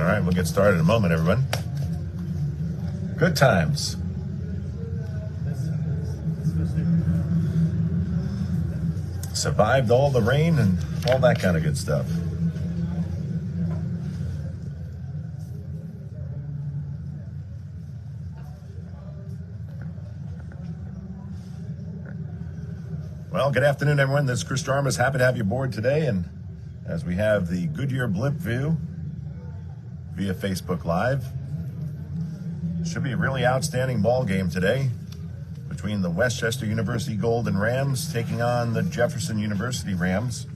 All right, we'll get started in a moment, everyone. Good times. Survived all the rain and all that kind of good stuff. Well, good afternoon, everyone. This is Chris Jarmus. Happy to have you aboard today. And as we have the Goodyear Blimp view via Facebook Live, should be a really outstanding ball game today between the Westchester University Golden Rams taking on the Jefferson University Rams.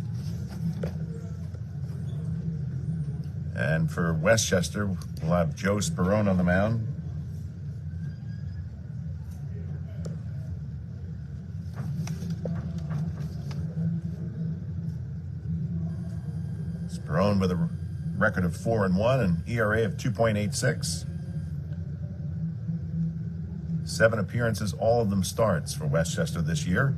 And for Westchester, we'll have Joe Sperone on the mound. Sperone with a record of 4-1 and ERA of 2.86. 7 appearances, all of them starts for Westchester this year.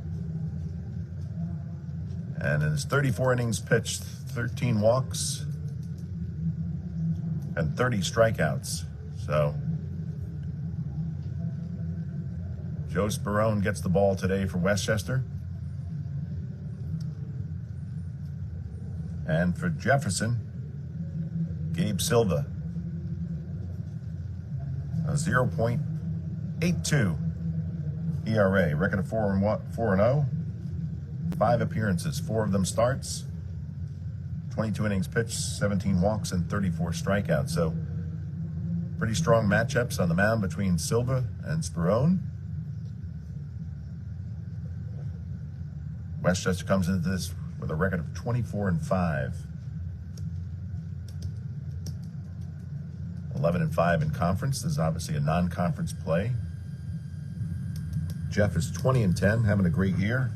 And in his 34 innings pitched, 13 walks and 30 strikeouts. So Joe Sperone gets the ball today for Westchester. And for Jefferson, Gabe Silva, a 0.82 ERA, record of 4-0, 5 appearances, 4 of them starts, 22 innings pitched, 17 walks, and 34 strikeouts. So pretty strong matchups on the mound between Silva and Sperone. Westchester comes into this with a record of 24-5. 11-5 in conference. This is obviously a non-conference play. Jeff is 20-10, having a great year,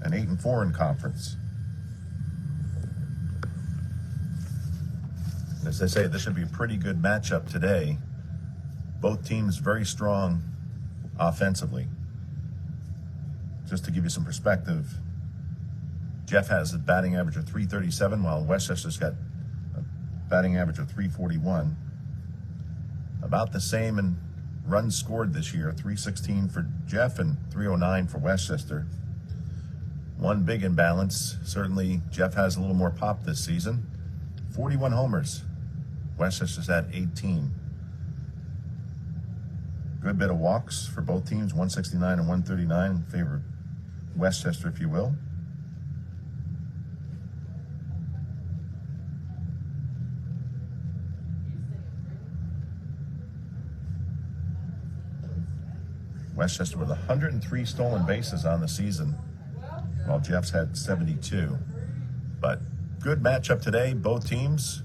and 8-4 in conference. As I say, this should be a pretty good matchup today. Both teams very strong offensively. Just to give you some perspective, Jeff has a batting average of .337, while Westchester's got a batting average of .341. About the same in runs scored this year, 316 for Jeff and 309 for Westchester. One big imbalance, certainly Jeff has a little more pop this season. 41 homers. Westchester's at 18. Good bit of walks for both teams, 169 and 139 in favor of Westchester, if you will. Westchester with 103 stolen bases on the season, while Jeff's had 72. But good matchup today, both teams.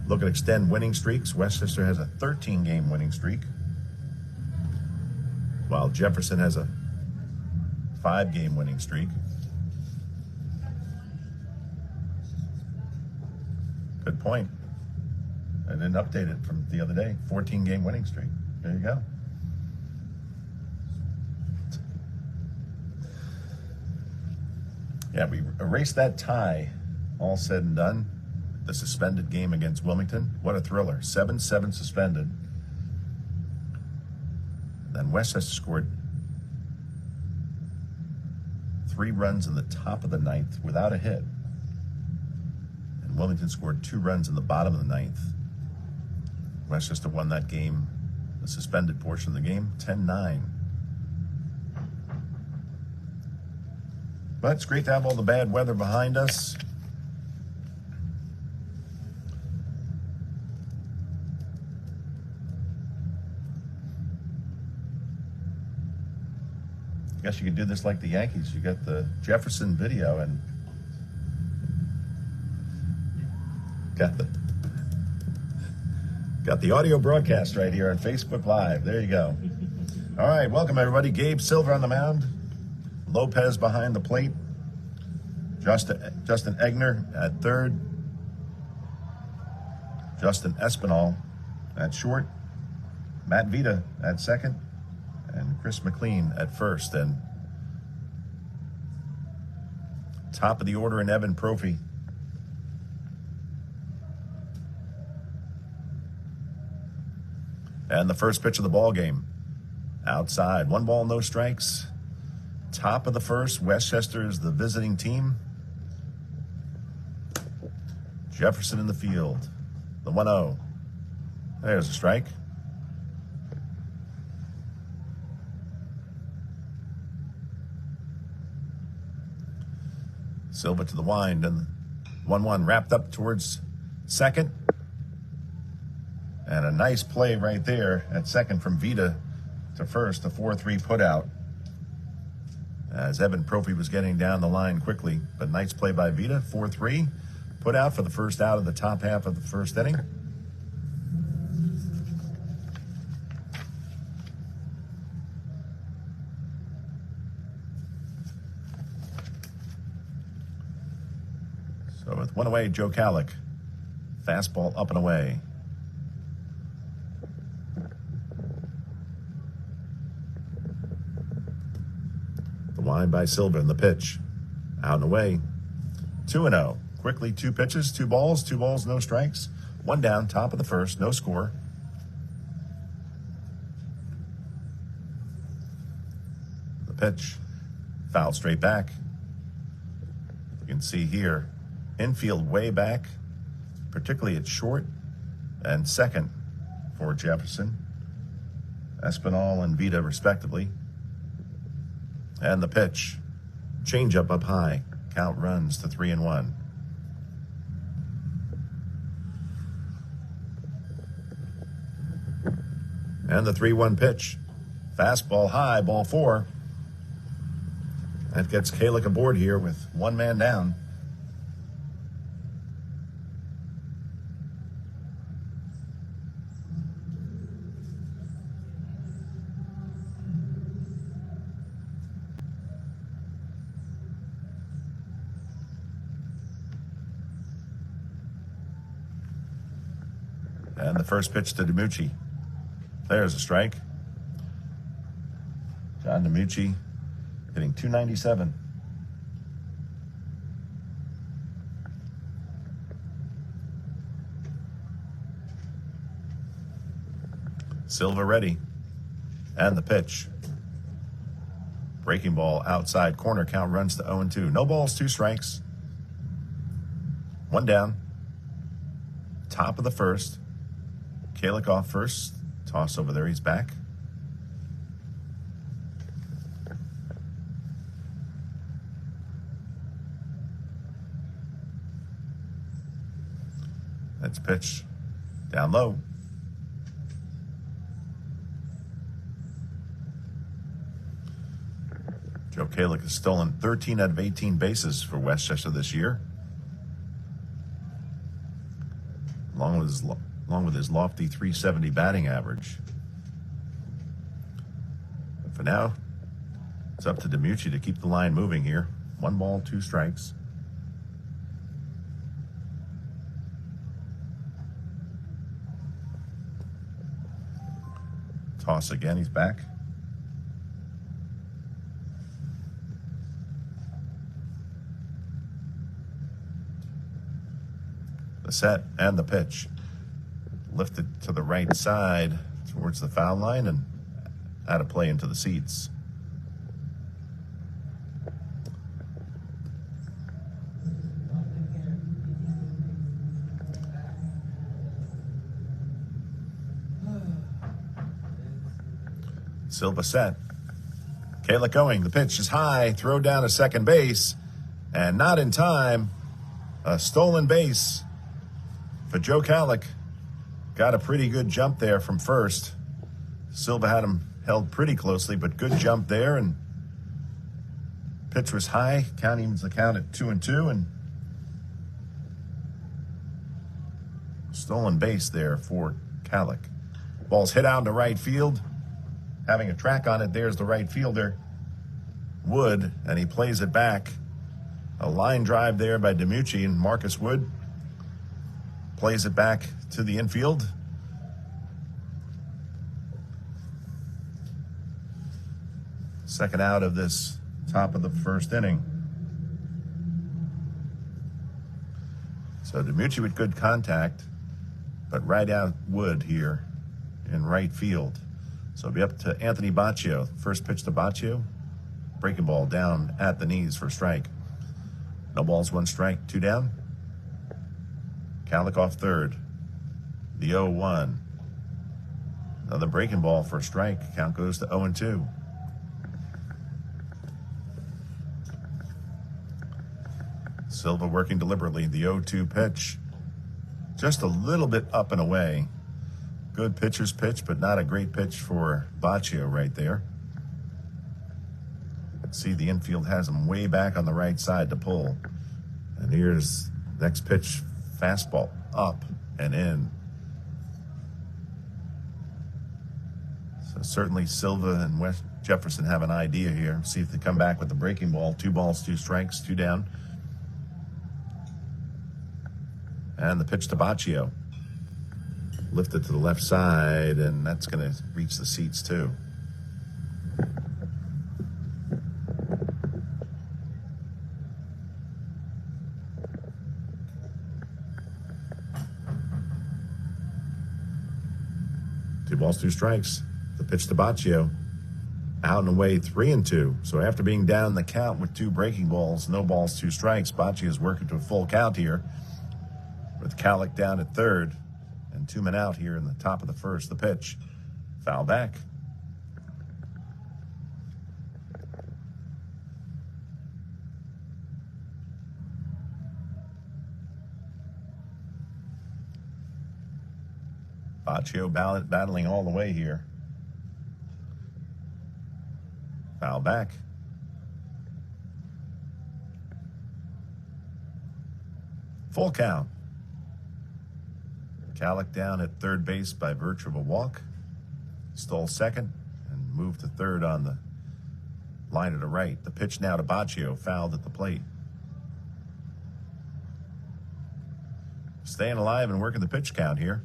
Look at extend winning streaks. Westchester has a 13-game winning streak, while Jefferson has a 5-game winning streak. Good point. I didn't update it from the other day. 14-game winning streak. There you go. Yeah, we erased that tie, all said and done. The suspended game against Wilmington. What a thriller. 7-7 suspended. Then Westchester scored 3 runs in the top of the 9th without a hit. And Wilmington scored 2 runs in the bottom of the 9th. Westchester won that game, the suspended portion of the game, 10-9. But it's great to have all the bad weather behind us. I guess you could do this like the Yankees. You got the Jefferson video and got the audio broadcast right here on Facebook Live. There you go. All right, welcome everybody. Gabe Silver on the mound. Lopez behind the plate. Justin Egner at third. Justin Espinal at short. Matt Vita at second. And Chris McLean at first. And top of the order in Evan Prophy. And the first pitch of the ball game. Outside. 1 ball, no strikes. Top of the first. Westchester is the visiting team. Jefferson in the field. The 1-0. There's a strike. Silva to the wind, and 1-1 wrapped up towards second. And a nice play right there at second from Vita to first, the 4-3 put out. As Evan Prophy was getting down the line quickly. But nice play by Vita, 4-3 put out for the first out of the top half of the first inning. So with 1 away, Joe Calick. Fastball up and away. The wind by Silva in the pitch. Out and away. 2-0. Quickly, 2 pitches, 2 balls, no strikes. 1 down, top of the first, no score. The pitch. Foul straight back. You can see here. Infield way back, particularly at short and second for Jefferson. Espinal and Vita respectively. And the pitch. Changeup up high. Count runs to 3-1. And the 3-1 pitch. Fastball high, ball 4. That gets Kalick aboard here with 1 man down. And the first pitch to DiMucci. There's a strike. John DiMucci hitting .297. Silva ready. And the pitch. Breaking ball outside corner, count runs to 0-2. No balls, 2 strikes. 1 down. Top of the first. Kalick off first. Toss over there, he's back. That's pitch down low. Joe Kalick has stolen 13 out of 18 bases for Westchester this year, along with his lofty .370 batting average. But for now, it's up to DiMucci to keep the line moving here. 1 ball, 2 strikes. Toss again, he's back. The set and the pitch. Lifted to the right side towards the foul line and out of play into the seats. Silva set. Kalick going. The pitch is high. Throw down to second base. And not in time. A stolen base for Joe Kalick. Got a pretty good jump there from first. Silva had him held pretty closely, but good jump there. And pitch was high. Count evens the count at 2-2. And stolen base there for Kalick. Ball's hit out into right field. Having a track on it, there's the right fielder, Wood, and he plays it back. A line drive there by DiMucci, and Marcus Wood plays it back to the infield. Second out of this top of the first inning. So DiMucci with good contact, but right out Wood here in right field. So it'll be up to Anthony Baccio. First pitch to Baccio. Breaking ball down at the knees for a strike. No balls, 1 strike, 2 down. Kalick off third. The 0-1. Another breaking ball for a strike. Count goes to 0-2. Silva working deliberately. The 0-2 pitch. Just a little bit up and away. Good pitcher's pitch, but not a great pitch for Baccio right there. See, the infield has him way back on the right side to pull. And here's next pitch, fastball up and in. So certainly Silva and Jefferson have an idea here. See if they come back with the breaking ball. 2 balls, 2 strikes, 2 down. And the pitch to Baccio. Lifted to the left side, and that's going to reach the seats too. Two balls, 2 strikes. The pitch to Baccio. Out and away, 3-2. So after being down the count with 2 breaking balls, no balls, 2 strikes, Baccio is working to a full count here with Kalick down at third. And 2 men out here in the top of the first. The pitch. Foul back. Baccio battling all the way here. Foul back. Full count. Kalick down at third base by virtue of a walk. Stole second and moved to third on the line to the right. The pitch now to Baccio, fouled at the plate. Staying alive and working the pitch count here.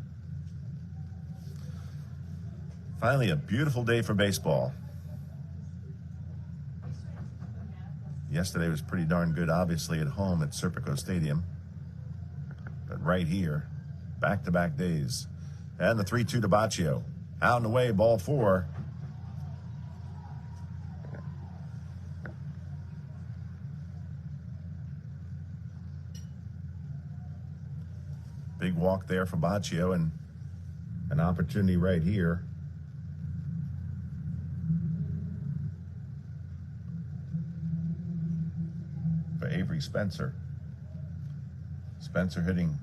Finally, a beautiful day for baseball. Yesterday was pretty darn good, obviously, at home at Serpico Stadium. But right here, back-to-back days. And the 3-2 to Baccio. Out and away, ball 4. Big walk there for Baccio, and an opportunity right here. For Avery Spencer. Spencer hitting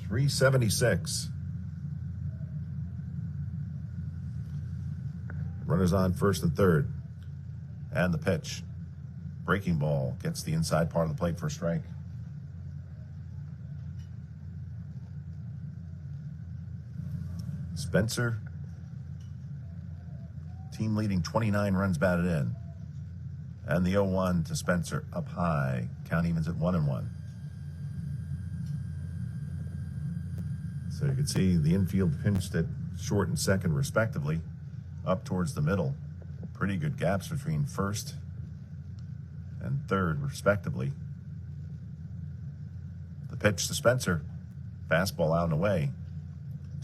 .376. Runners on first and third. And the pitch. Breaking ball gets the inside part of the plate for a strike. Spencer, team leading 29 runs batted in. And the 0-1 to Spencer up high. Count evens at 1-1. So you can see the infield pinched at short and second respectively, up towards the middle. Pretty good gaps between first and third respectively. The pitch to Spencer. Fastball out and away.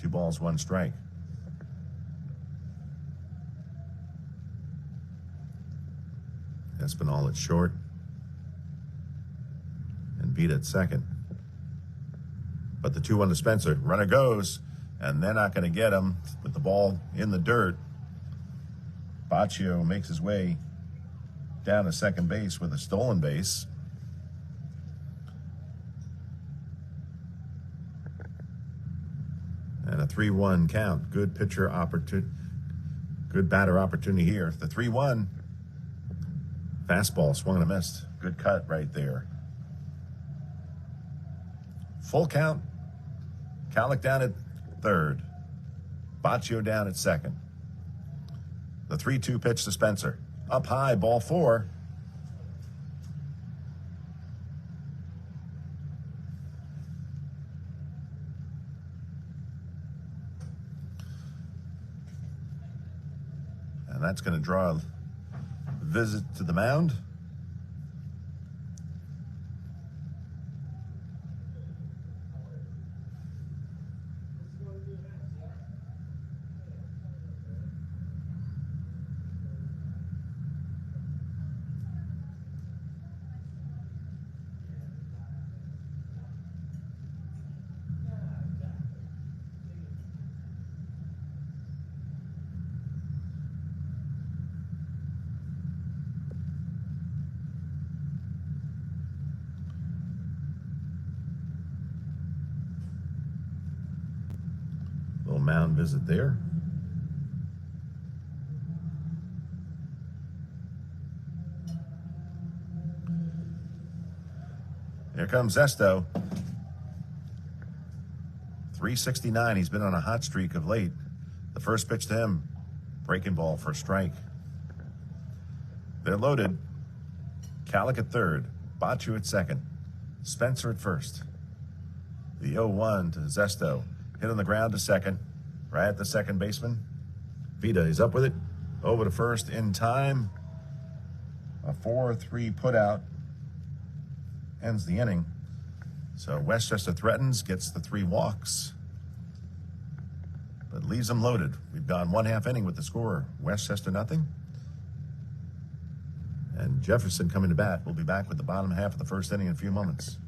2 balls, 1 strike. Espinal at short. And Vita at second. But the 2-1 to Spencer. Runner goes, and they're not going to get him with the ball in the dirt. Baccio makes his way down to second base with a stolen base. And a 3-1 count. Good pitcher opportunity. Good batter opportunity here. The 3-1. Fastball swung and a missed. Good cut right there. Full count. Calic down at third. Baccio down at second. The 3-2 pitch to Spencer. Up high, ball 4. And that's going to draw a visit to the mound. Little mound visit there. Here comes Zesto. 369. He's been on a hot streak of late. The first pitch to him, breaking ball for a strike. They're loaded. Calic at third. Baccio at second. Spencer at first. The 0-1 to Zesto. Hit on the ground to second. Right at the second baseman. Vita is up with it. Over to first in time. A 4-3 put out. Ends the inning. So Westchester threatens, gets the 3 walks. But leaves them loaded. We've gone 1/2 inning with the score. Westchester nothing. And Jefferson coming to bat. We'll be back with the bottom half of the first inning in a few moments.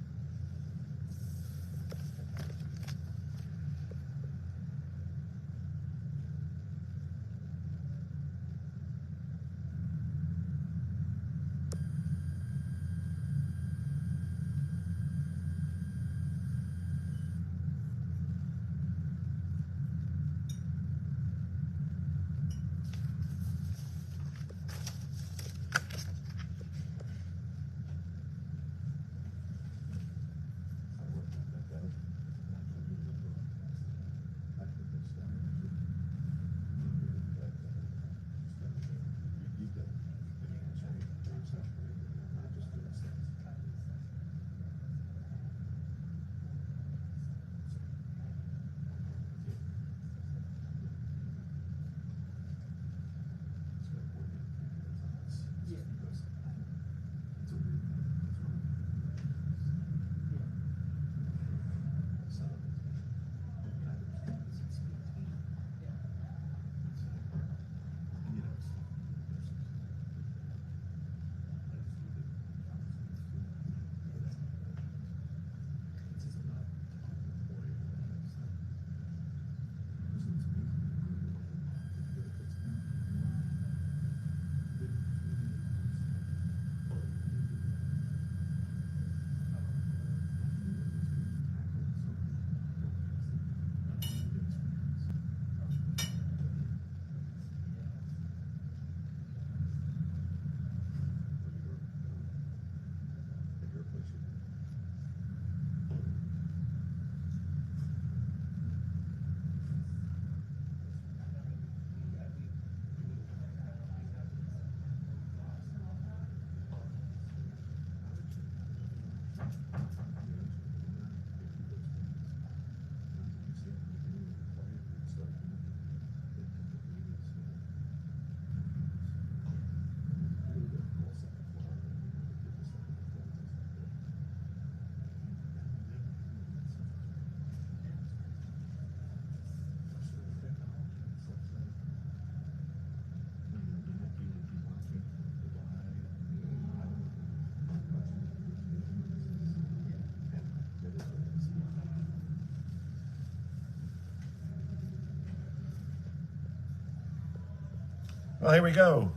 Well, here we go.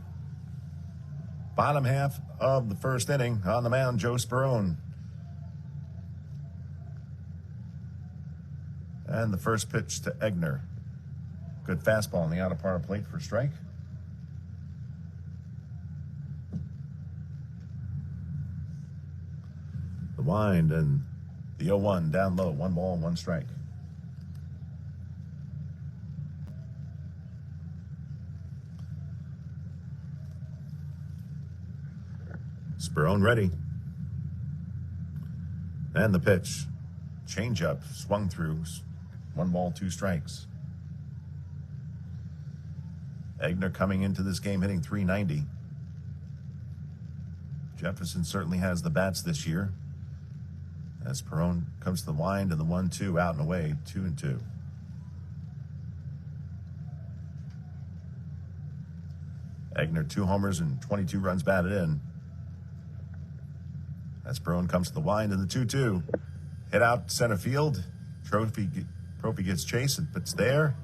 Bottom half of the first inning. On the mound, Joe Sperone. And the first pitch to Egner. Good fastball on the outer part of plate for a strike. The wind and the 0-1 down low. 1 ball, 1 strike. Sperone ready. And the pitch. Changeup swung through. 1 ball, 2 strikes. Egner coming into this game hitting .390. Jefferson certainly has the bats this year. As Sperone comes to the wind and the 1-2 out and away, 2-2. Egner 2 homers and 22 runs batted in. As Sperone comes to the wind and the 2-2. Hit out center field. Trophy gets chased, and it's there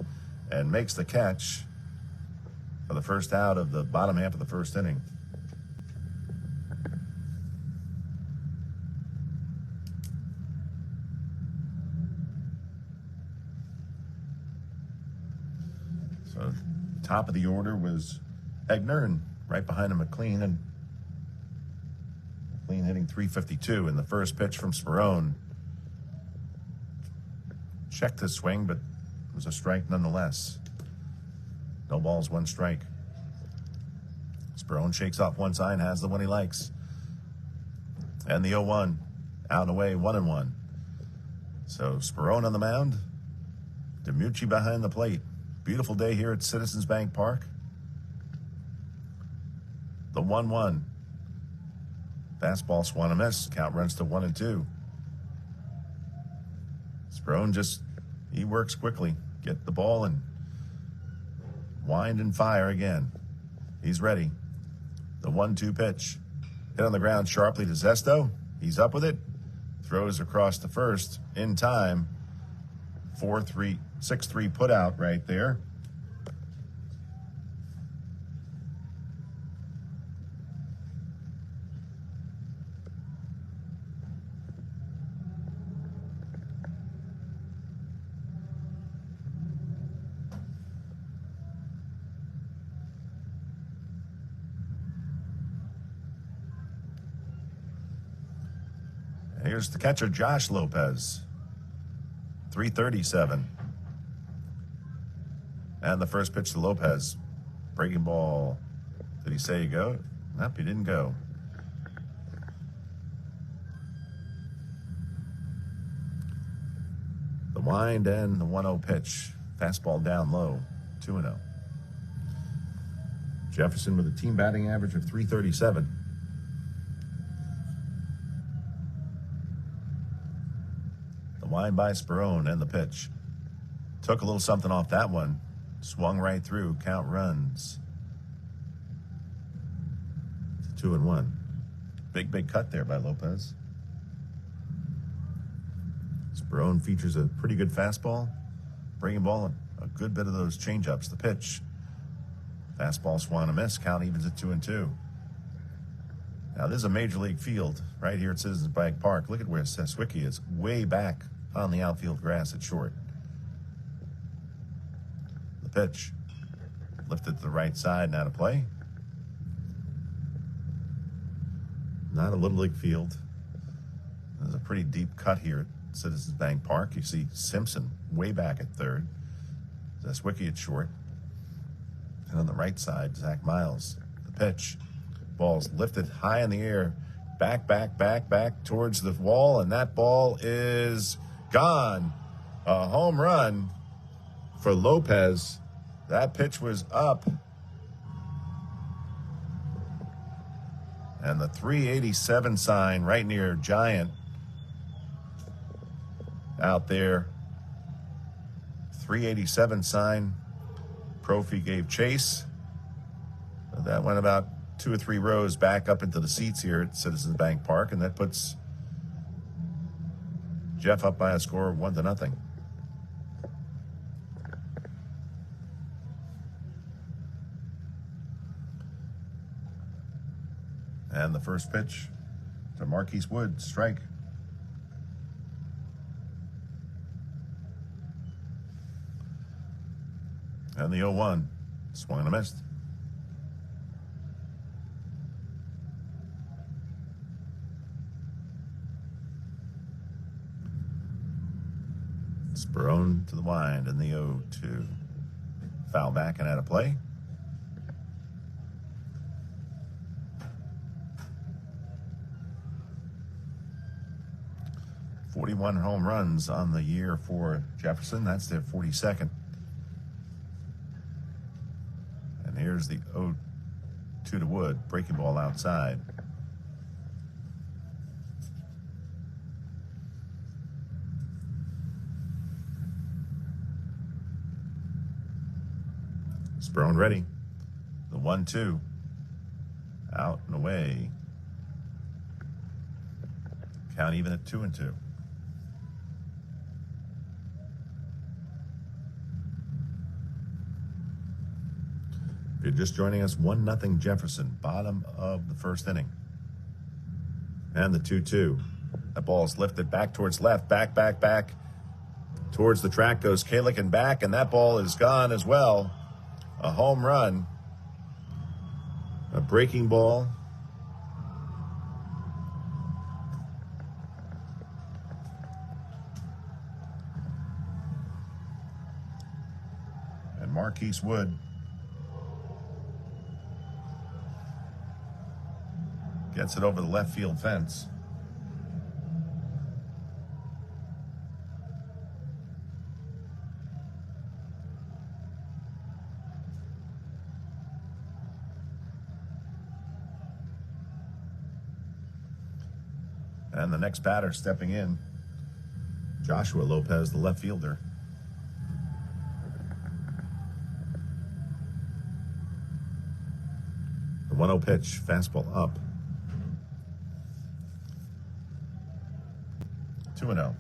and makes the catch for the first out of the bottom half of the first inning. So top of the order was Egner, and right behind him McLean, and McLean hitting .352. And the first pitch from Sperone checked his swing, but it was a strike nonetheless. No balls, 1 strike. Sperone shakes off one side, has the one he likes. And the 0-1, out and away, 1-1. So Sperone on the mound, DiMucci behind the plate. Beautiful day here at Citizens Bank Park. The 1-1. Fastball swung and miss. Count runs to 1-2. Sperone he works quickly. Get the ball and wind and fire again. He's ready. The 1-2 pitch. Hit on the ground sharply to Zesto. He's up with it. Throws across the first in time. 4-3, 6-3 put out right there. Here's the catcher, Josh Lopez. 337. And the first pitch to Lopez. Breaking ball. Did he say go? Nope, he didn't go. The wind and the 1-0 pitch. Fastball down low. 2-0. Jefferson with a team batting average of .337. Wind by Sperone and the pitch. Took a little something off that one. Swung right through. Count runs to 2-1. Big cut there by Lopez. Sperone features a pretty good fastball. Breaking ball and a good bit of those changeups. The pitch. Fastball swung and a miss. Count evens at 2-2. Now this is a major league field right here at Citizens Bank Park. Look at where Seswicki is, way back on the outfield grass at short. The pitch. Lifted to the right side, now to play. Not a Little League field. There's a pretty deep cut here at Citizens Bank Park. You see Simpson way back at third. Seswicki at short. And on the right side, Zach Miles. The pitch. Ball's lifted high in the air. Back towards the wall, and that ball is gone. A home run for Lopez. That pitch was up. And the 387 sign right near Giant out there. 387 sign. Profi gave chase. That went about 2 or 3 rows back up into the seats here at Citizens Bank Park, and that puts Jeff up by a score of 1-0. And the first pitch to Marquise Wood, strike. And the 0-1, swung and a missed. Sperone to the wind and the 0-2. Foul back and out of play. .41 home runs on the year for Jefferson. That's their 42nd. And here's the 0-2 to Wood. Breaking ball outside. Sperone ready. The 1-2. Out and away. Count even at 2-2. If you're just joining us, 1-0 Jefferson, bottom of the first inning. And the 2-2. That ball's lifted back towards left, back. Towards the track goes Kalick and back, and that ball is gone as well. A home run. A breaking ball. And Marquise Wood gets it over the left field fence. And the next batter stepping in, Joshua Lopez, the left fielder. The 1-0 pitch, fastball up. 2-0.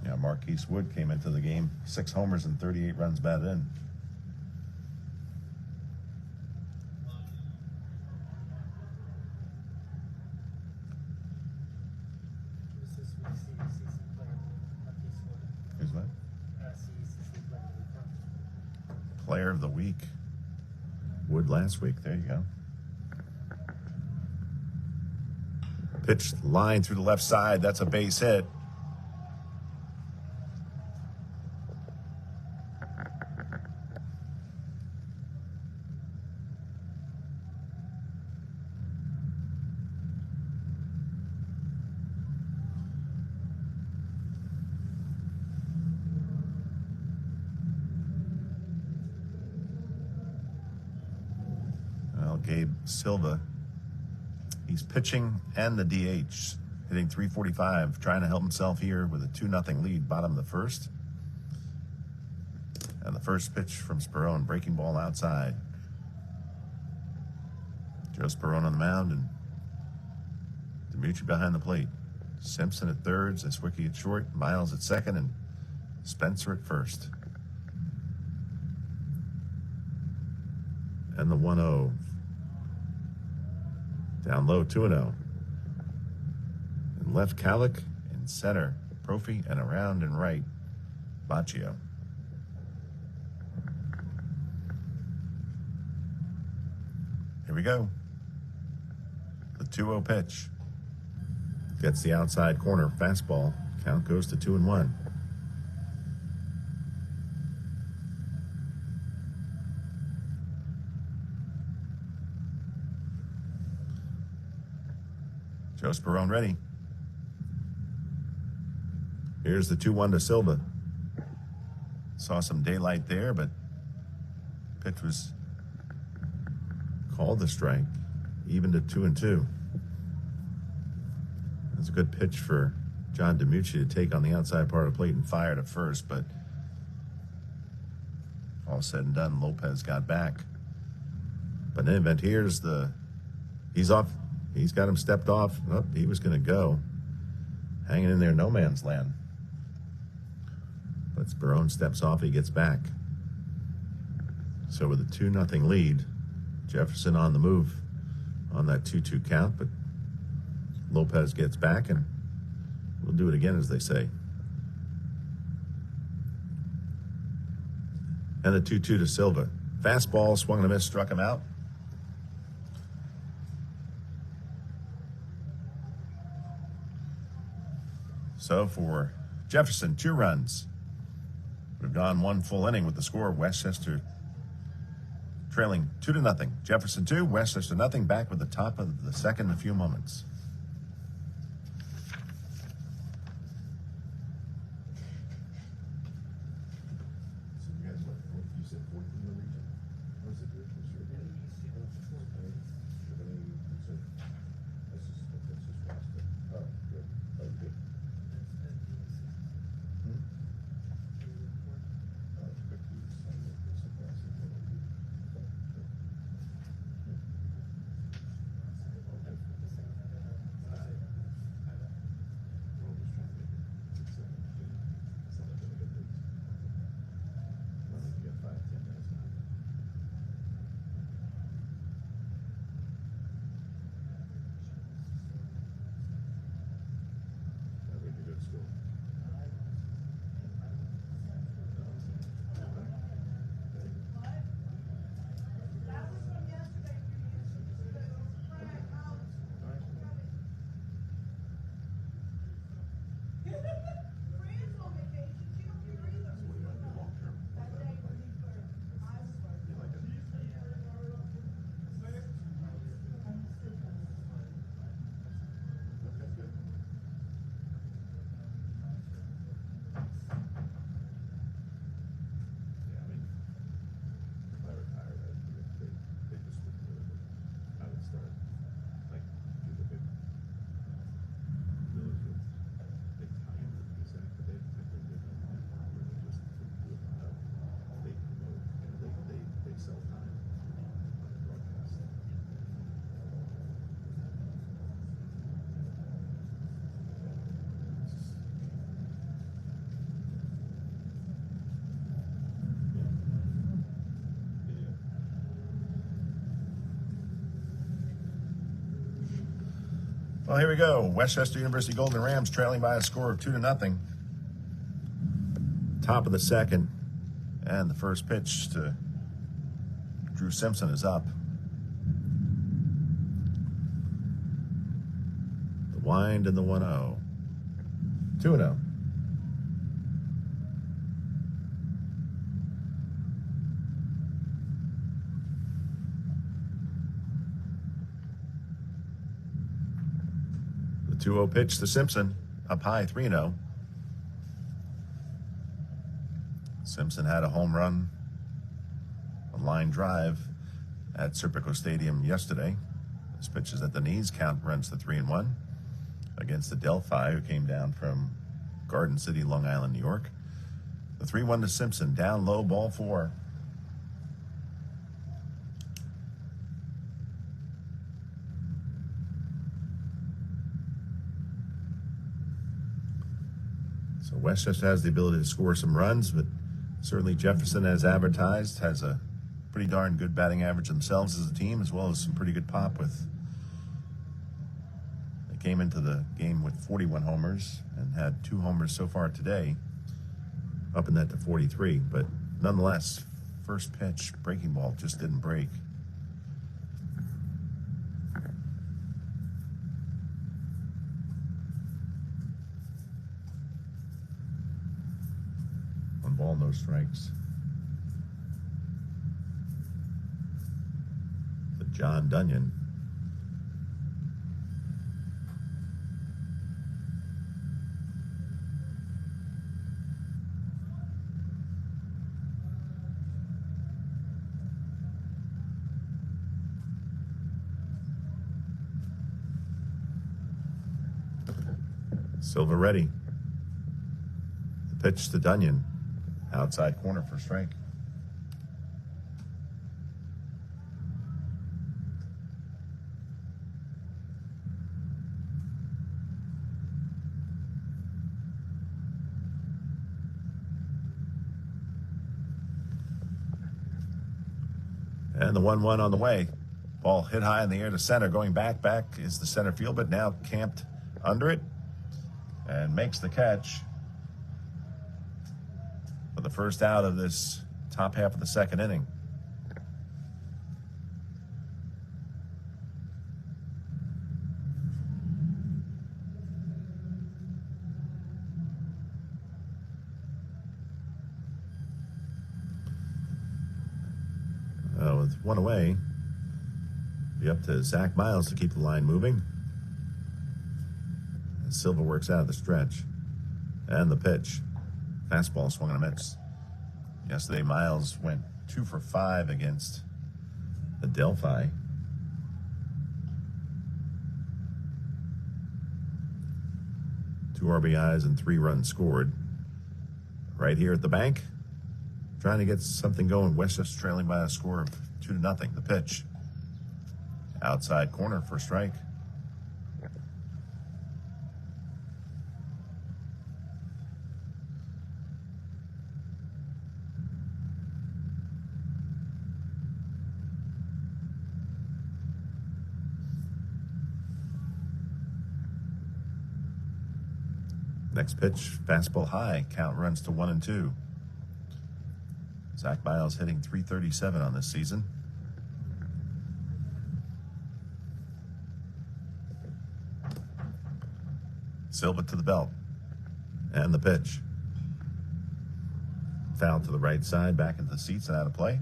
Yeah, Marquise Wood came into the game, 6 homers and 38 runs batted in. Who's that? Player of the week. Wood last week. There you go. Pitched line through the left side. That's a base hit. Gabe Silva, he's pitching and the DH, hitting .345, trying to help himself here with a 2-0 lead, bottom of the first. And the first pitch from Sperone, breaking ball outside. Joe Sperone on the mound and Demucci behind the plate. Simpson at third, Zeswicki at short, Miles at second, and Spencer at first. And the 1-0. Down low, 2-0. And left, Kalick. In center, Profi. And around and right, Baccio. Here we go. The 2-0 pitch. Gets the outside corner, fastball. Count goes to 2-1. Joe Sperone ready. Here's the 2-1 to Silva. Saw some daylight there, but pitch was called the strike, even to 2-2. That's a good pitch for John Demucci to take on the outside part of the plate and fire to first, but all said and done, Lopez got back. But in any event, he's off. He's got him stepped off. Oh, he was going to go. hanging in there, no man's land. But Barone steps off, he gets back. So with a 2-0 lead, Jefferson on the move on that 2-2 count, but Lopez gets back, and we'll do it again, as they say. And the 2-2 to Silva. Fastball, swung and a miss, struck him out. So for Jefferson, 2 runs. We've gone 1 full inning with the score. Westchester trailing 2-0. Jefferson 2, Westchester 0. Back with the top of the second in a few moments. Well, here we go. Westchester University Golden Rams trailing by a score of 2-0. Top of the second, and the first pitch to Drew Simpson is up. The wind and the 1-0. 2-0. The 2-0 pitch to Simpson, up high, 3-0. Simpson had a home run, a line drive at Serpico Stadium yesterday. This pitch is at the knees, count runs to 3-1 against the Delphi, who came down from Garden City, Long Island, New York. The 3-1 to Simpson, down low, ball 4. So Westchester has the ability to score some runs, but certainly Jefferson, as advertised, has a pretty darn good batting average themselves as a team, as well as some pretty good pop with. They came into the game with 41 homers and had 2 homers so far today, upping that to 43. But nonetheless, first pitch, breaking ball, just didn't break. One ball, no strikes. The John Dunyan. Silva ready. The pitch to Dunyan. Outside corner for strike. And the 1-1 on the way. Ball hit high in the air to center. Going back is the center field, but now camped under it and makes the catch for the first out of this top half of the second inning. With one away, be up to Zach Miles to keep the line moving. And Silva works out of the stretch. And the pitch. Fastball swung and a miss. Yesterday, Miles went 2 for 5 against the Delphi. Two RBIs and 3 runs scored. Right here at the bank, trying to get something going. Westchester trailing by a score of 2-0. The pitch. Outside corner for a strike. Next pitch, fastball high. Count runs to 1-2. Zach Miles hitting .337 on this season. Silva to the belt. And the pitch. Foul to the right side, back into the seats and out of play.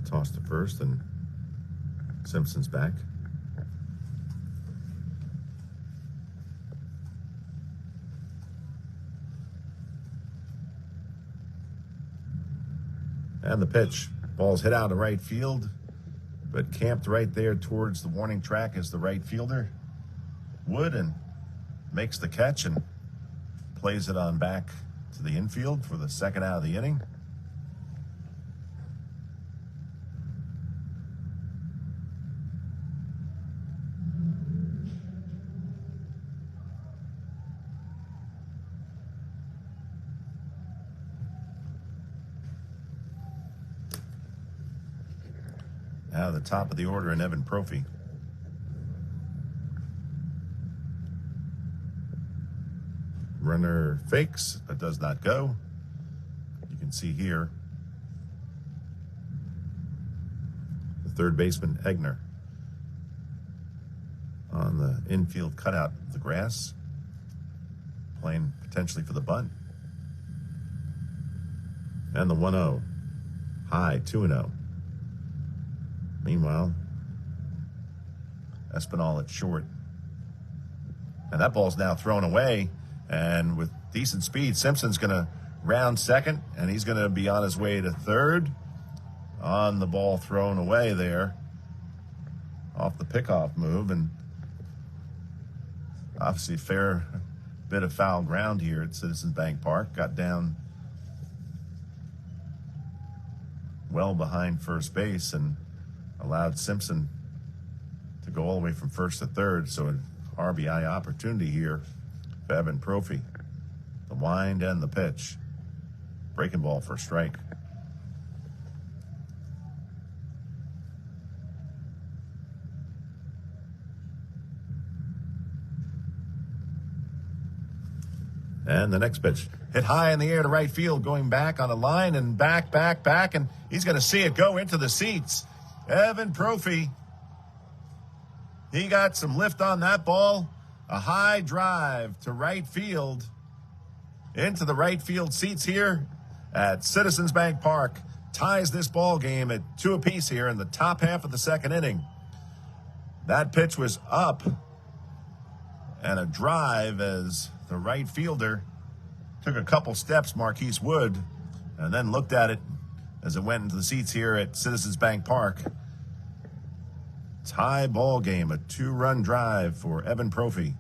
Toss to first, and Simpson's back. And the pitch. Ball's hit out to right field, but camped right there towards the warning track is the right fielder, Wood, and makes the catch and plays it on back to the infield for the second out of the inning. Now the top of the order in Evan Prophy. Runner fakes, but does not go. You can see here the third baseman, Egner, on the infield cutout of the grass, playing potentially for the bunt. And the 1-0. High, 2-0. Meanwhile, Espinal at short. And that ball's now thrown away. And with decent speed, Simpson's going to round second, and he's going to be on his way to third on the ball thrown away there off the pickoff move. And obviously a fair bit of foul ground here at Citizens Bank Park. Got down well behind first base and allowed Simpson to go all the way from first to third. So an RBI opportunity here for Evan Prophy. The wind and the pitch. Breaking ball for a strike. And the next pitch, hit high in the air to right field, going back on a line and back, and he's going to see it go into the seats. Evan Prophy, he got some lift on that ball. A high drive to right field, into the right field seats here at Citizens Bank Park. Ties this ball game at 2 apiece here in the top half of the second inning. That pitch was up and a drive as the right fielder took a couple steps, Marquise Wood, and then looked at it as it went into the seats here at Citizens Bank Park. Tie ball game, a 2-run drive for Evan Prophy.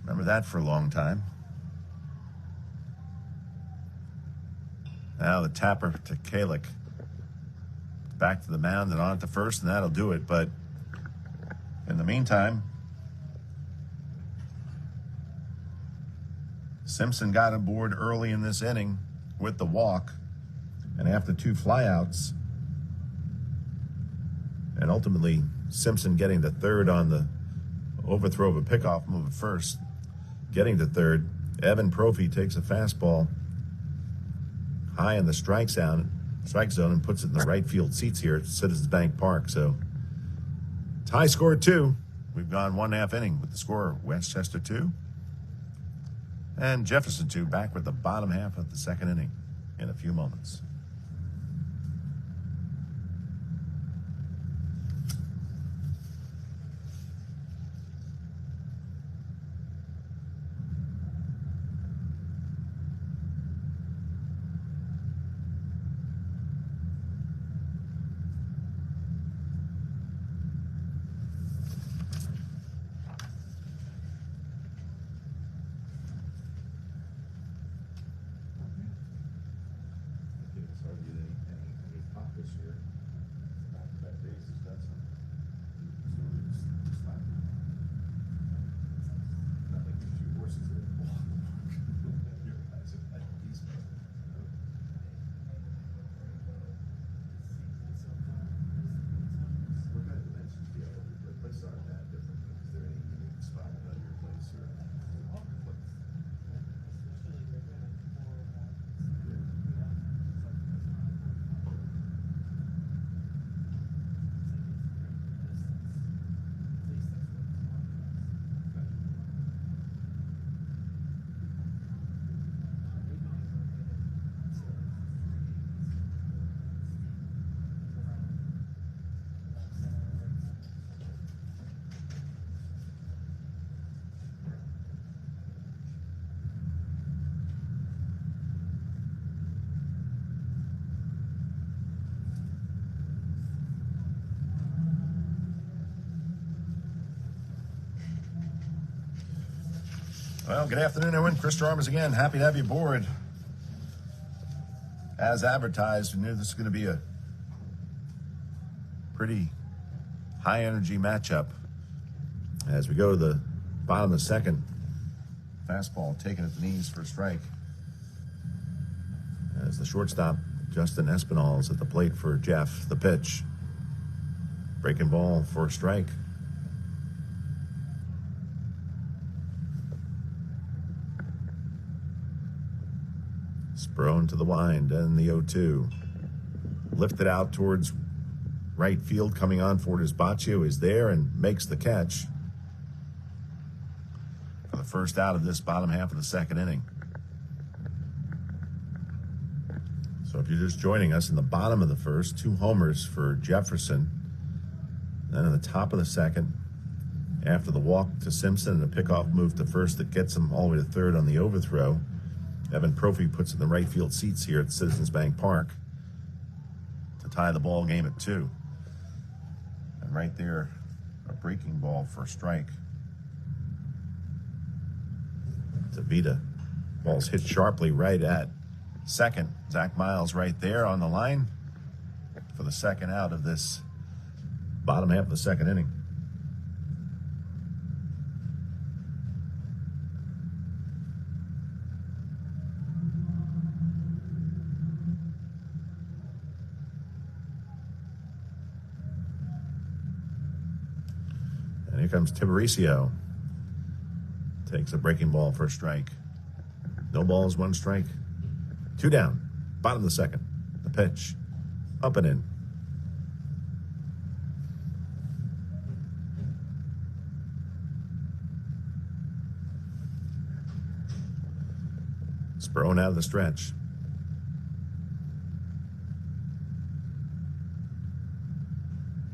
Remember that for a long time. Now the tapper to Kalick. Back to the mound and on to first, and that'll do it. But in the meantime, Simpson got aboard early in this inning with the walk, and after 2 flyouts, and ultimately Simpson getting to third on the overthrow of a pickoff move at first, getting to third, Evan Prophy takes a fastball high in the strike zone and puts it in the right field seats here at Citizens Bank Park. So tie score 2. We've gone 1.5 inning with the score Westchester 2 and Jefferson 2. Back with the bottom half of the second inning in a few moments. Well, good afternoon, everyone. Chris Jarmas again. Happy to have you aboard. As advertised, we knew this was going to be a pretty high-energy matchup. As we go to the bottom of the second, fastball taken at the knees for a strike. As the shortstop, Justin Espinal, is at the plate for Jeff. The pitch. Breaking ball for a strike. Sprone to the wind and the 0-2. Lifted out towards right field, coming on for Baccio is there and makes the catch for the first out of this bottom half of the second inning. So if you're just joining us, in the bottom of the first, 2 homers for Jefferson. Then in the top of the second, after the walk to Simpson and a pickoff move to first that gets him all the way to third on the overthrow, Evan Prophy puts it in the right field seats here at Citizens Bank Park to tie the ball game at 2. And right there, a breaking ball for a strike. Zavita. Ball's hit sharply right at second. Zach Miles right there on the line for the second out of this bottom half of the second inning. And here comes Tibericio. Takes a breaking ball for a strike. No balls, 1 strike. 2 down. Bottom of the second. The pitch. Up and in. Sprone out of the stretch.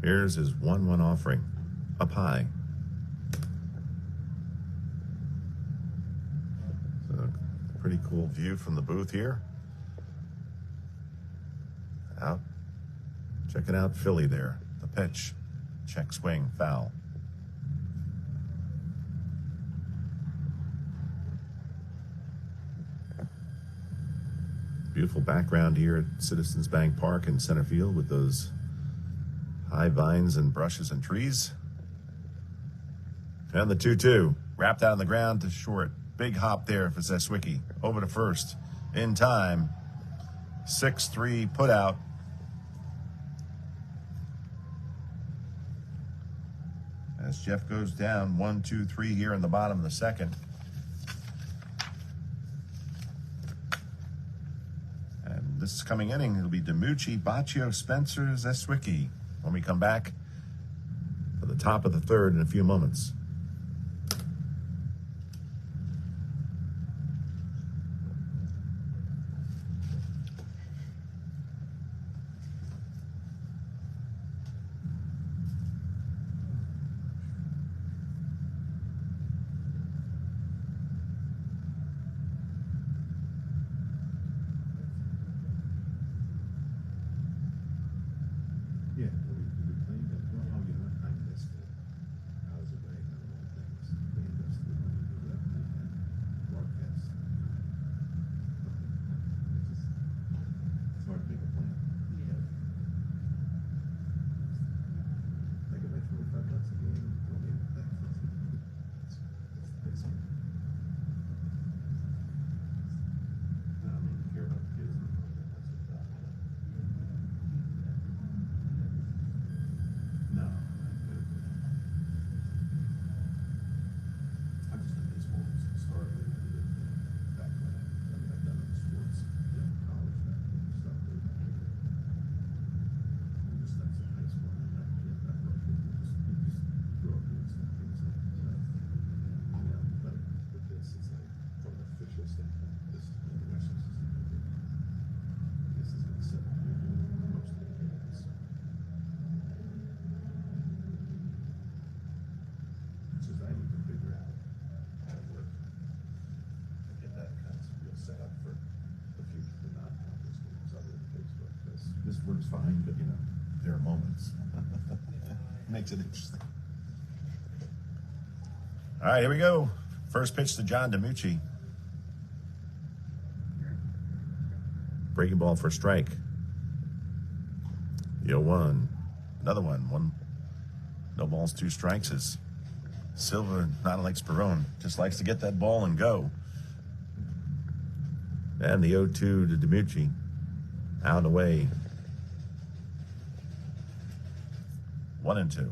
Here's his 1-1 offering. Up high. So, pretty cool view from the booth here. Out. Checking out Philly there. The pitch. Check swing. Foul. Beautiful background here at Citizens Bank Park in center field with those high vines and brushes and trees. And the 2-2, wrapped out on the ground to short. Big hop there for Zeswicki. Over to first, in time. 6-3 put out. As Jeff goes down, 1-2-3 here in the bottom of the second. And this coming inning, it'll be DiMucci, Baccio, Spencer, Zeswicki when we come back for the top of the third in a few moments. Yeah, we cleaned up. Well, you know, I missed it. I was away on all things. They invested money to do that and broadcast. It's hard to make a plan. Yeah. Like if I $25 a game, don't even think it's basic. I don't even care about the kids. No. I'm just in baseball historically. I did it back when I've done other sports, college, that stuff. Just that's in high school. And that you just grow up doing some things like, but with this, it's like from an official standpoint, this is the Western system. This is going to set up most of the games. It's just I need to figure out how to work and get that kind of real set up for the future, the non-conference games other than Facebook. Because this works fine, but there are moments. Makes it interesting. All right, here we go. First pitch to John DiMucci. Breaking ball for strike. 0-1. Another one. No balls, 2 strikes. Is Silva, not unlike Sperone, just likes to get that ball and go. And the 0-2 to DiMucci. Out and away. 1-2.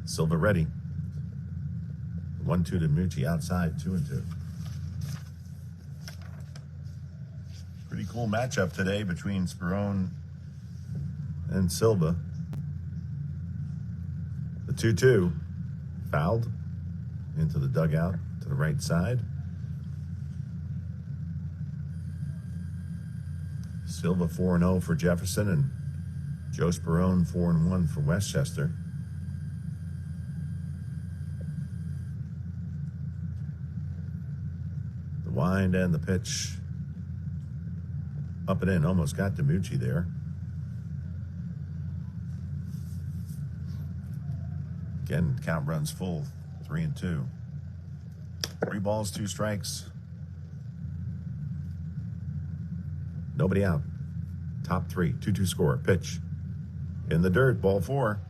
Silva ready. 1-2 to DiMucci outside, 2-2. Pretty cool matchup today between Sperone and Silva. The 2-2 fouled into the dugout to the right side. Silva 4-0 for Jefferson and Joe Sperone 4-1 for Westchester. The wind and the pitch. Up and in, almost got DiMucci there. Again, count runs full, 3-2. 3 balls, 2 strikes. Nobody out. Top 3, 2-2 score. Pitch. In the dirt, ball 4.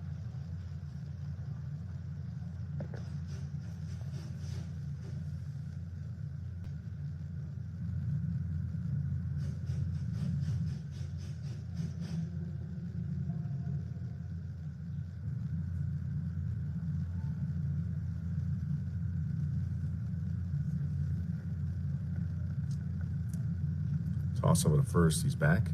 Toss over to first, he's back.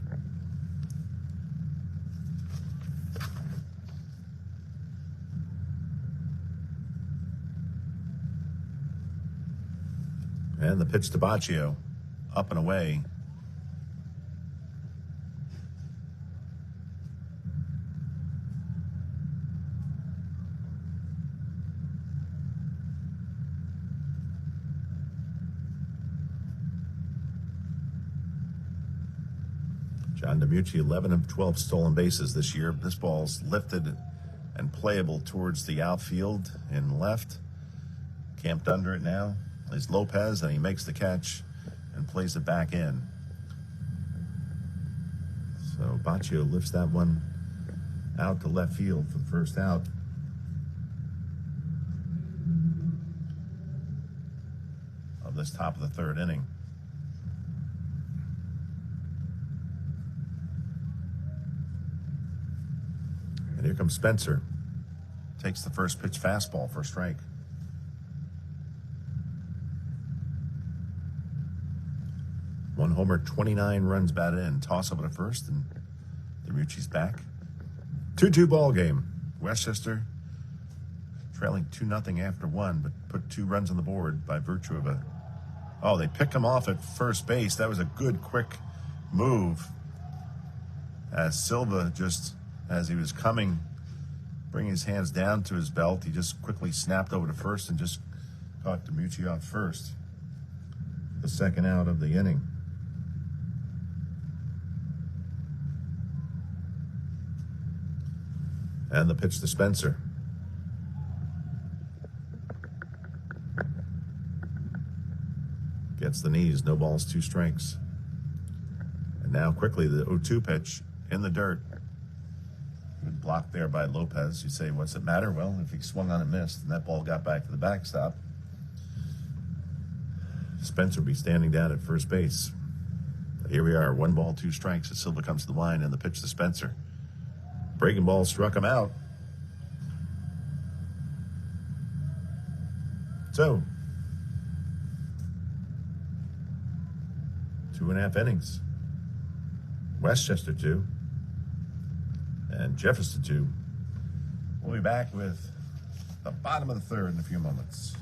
And the pitch to Baccio, up and away. John DiMucci, 11 of 12 stolen bases this year. This ball's lifted and playable towards the outfield and left. Camped under it now is Lopez, and he makes the catch. and plays it back in. So Baccio lifts that one out to left field for the first out. Of this top of the third inning. And here comes Spencer. Takes the first pitch fastball for a strike. One homer, 29 runs batted in. Toss up at first, and DiMucci's back. 2-2 ball game. Westchester trailing 2-0 after one, but put 2 runs on the board by virtue of a... Oh, they pick him off at first base. That was a good, quick move. As Silva just, as he was coming, bringing his hands down to his belt, he just quickly snapped over to first and just caught DiMucci off first. The second out of the inning. And the pitch to Spencer. Gets the knees, no balls, 2 strikes. And now quickly the 0-2 pitch in the dirt. Blocked there by Lopez. You say, what's it matter? Well, if he swung on and missed, and that ball got back to the backstop, Spencer will be standing down at first base. But here we are, 1 ball, 2 strikes as Silva comes to the line, and the pitch to Spencer. Breaking ball struck him out. So, 2.5 innings. Westchester 2 and Jefferson 2. We'll be back with the bottom of the third in a few moments.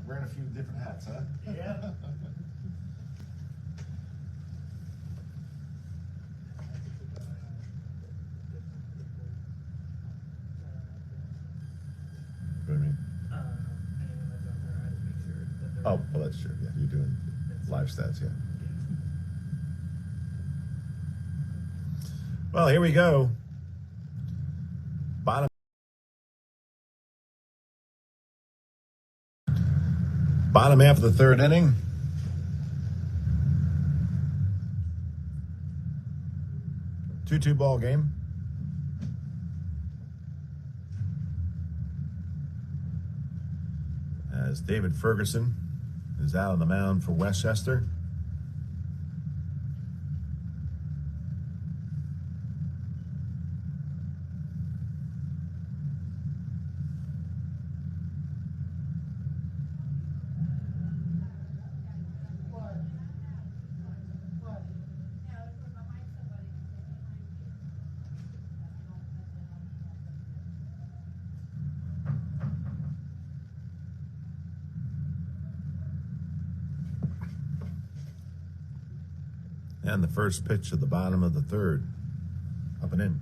Wearing a few different hats, huh? Yeah. What do you mean? Anyone that's out there, I had to make sure that they're... Oh, well, that's true. Yeah, you're doing live stats, yeah. Well, here we go. Bottom half of the third inning. Two-two ball game. As David Ferguson is out on the mound for Westchester. And the first pitch at the bottom of the third. Up and in.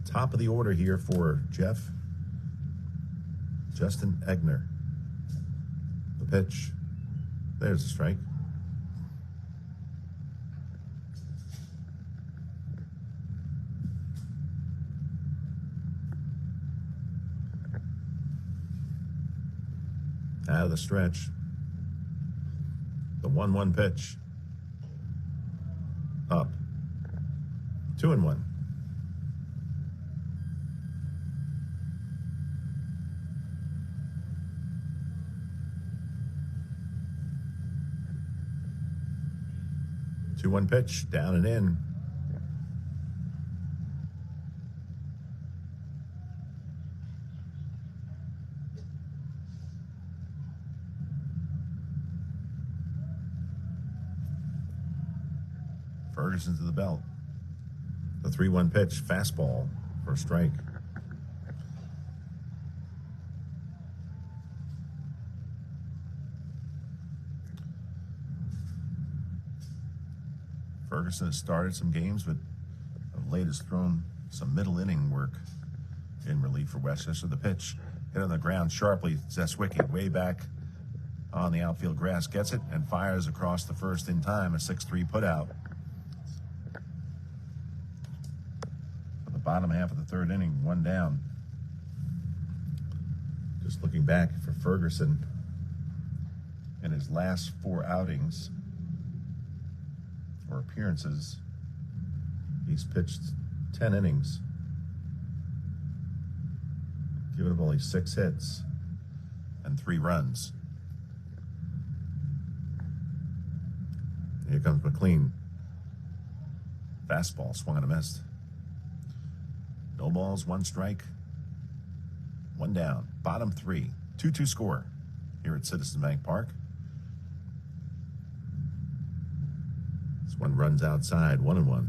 Top of the order here for Justin Egner. The pitch. There's a strike. Out of the stretch. The 1-1 pitch. Up. 2-1. Two-one pitch, down and in. Ferguson to the belt. The 3-1 pitch, fastball for a strike. Ferguson has started some games, but of late has thrown some middle inning work in relief for Westchester. The pitch hit on the ground sharply. Zeswicki way back on the outfield grass gets it and fires across the first in time. A 6-3 putout. For the bottom half of the third inning, one down. Just looking back for Ferguson in his last 4 outings or appearances, he's pitched 10 innings, given up only 6 hits and 3 runs. Here comes McLean. Fastball swung and a missed. No balls, 1 strike, 1 down. Bottom 3, 2-2 score here at Citizens Bank Park. This one runs outside, 1-1.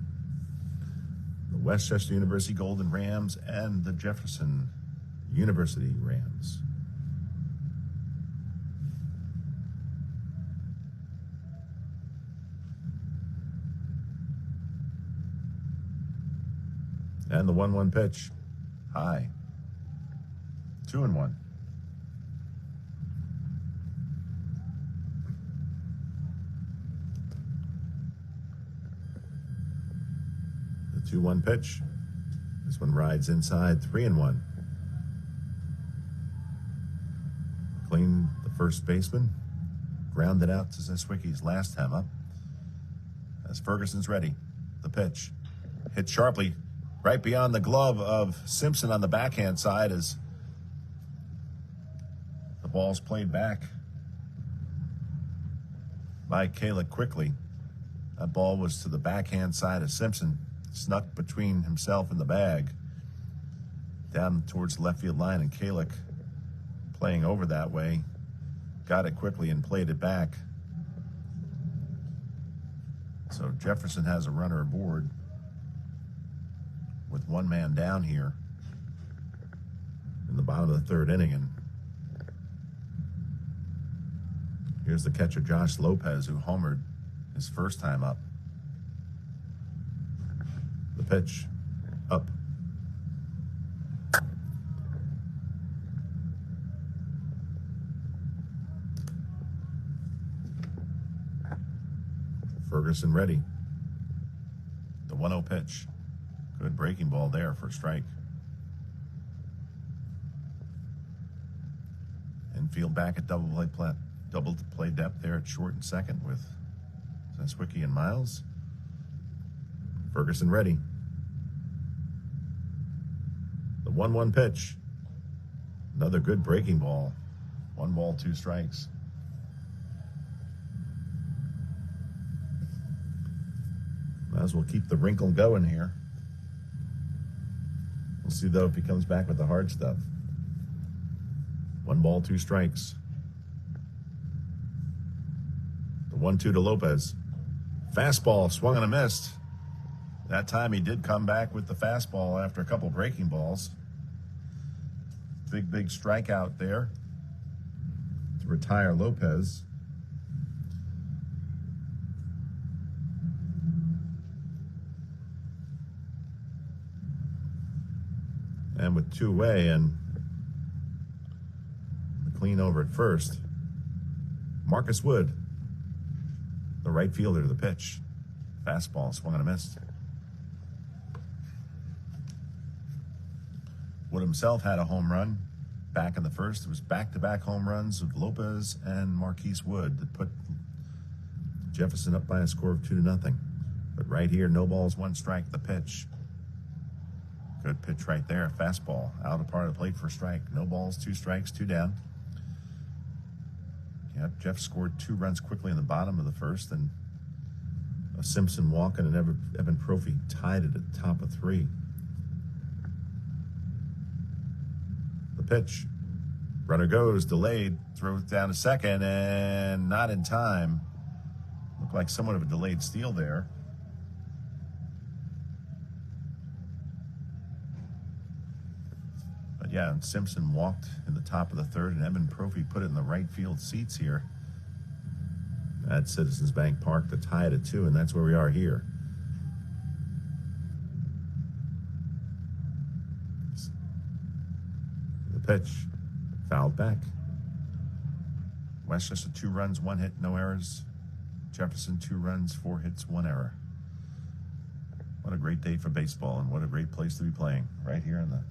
The Westchester University Golden Rams and the Jefferson University Rams. And the 1-1 pitch, high, 2-1. The 2-1 pitch. This one rides inside, 3-1. McLean, the first baseman, grounded out to Zeswicki's last time up. As Ferguson's ready, the pitch hit sharply right beyond the glove of Simpson on the backhand side as the ball's played back by Kalick quickly. That ball was to the backhand side of Simpson, snuck between himself and the bag, down towards the left field line, and Kalick, playing over that way, got it quickly and played it back. So Jefferson has a runner aboard with 1 man down here in the bottom of the third inning. And here's the catcher, Josh Lopez, who homered his first time up. The pitch, up. Ferguson ready. The 1-0 pitch. Good breaking ball there for a strike. Infield back at double play depth there at short and second with Zeswicki and Miles. Ferguson ready. The 1-1 pitch. Another good breaking ball. 1 ball, 2 strikes. Might as well keep the wrinkle going here. We'll see, though, if he comes back with the hard stuff. 1 ball, 2 strikes. The 1-2 to Lopez. Fastball swung and a missed. That time he did come back with the fastball after a couple breaking balls. Big strikeout there to retire Lopez. And with 2 away and the clean over at first, Marcus Wood, the right fielder, to the pitch. Fastball swung and a miss. Wood himself had a home run back in the first. It was back-to-back home runs of Lopez and Marquise Wood that put Jefferson up by a score of 2-0. But right here, no balls, 1 strike, the pitch. Good pitch right there. Fastball out of part of the plate for a strike. No balls, 2 strikes, 2 down. Yep, Jeff scored 2 runs quickly in the bottom of the first, and a Simpson walk and an Evan Prophy tied it at the top of 3. The pitch. Runner goes, delayed, throws down to second, and not in time. Looked like somewhat of a delayed steal there. But yeah, and Simpson walked in the top of the third, and Evan Prophy put it in the right field seats here at Citizens Bank Park to tie it at 2, and that's where we are here. The pitch, fouled back. Westchester 2 runs, 1 hit, no errors. Jefferson 2 runs, 4 hits, 1 error. What a great day for baseball, and what a great place to be playing right here in the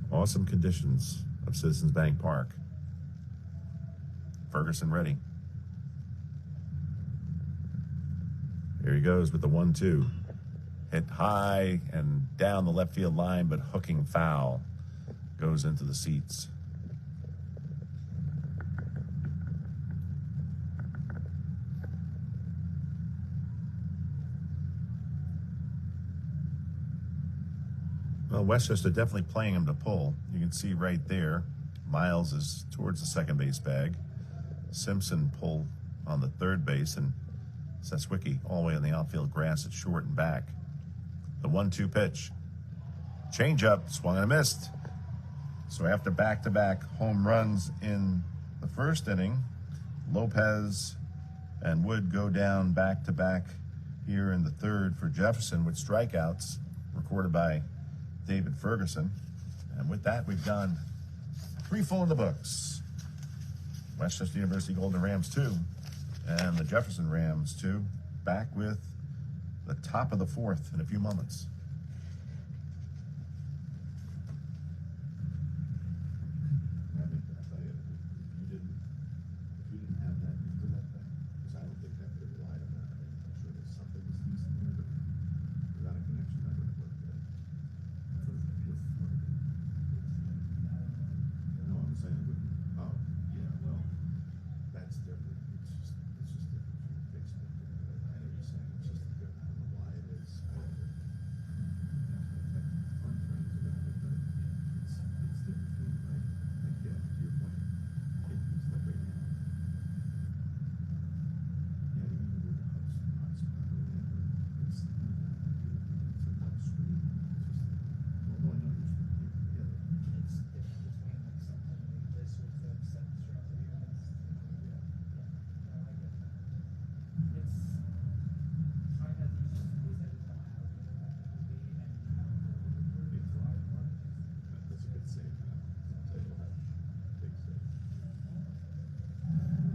awesome conditions of Citizens Bank Park. Ferguson ready. Here he goes with the 1-2. Hit high and down the left field line, but hooking foul. Goes into the seats. Well, Westchester definitely playing him to pull. You can see right there, Miles is towards the second base bag. Simpson pulled on the third base, and Seswicki all the way on the outfield grass at short and back. The 1-2 pitch. Changeup, swung and a missed. So after back-to-back home runs in the first inning, Lopez and Wood go down back-to-back here in the third for Jefferson with strikeouts recorded by David Ferguson. And with that, we've gone 3 full in the books. Westchester University Golden Rams 2 and the Jefferson Rams 2 back with the top of the 4th in a few moments. I think that's how if you didn't have that, because I don't think that they relied on that. I'm sure there's something that's decent there, but without a connection, that would have worked good. No, I'm saying, oh, yeah, well, that's different. It's just different from Facebook. I know you're saying it's just different. I don't know why it is. I don't know. Fun friends about it, but it's different for me, right? Like, yeah, to your point, he's like right now. Yeah, even with the hotspot or whatever, it's a touch screen. It's just, although I know you're screen together. It's different between like something like this with the set structure here. Yeah. No, I get that. It's I had these just in case I didn't know how good it would be, and so I wanted to That's a good save. Big save.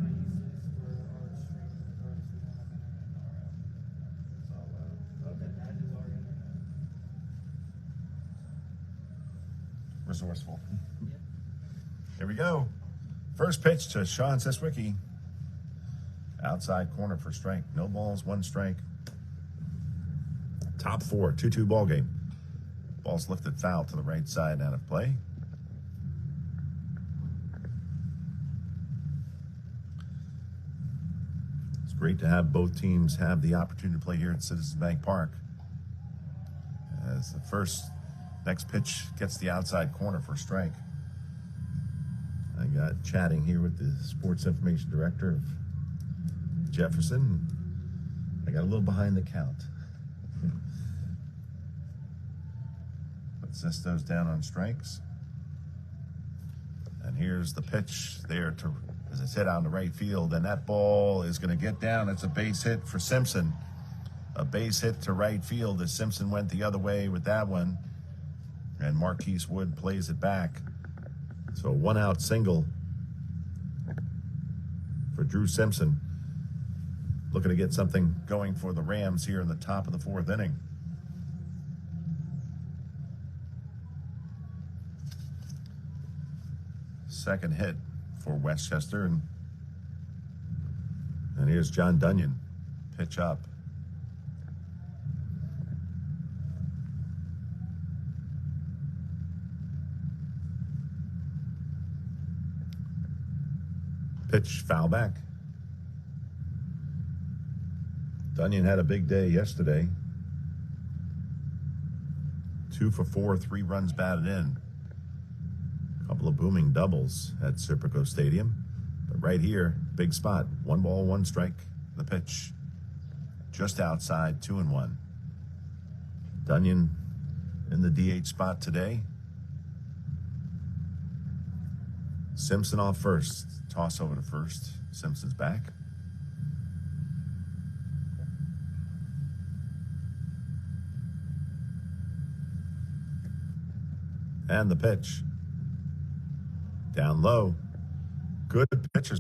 I use this for our streaming regardless we don't have internet in our house. Oh, wow. Okay. That is our internet. Resourceful. Yeah. Here we go. First pitch to Sean Seswicki. Outside corner for strike. No balls, 1 strike. Top 4, 2-2 ball game. Ball's lifted foul to the right side, out of play. It's great to have both teams have the opportunity to play here at Citizens Bank Park. As the next pitch gets the outside corner for a strike. I got chatting here with the sports information director of Jefferson. I got a little behind the count. But Sesto's down on strikes. And here's the pitch there to, as it's hit on the right field, and that ball is going to get down. It's a base hit for Simpson. A base hit to right field as Simpson went the other way with that one. And Marquise Wood plays it back. So a 1-out single for Drew Simpson. Looking to get something going for the Rams here in the top of the 4th inning. Second hit for Westchester. And here's John Dunyan. Pitch up. Pitch foul back. Dunyan had a big day yesterday. 2 for 4, 3 runs batted in. A couple of booming doubles at Serpico Stadium. But right here, big spot. 1 ball, 1 strike. The pitch just outside, 2-1. Dunyan in the DH spot today. Simpson off first. Toss over to first. Simpson's back. And the pitch. Down low. Good pitchers.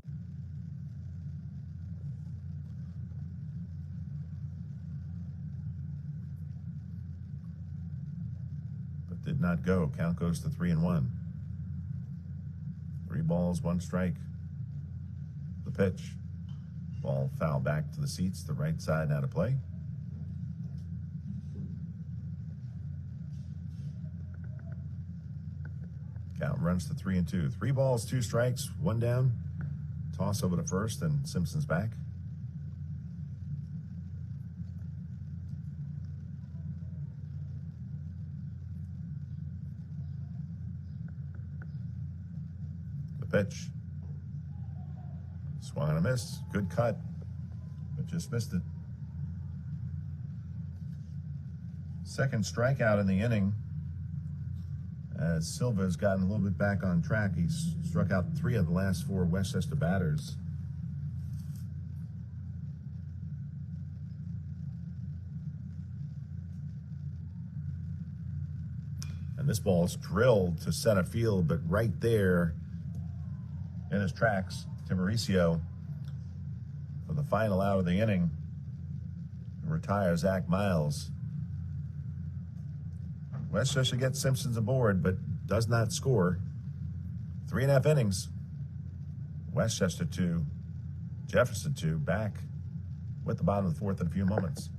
But did not go. Count goes to 3-1. 3 balls, 1 strike. The pitch. Ball foul back to the seats, the right side out of play. Count runs to 3-2. 3 balls, 2 strikes, 1 down. Toss over to first, and Simpson's back. The pitch. Swung and a miss. Good cut, but just missed it. Second strikeout in the inning. As Silva's gotten a little bit back on track. He's struck out 3 of the last 4 Westchester batters. And this ball's drilled to center field, but right there in his tracks, Timoricio, for the final out of the inning, retires Zach Miles. Westchester gets Simpsons aboard, but does not score. 3.5 innings. Westchester 2, Jefferson 2, back with the bottom of the 4th in a few moments.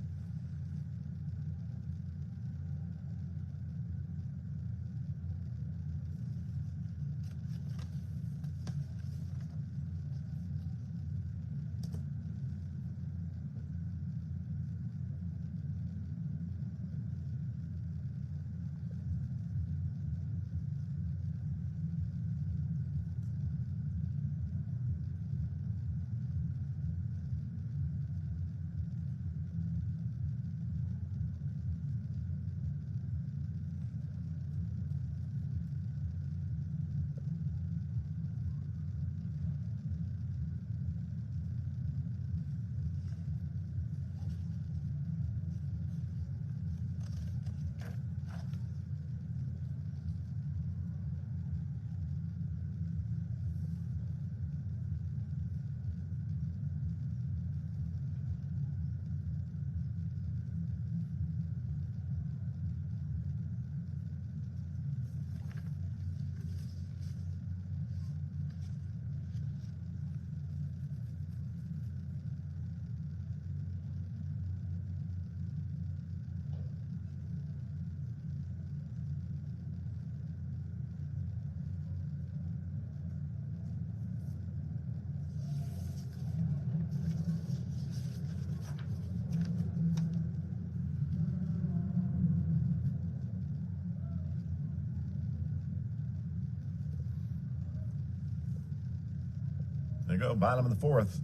There you go, bottom of the 4th.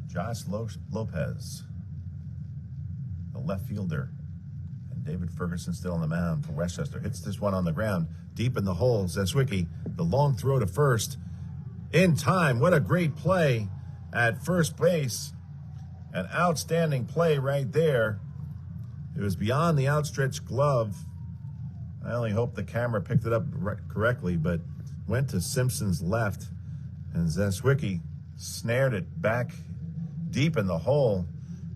Josh Lopez, the left fielder, and David Ferguson still on the mound for Westchester. Hits this one on the ground, deep in the hole. Zeswicki, the long throw to first. In time, what a great play at first base. An outstanding play right there. It was beyond the outstretched glove. I only hope the camera picked it up correctly, but went to Simpson's left, and Zeswicki snared it back deep in the hole,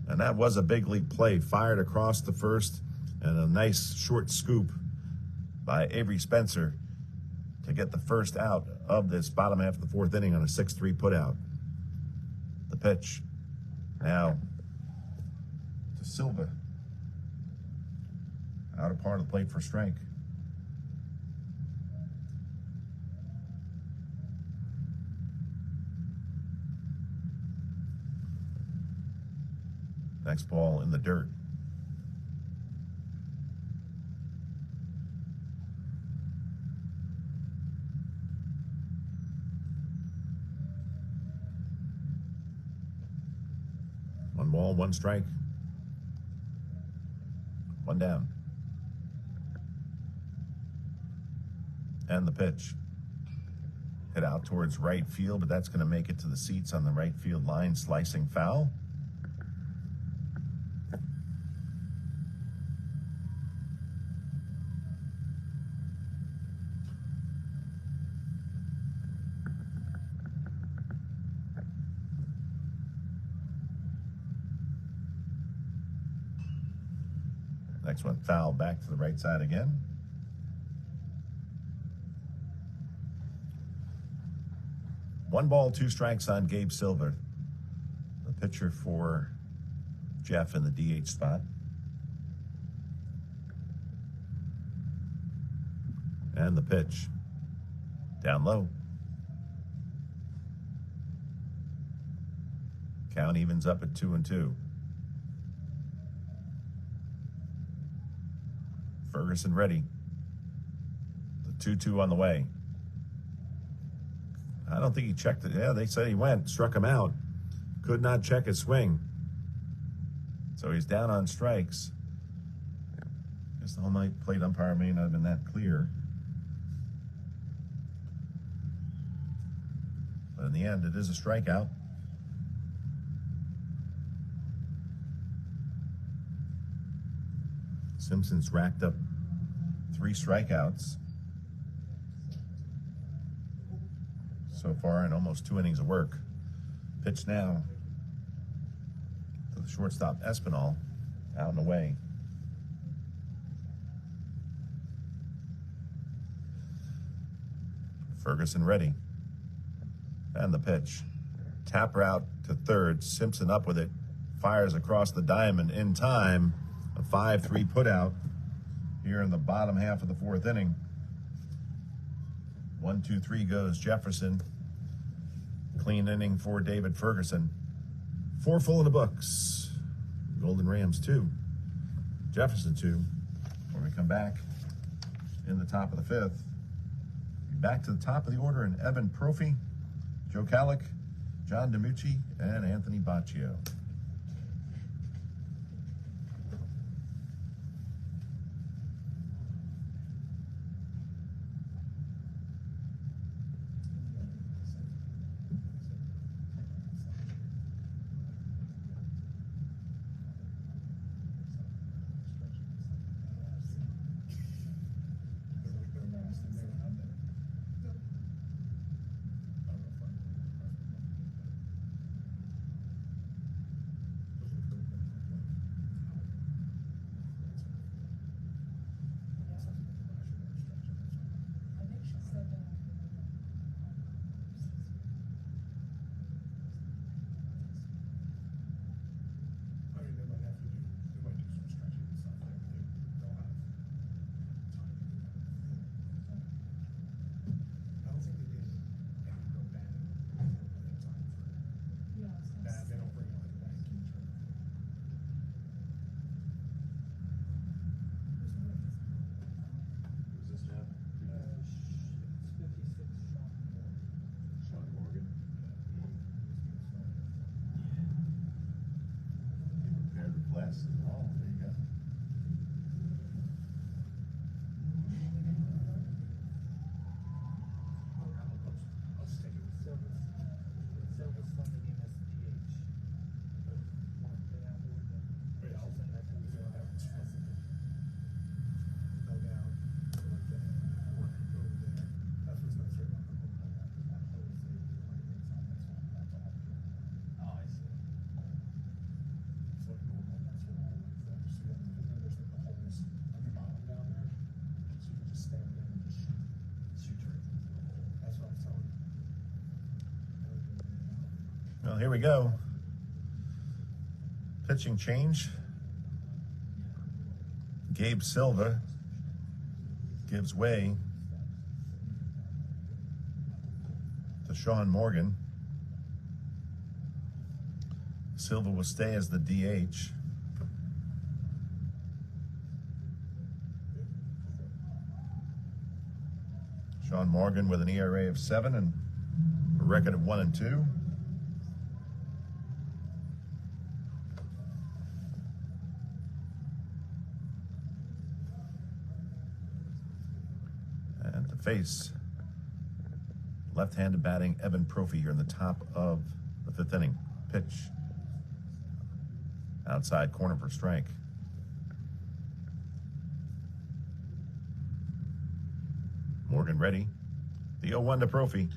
and that was a big league play. Fired across the first, and a nice short scoop by Avery Spencer to get the first out of this bottom half of the fourth inning on a 6-3 putout. The pitch now to Silva. Out of part of the plate for strike. Next ball in the dirt. One ball, one strike. One down. And the pitch. Hit out towards right field, but that's going to make it to the seats on the right field line. Slicing foul. Next one, foul back to the right side again. One ball, two strikes on Gabe Silver, the pitcher for Jeff in the DH spot. And the pitch down low. Count evens up at 2-2. Ferguson ready. The 2-2 on the way. I don't think he checked it. Yeah, they said he went, struck him out. Could not check his swing. So he's down on strikes. I guess the home plate umpire may not have been that clear. But in the end, it is a strikeout. Simpson's racked up 3 strikeouts so far in almost 2 innings of work. Pitch now to the shortstop Espinal, out and away. Ferguson ready. And the pitch. Tap route to third. Simpson up with it. Fires across the diamond in time. A 5-3 putout here in the bottom half of the fourth inning. 1-2-3 goes Jefferson. Clean inning for David Ferguson. 4 full in the books. Golden Rams 2. Jefferson 2. When we come back in the top of the fifth, back to the top of the order in Evan Prophy, Joe Calic, John DiMucci, and Anthony Baccio. Well, here we go. Pitching change. Gabe Silva gives way to Sean Morgan. Silva will stay as the DH. Sean Morgan with an ERA of 7 and a record of 1-2. And to face left-handed batting Evan Prophy here in the top of the 5th inning. Pitch. Outside corner for strike. Morgan ready. The 0-1 to Prophy.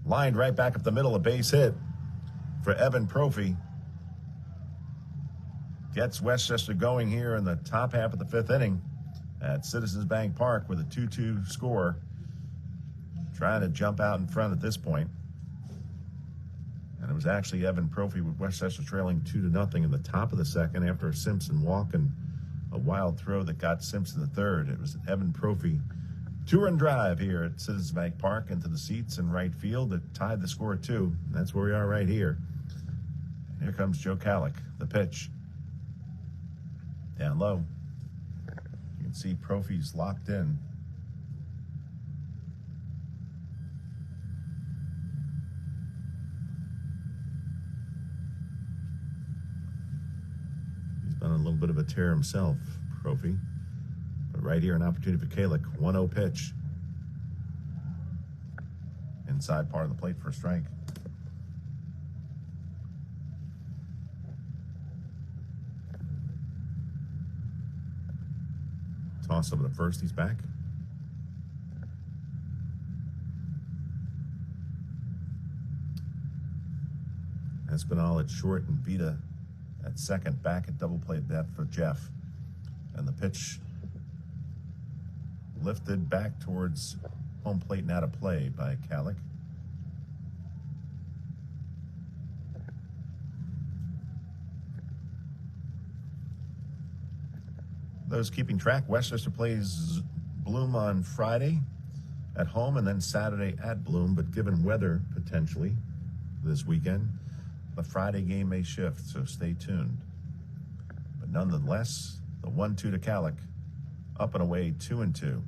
Lined right back up the middle, a base hit for Evan Prophy. Gets Westchester going here in the top half of the 5th inning at Citizens Bank Park with a 2-2 score. Trying to jump out in front at this point. And it was actually Evan Prophy with Westchester trailing 2-0 in the top of the 2nd after a Simpson walk and a wild throw that got Simpson the 3rd. It was Evan Prophy 2-run drive here at Citizens Bank Park into the seats in right field that tied the score at 2. That's where we are right here. And here comes Joe Calic, the pitch. Down low. You can see Prophy's locked in. He's been on a little bit of a tear himself, Prophy. But right here, an opportunity for Calic. 1-0 pitch. Inside part of the plate for a strike. Toss over the first, he's back. Espinal at short and Vita at second, back at double play depth for Jeff. And the pitch lifted back towards home plate and out of play by Calic. Those keeping track, Westchester plays Bloom on Friday at home and then Saturday at Bloom, but given weather potentially this weekend, the Friday game may shift, so stay tuned. But nonetheless, the 1-2 to Calic, up and away 2-2.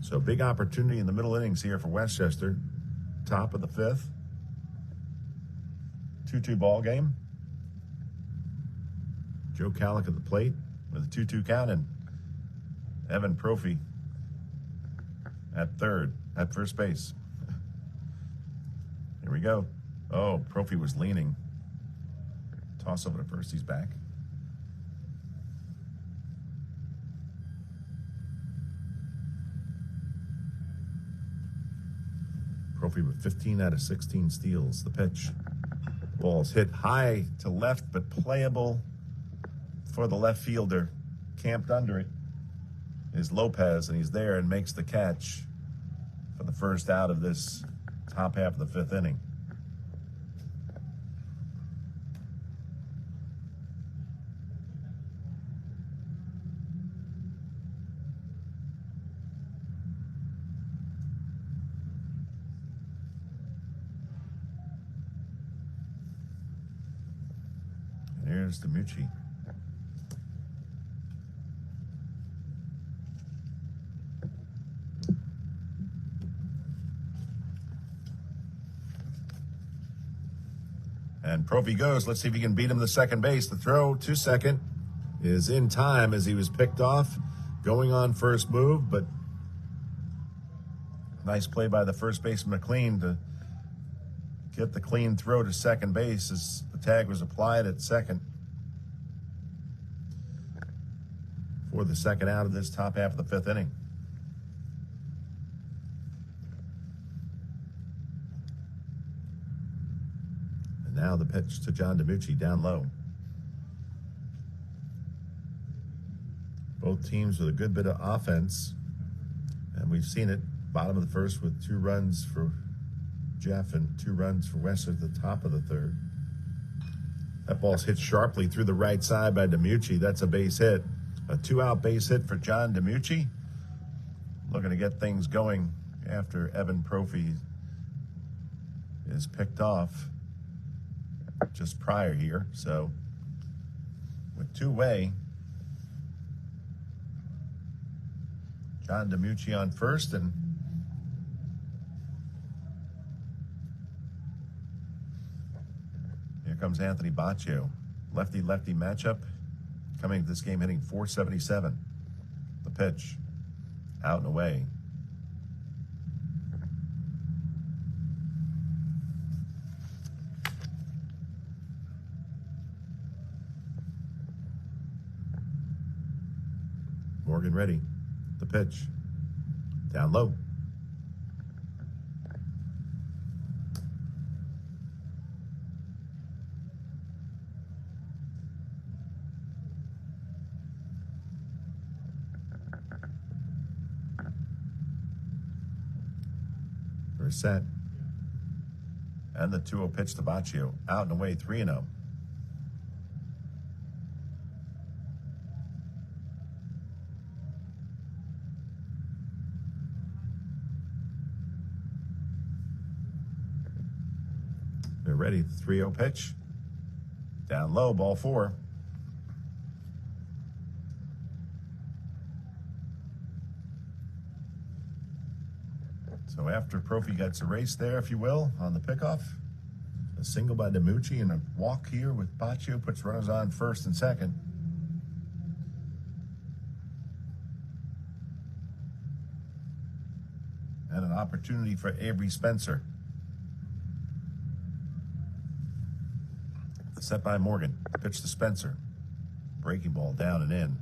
So big opportunity in the middle innings here for Westchester. Top of the 5th. 2-2 ball game. Joe Calic at the plate with a 2-2 count, and Evan Prophy at first base. Here we go. Oh, Prophy was leaning. Toss over to first, he's back. Prophy with 15 out of 16 steals. The pitch. Ball's hit high to left, but playable for the left fielder. Camped under it is Lopez, and he's there and makes the catch for the first out of this top half of the 5th inning. And here's DiMucci. And Prophy goes. Let's see if he can beat him to second base. The throw to second is in time as he was picked off, going on first move, but nice play by the first baseman McLean to get the clean throw to second base as the tag was applied at second for the second out of this top half of the 5th inning. Now the pitch to John DiMucci down low. Both teams with a good bit of offense, and we've seen it. Bottom of the 1st with 2 runs for Jeff and 2 runs for West at the top of the third. That ball's hit sharply through the right side by DiMucci. That's a base hit. A 2-out base hit for John DiMucci. Looking to get things going after Evan Prophy is picked off just prior here. So with 2-way, John DiMucci on first, and here comes Anthony Baccio. Lefty-lefty matchup. Coming to this game hitting .477. The pitch. Out and away. Morgan ready. The pitch. Down low. First set. And the 2-0 pitch to Baccio. Out and away, 3-0. They're ready. 3-0 pitch. Down low, ball 4. So after Prophy gets erased there, if you will, on the pickoff, a single by DiMucci and a walk here with Baccio puts runners on first and second. And an opportunity for Avery Spencer. Set by Morgan. Pitch to Spencer. Breaking ball down and in.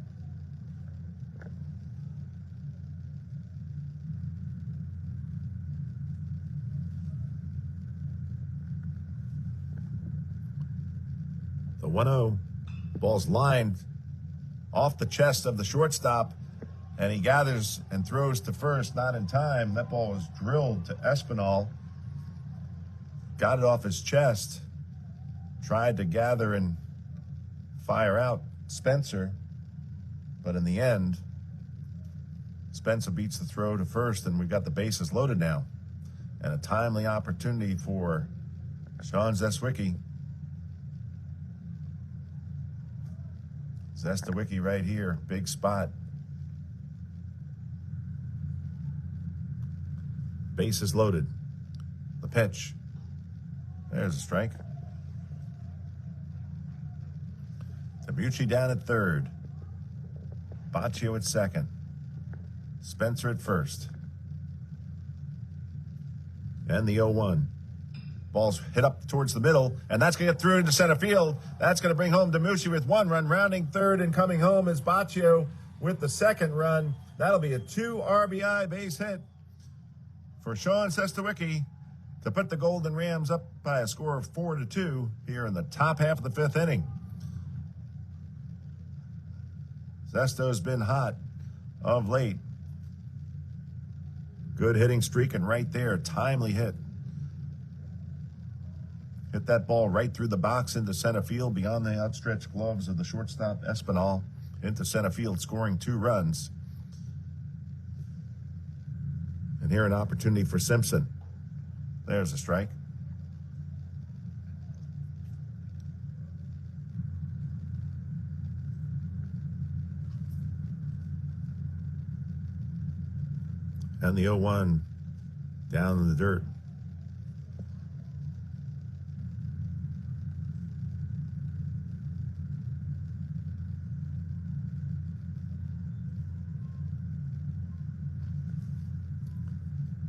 The 1-0. Ball's lined off the chest of the shortstop, and he gathers and throws to first, not in time. That ball was drilled to Espinal. Got it off his chest. Tried to gather and fire out Spencer, but in the end, Spencer beats the throw to first, and we've got the bases loaded now. And a timely opportunity for Sean Zestwicki. Zestawicki right here, big spot. Bases loaded. The pitch. There's a strike. DiMucci down at third. Baccio at second. Spencer at first. And the 0-1. Ball's hit up towards the middle, and that's going to get through into center field. That's going to bring home DiMucci with 1 run. Rounding third and coming home is Baccio with the 2nd run. That'll be a 2 RBI base hit for Sean Zestawicki to put the Golden Rams up by a score of 4-2 here in the top half of the 5th inning. Zesto's been hot of late. Good hitting streak, and right there, timely hit. Hit that ball right through the box into center field, beyond the outstretched gloves of the shortstop Espinal, into center field, scoring 2 runs. And here an opportunity for Simpson. There's a strike. And the 0-1 down in the dirt.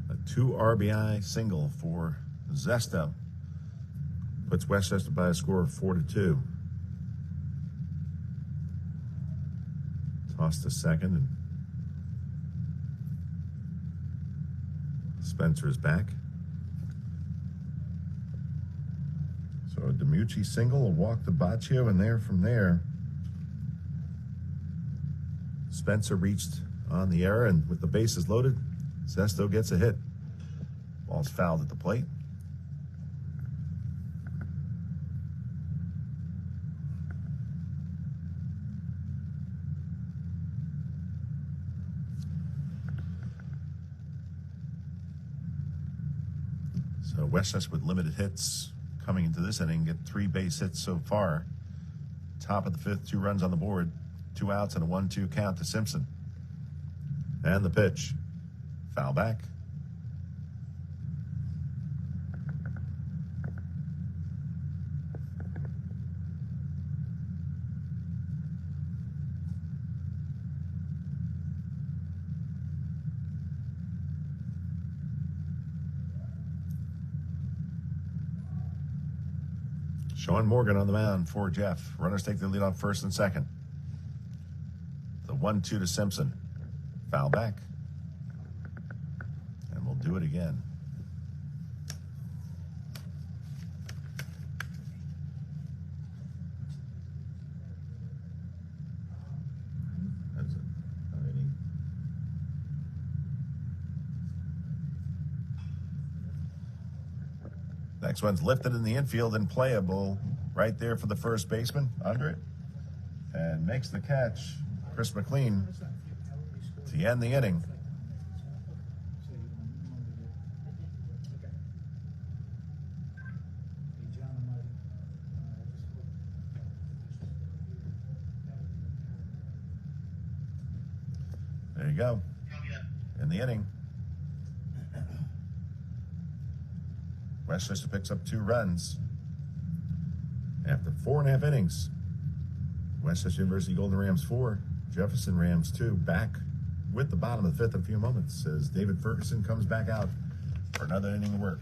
A 2 RBI single for Zesto. Puts Westchester by a score of 4-2. Toss to second, and Spencer is back. So a DiMucci single, a walk to Baccio, and from there, Spencer reached on the error, and with the bases loaded, Zesto gets a hit. Ball's fouled at the plate. So Westchester with limited hits coming into this inning, get 3 base hits so far. Top of the 5th, 2 runs on the board, 2 outs and a 1-2 count to Simpson. And the pitch, foul back. Sean Morgan on the mound for Jeff. Runners take the lead on first and second. The 1-2 to Simpson. Foul back. And we'll do it again. That's it. Next one's lifted in the infield and playable right there for the first baseman, under it, and makes the catch, Chris McLean, to end the inning. There you go, in the inning. Westchester picks up 2 runs after 4.5 innings. Westchester University Golden Rams 4, Jefferson Rams 2. Back with the bottom of the 5th in a few moments as David Ferguson comes back out for another inning of work.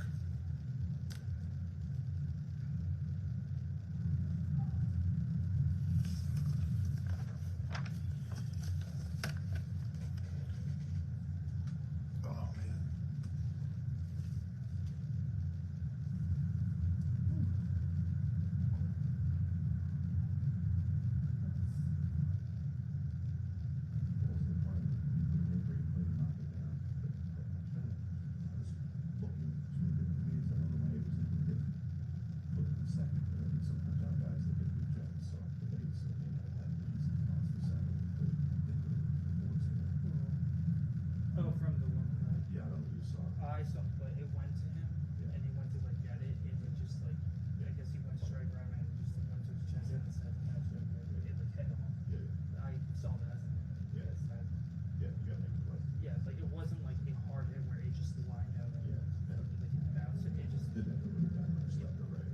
Oh, from the one that Yeah, I don't know if you saw it. I saw, but it went to him, Yeah. and he went to like get it, and it just like, I guess he went straight around and just like, went to his chest and said, catch it, and it like hit him. Yeah, I saw that. Yeah. Yes, that, yeah, you gotta make it right. yeah, like it wasn't like a hard hit where it just lined out and Yeah. like it bounced, it just. Didn't have to really that much left or right.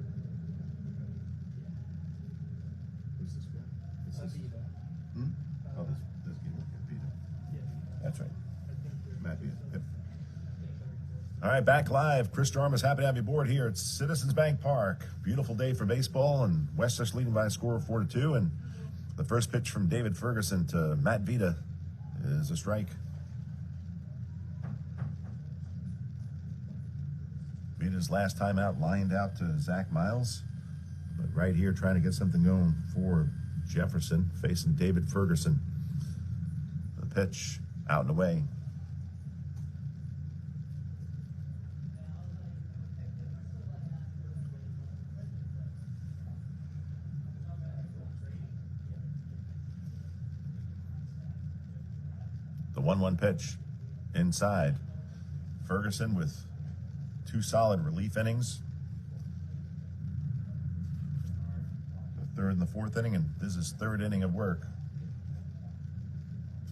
Who's this guy? This is- Aviva. Oh, this game will get beat up. Yeah. That's right. I think they're- Matt Vita. Yep. Yeah, very close. All right, back live. Chris Jarmus, happy to have you aboard here at Citizens Bank Park. Beautiful day for baseball, and Westchester leading by a score of 4-2. And the first pitch from David Ferguson to Matt Vita is a strike. Vita's last time out lined out to Zach Miles, but right here trying to get something going for Jefferson, facing David Ferguson. The pitch out and away. The 1-1 pitch inside. Ferguson with 2 solid relief innings. The 3rd and the 4th inning, and this is 3rd inning of work.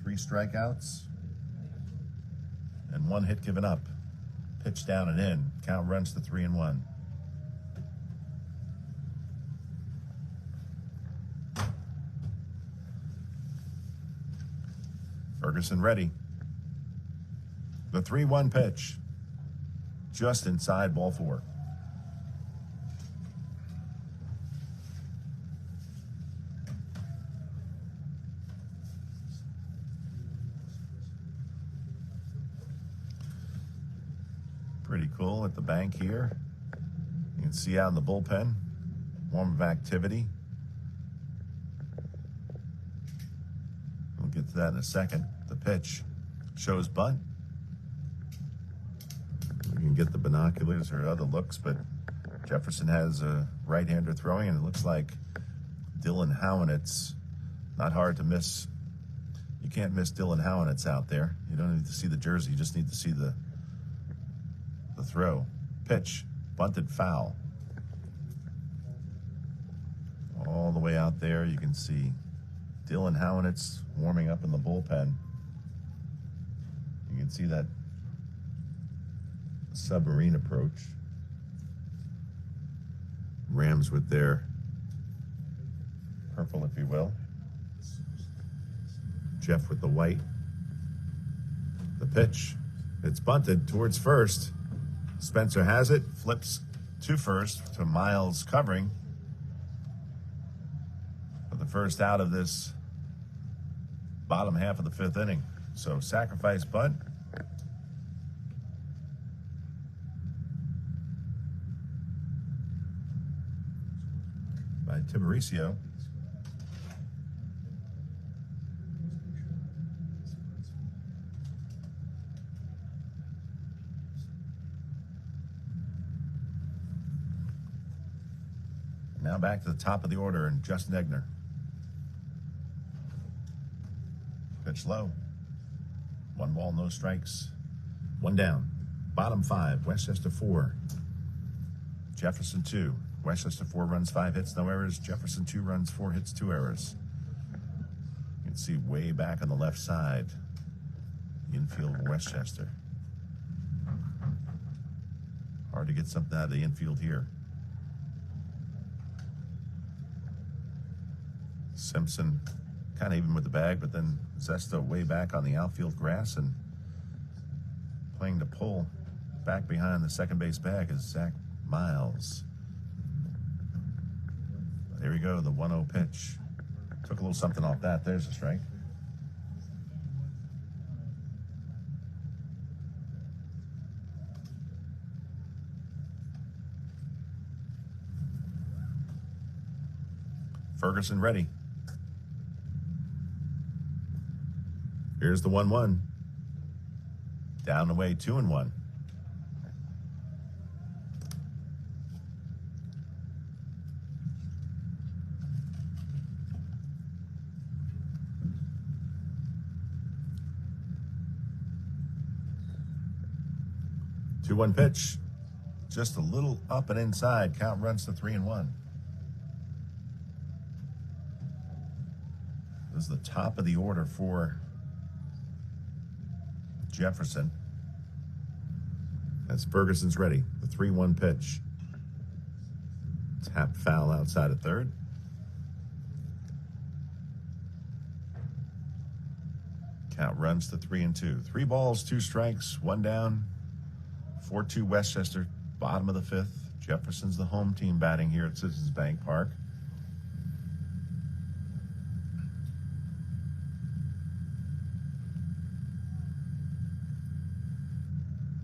3 strikeouts and 1 hit given up. Pitch down and in. Count runs to 3-1. Ferguson ready. The 3-1 pitch. Just inside, ball 4. Pretty cool at the bank here. You can see out in the bullpen, warm of activity. We'll get to that in a second. The pitch shows bunt. We can get the binoculars or other looks, but Jefferson has a right-hander throwing, and it looks like Dylan Howenitz. Not hard to miss. You can't miss Dylan Howenitz out there. You don't need to see the jersey. You just need to see the throw. Pitch bunted foul. All the way out there, you can see Dylan Howenitz warming up in the bullpen. You can see that submarine approach. Rams with their purple, if you will. Jeff with the white. The pitch. It's bunted towards first. Spencer has it. Flips to first to Miles covering. For the first out of this bottom half of the fifth inning. So sacrifice bunt. By Timoricio. Now back to the top of the order and Justin Egner. Pitch low. 1 ball, no strikes. 1 down. Bottom 5, Westchester 4. Jefferson 2. Westchester 4 runs 5 hits, no errors. Jefferson 2 runs 4 hits, 2 errors. You can see way back on the left side, the infield of Westchester. Hard to get something out of the infield here. Simpson kind of even with the bag, but then Zesta way back on the outfield grass and playing to pull back behind the second base bag is Zach Miles. There we go, the 1-0 pitch. Took a little something off that. There's a strike. Ferguson ready. Here's the 1-1. Down the way, 2-1. Two-one pitch. Just a little up and inside. Count runs to 3-1. This is the top of the order for Jefferson. As Ferguson's ready. The 3-1 pitch. Tap foul outside of third. Count runs to 3-2. 3 balls, 2 strikes, 1 down. 4-2 Westchester, bottom of the fifth. Jefferson's the home team batting here at Citizens Bank Park.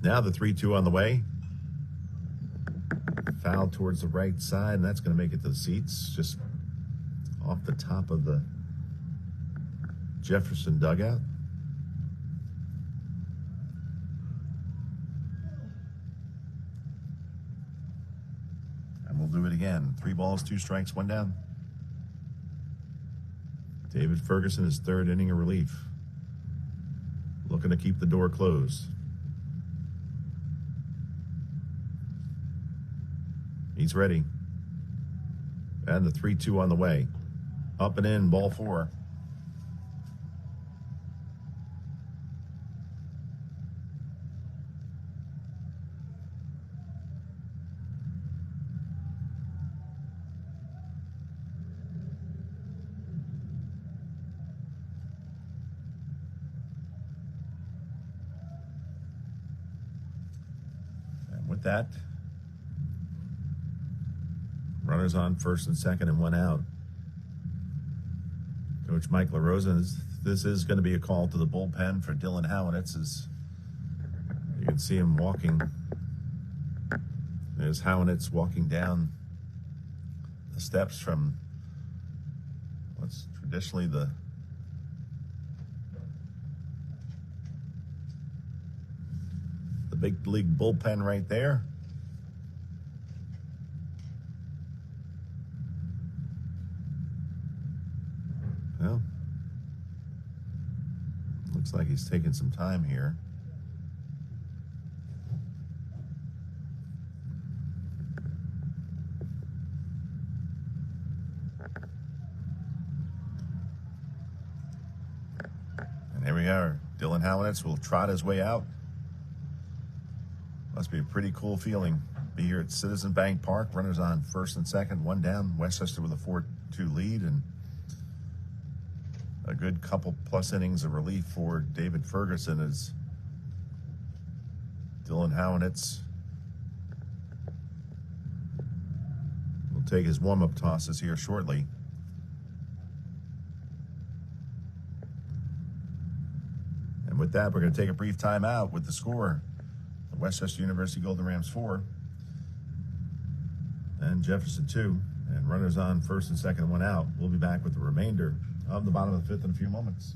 Now the 3-2 on the way. Foul towards the right side, and that's going to make it to the seats, just off the top of the Jefferson dugout. And we'll do it again. 3 balls, 2 strikes, 1 down. David Ferguson is third inning of relief. Looking to keep the door closed. He's ready. And the 3-2 on the way. Up and in, ball 4. And with that, runners on first and second and 1 out. Coach Mike LaRosa, this is going to be a call to the bullpen for Dylan Howenitz. As you can see him walking. There's Howenitz walking down the steps from what's traditionally the big league bullpen right there. Well, looks like he's taking some time here. we are. Dylan Howenitz will trot his way out. Must be a pretty cool feeling. Be here at Citizen Bank Park. Runners on first and second, one down. Westchester with a 4-2 lead, and a good couple plus innings of relief for David Ferguson as Dylan Howenitz will take his warm-up tosses here shortly. And with that, we're going to take a brief time out with the score. The Westchester University Golden Rams 4 and Jefferson 2. And runners on first and second, one out. We'll be back with the remainder of the bottom of the fifth in a few moments.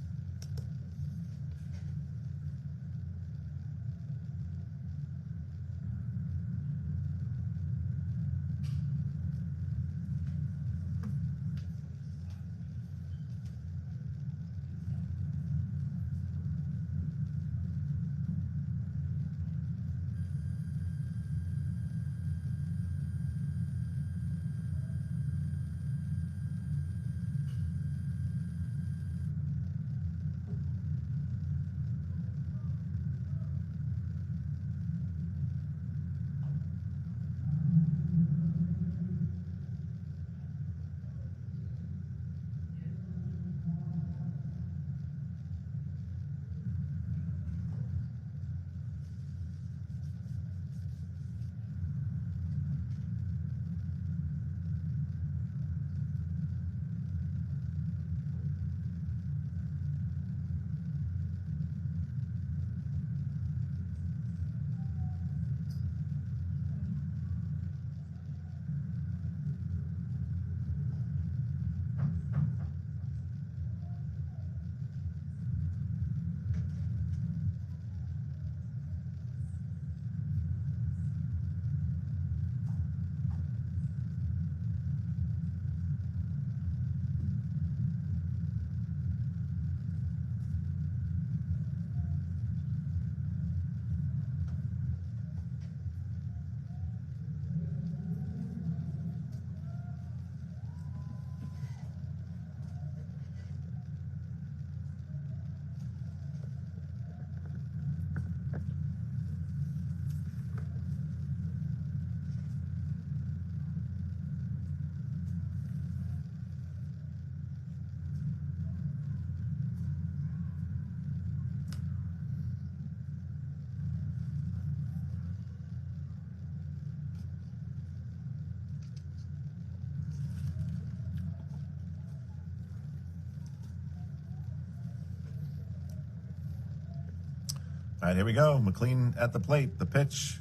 All right, here we go. McLean at the plate. The pitch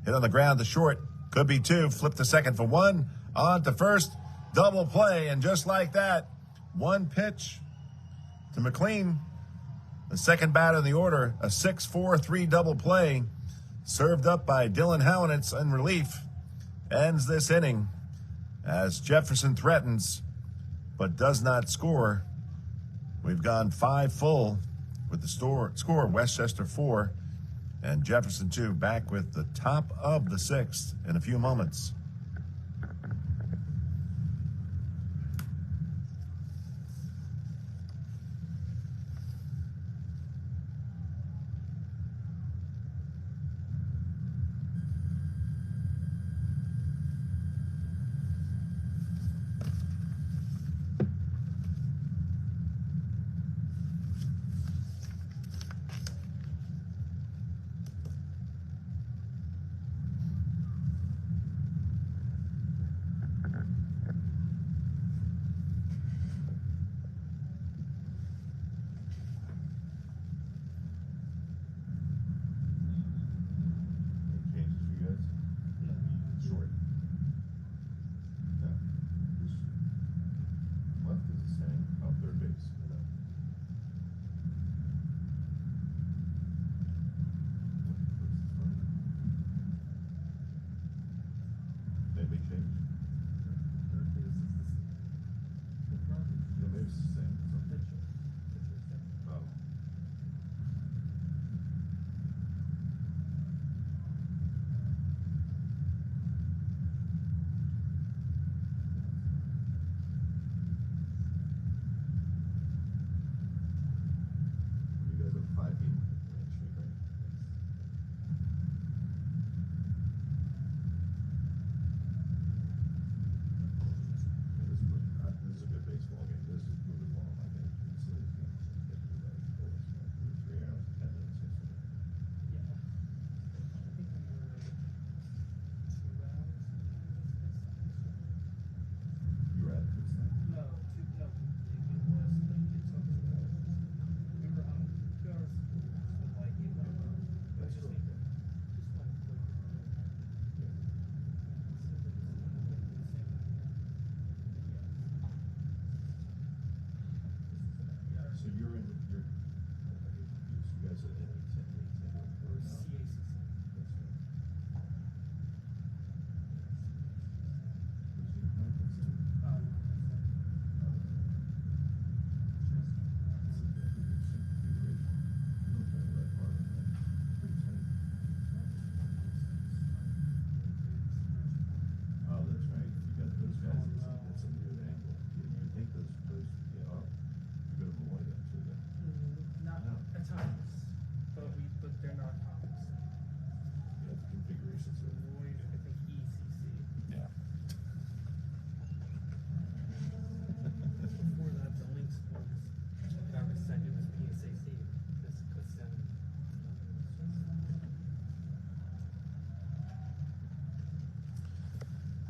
hit on the ground. The short could be two. Flip to second for one. On to first. Double play. And just like that, one pitch to McLean. The second batter in the order. A 6-4-3 double play. Served up by Dylan Howenitz in relief. Ends this inning as Jefferson threatens but does not score. We've gone 5 full. With the score, Westchester 4 and Jefferson 2, back with the top of the sixth in a few moments.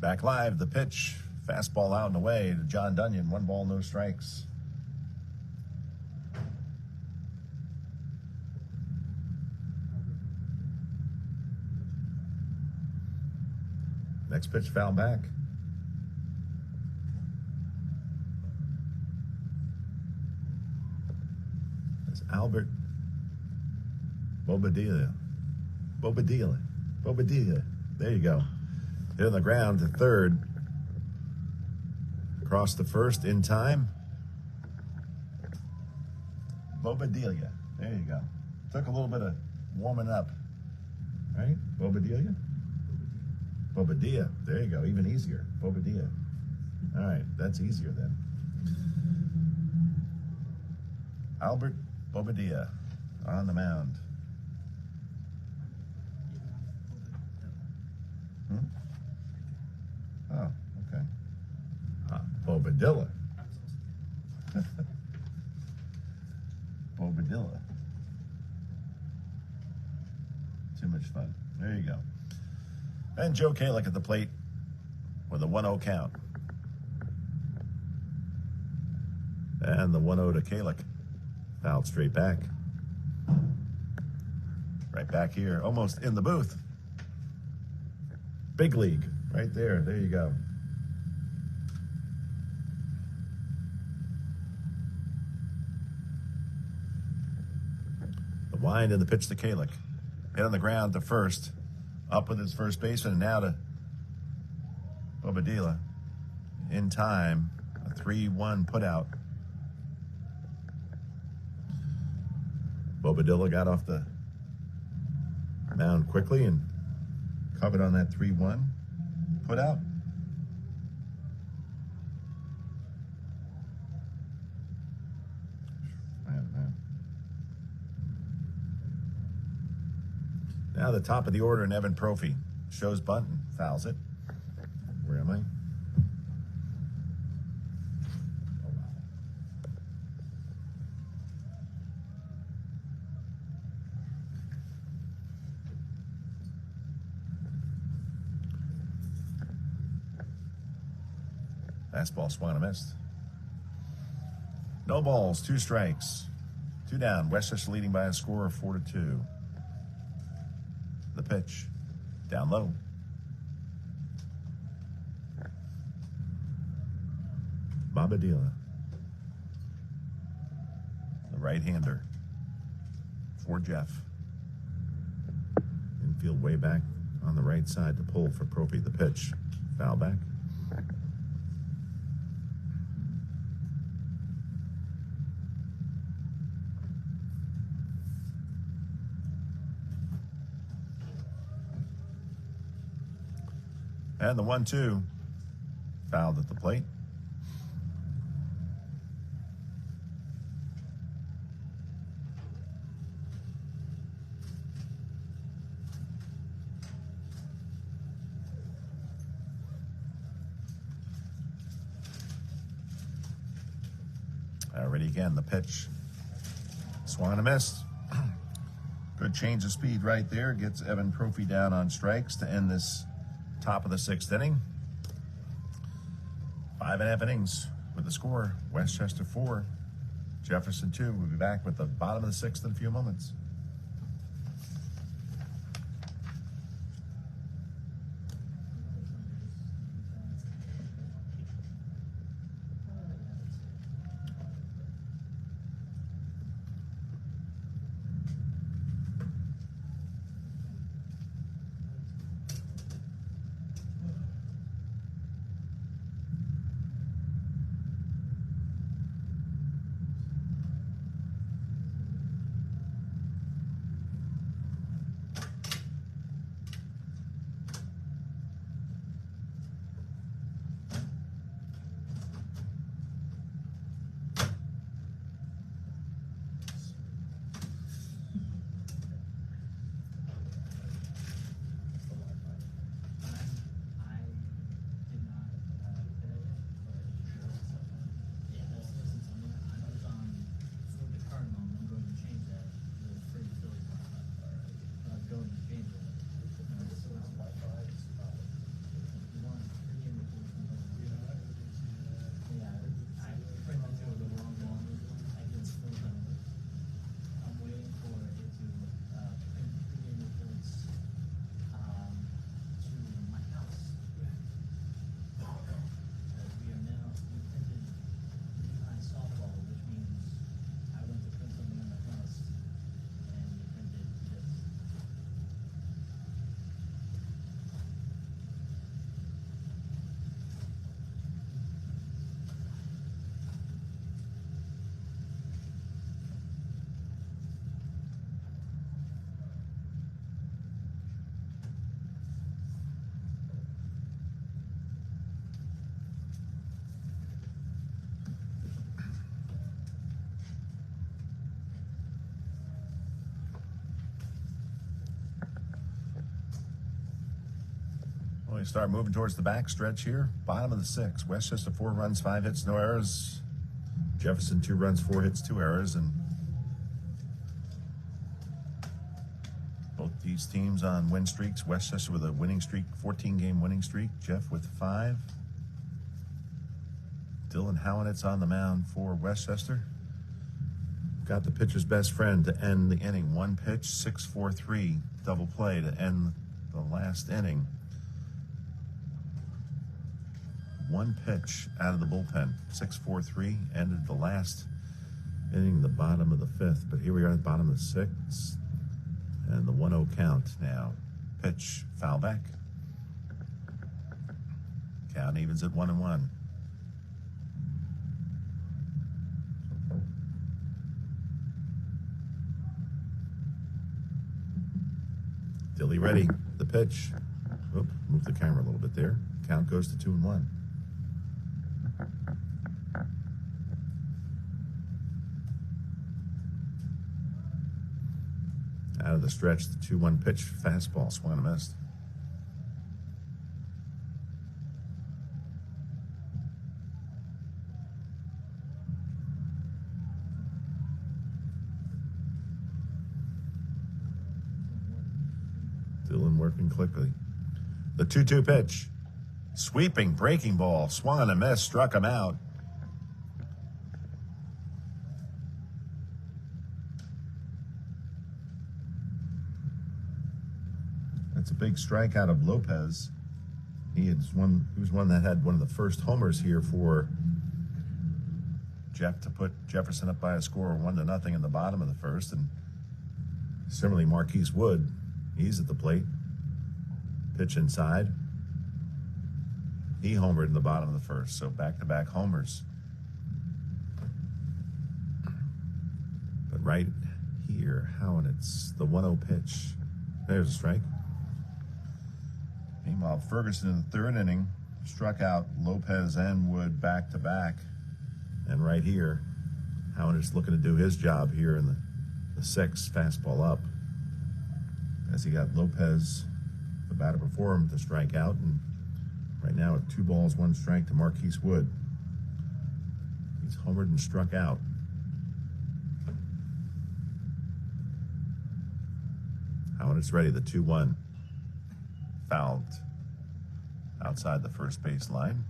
Back live, the pitch. Fastball out and away to John Dunyan. 1 ball, no strikes. Next pitch, foul back. It's Albert Bobadilla. There you go. Hit on the ground to third. Across the first in time. Bobadilla. There you go. Took a little bit of warming up. Right? Bobadilla? Bobadilla. There you go. Even easier. Bobadilla. All right. That's easier then. Albert Bobadilla on the mound. Oh, okay. Bobadilla. Bobadilla. Too much fun. There you go. And Joe Kalick at the plate with a 1-0 count. And the 1-0 to Kalick. Fouled straight back. Right back here, almost in the booth. Big league, right there. There you go. The wind and the pitch to Kalick. Hit on the ground to first. Up with his first baseman, and now to Bobadilla. In time, a 3-1 putout. Bobadilla got off the mound quickly and covered on that 3-1 putout. Now the top of the order, and Evan Prophy shows bunt and fouls it. Where am I? Oh, wow. Fastball swung and a missed. No balls, 2 strikes. 2 down. Westchester leading by a score of 4-2. The pitch, down low. Bobadilla, the right-hander for Jeff. Infield way back on the right side to pull for Prophy. The pitch, foul back. And the 1-2, fouled at the plate. Already again, the pitch. Swung and a miss. Good change of speed right there. Gets Evan Prophy down on strikes to end this top of the 6th inning. 5.5 innings with the score. Westchester 4, Jefferson 2. We'll be back with the bottom of the 6th in a few moments. Well, we start moving towards the back stretch here. Bottom of the 6th. Westchester 4 runs, 5 hits, no errors. Jefferson 2 runs, 4 hits, 2 errors, and both these teams on win streaks. Westchester with a winning streak, 14-game winning streak. Jeff with 5. Dylan Howenitz on the mound for Westchester. Got the pitcher's best friend to end the inning. 1 pitch, 6-4-3 double play to end the last inning. 1 pitch out of the bullpen. 6-4-3 ended the last inning, the bottom of the 5th. But here we are at the bottom of the 6th. And the 1-0 count now. Pitch, foul back. Count evens at 1-1. Dilly ready. The pitch. Oop, move the camera a little bit there. Count goes to 2-1. Out of the stretch, the 2-1 pitch, fastball, swung and missed. Dylan working quickly. The 2-2 pitch, sweeping, breaking ball, swung and a miss, struck him out. That's a big strike out of Lopez. He was one that had one of the first homers here for Jeff to put Jefferson up by a score of 1-0 in the bottom of the 1st. And similarly, Marquise Wood, he's at the plate. Pitch inside. He homered in the bottom of the 1st, so back-to-back homers. But right here, Howenitz, the 1-0 pitch. There's a strike. Meanwhile, Ferguson in the 3rd inning struck out Lopez and Wood back-to-back. And right here, Howenitz looking to do his job here in the 6th, fastball up. As he got Lopez, the batter before him, to strike out. And right now, with 2 balls, 1 strike to Marquise Wood. He's homered and struck out. Howenitz ready, the 2-1. Fouled outside the first base line.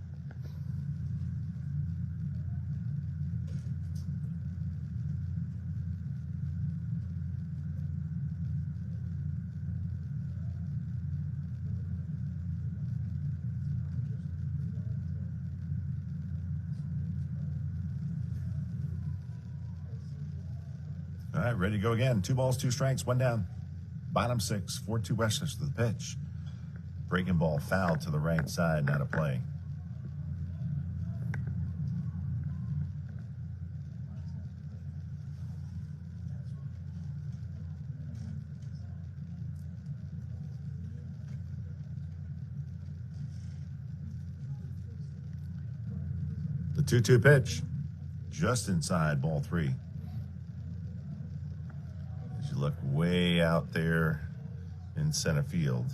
All right, ready to go again. 2 balls, 2 strikes, 1 down. Bottom 6, 4-2 Westchester. The pitch. Breaking ball foul to the right side, not a play. The 2-2 pitch, just inside, ball 3. As you look way out there in center field.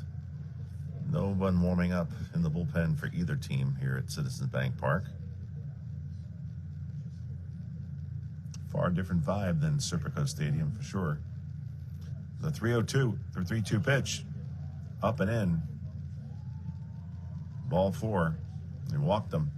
No one warming up in the bullpen for either team here at Citizens Bank Park. Far different vibe than Serpico Stadium for sure. The 3-2 pitch, up and in. Ball 4. They walked them.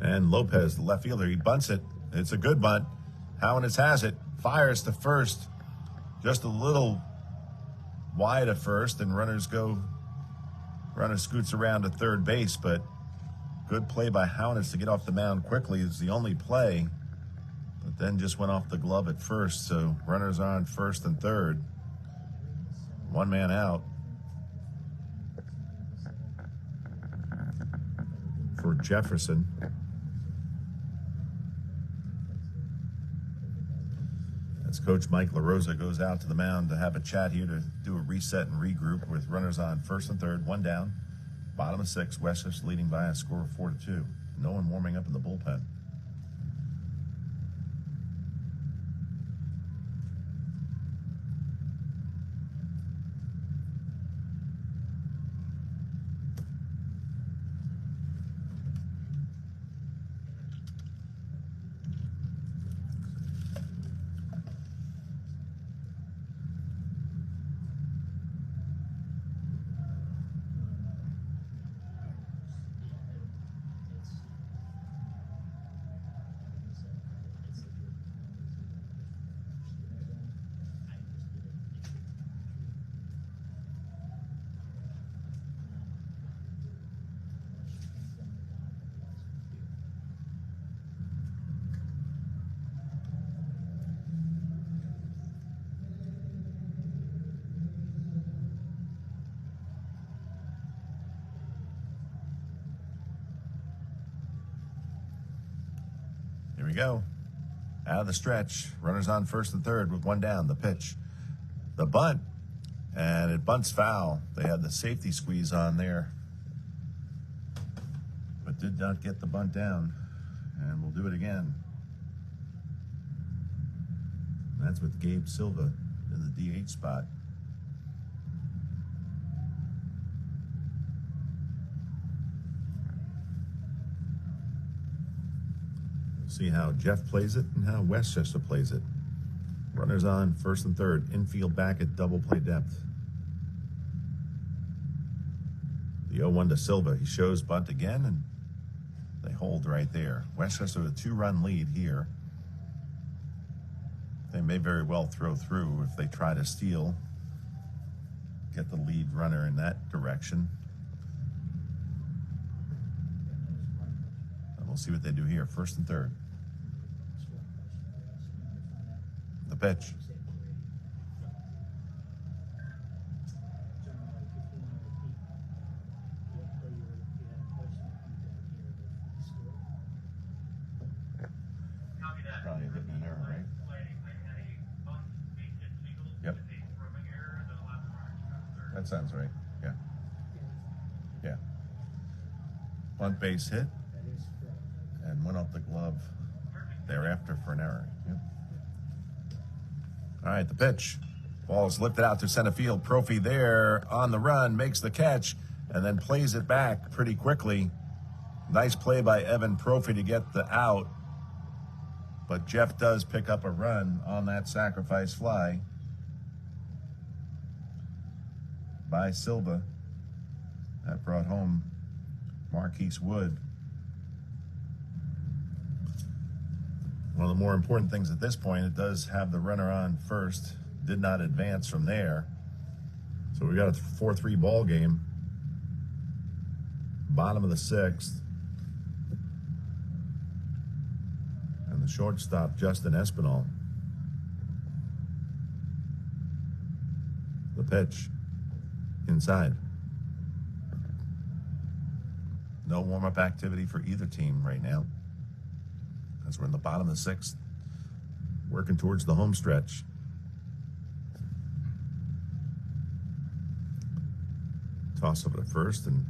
And Lopez, the left fielder, he bunts it. It's a good bunt. Howenitz has it. Fires to first. Just a little wide at first, and runner scoots around to third base, but good play by Howenitz to get off the mound quickly is the only play. But then just went off the glove at first, so runners on first and third. 1 man out. For Jefferson. As Coach Mike LaRosa goes out to the mound to have a chat here to do a reset and regroup with runners on first and third, one down, bottom of 6, Westchester leading by a score of 4-2. No one warming up in the bullpen. Here we go. Out of the stretch. Runners on first and third with one down. The pitch. The bunt. And it bunts foul. They had the safety squeeze on there, but did not get the bunt down. And we'll do it again. That's with Gabe Silva in the DH spot. See how Jeff plays it and how Westchester plays it. Runners on first and third, infield back at double play depth. The 0-1 to Silva. He shows bunt again, and they hold right there. Westchester with a 2-run lead here. They may very well throw through if they try to steal, get the lead runner in that direction. And we'll see what they do here, first and third. The pitch. Probably hitting an error, right? Yep. That sounds right. Yeah. Yeah. Bunt base hit and went off the glove thereafter for an error. Yep. All right, the pitch. Ball is lifted out to center field. Profi there on the run, makes the catch, and then plays it back pretty quickly. Nice play by Evan Profi to get the out. But Jeff does pick up a run on that sacrifice fly by Silva. That brought home Marquise Wood. One of the more important things at this point, it does have the runner on first. Did not advance from there. So we got a 4-3 ball game. Bottom of the 6th. And the shortstop, Justin Espinal. The pitch. Inside. No warm-up activity for either team right now, as we're in the bottom of the 6th, working towards the home stretch. Toss over to first, and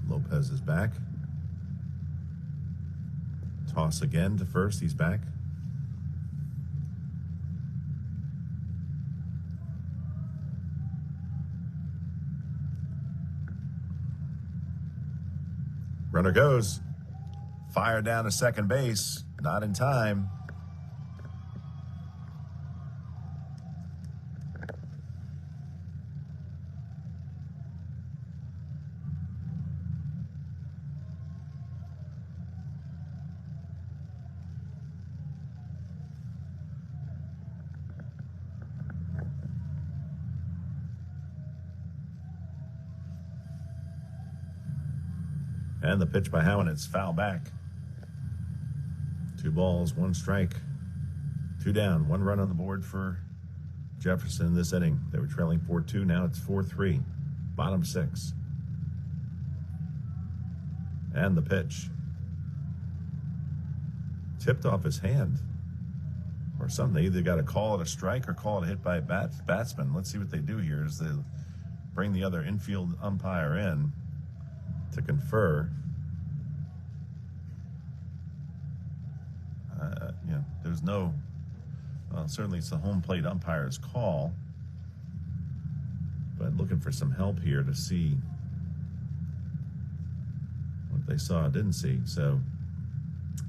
Lopez is back. Toss again to first, he's back. Runner goes. Fire down to second base. Not in time. And the pitch by Howen, it's foul back. 2 balls, 1 strike. 2 down, 1 run on the board for Jefferson in this inning. They were trailing 4-2, now it's 4-3. Bottom 6. And the pitch. tipped off his hand or something. They either got to call it a strike or call it a hit by a batsman. Let's see what they do here as they bring the other infield umpire in to confer. There's no, well, certainly it's the home plate umpire's call, but looking for some help here to see what they saw and didn't see. So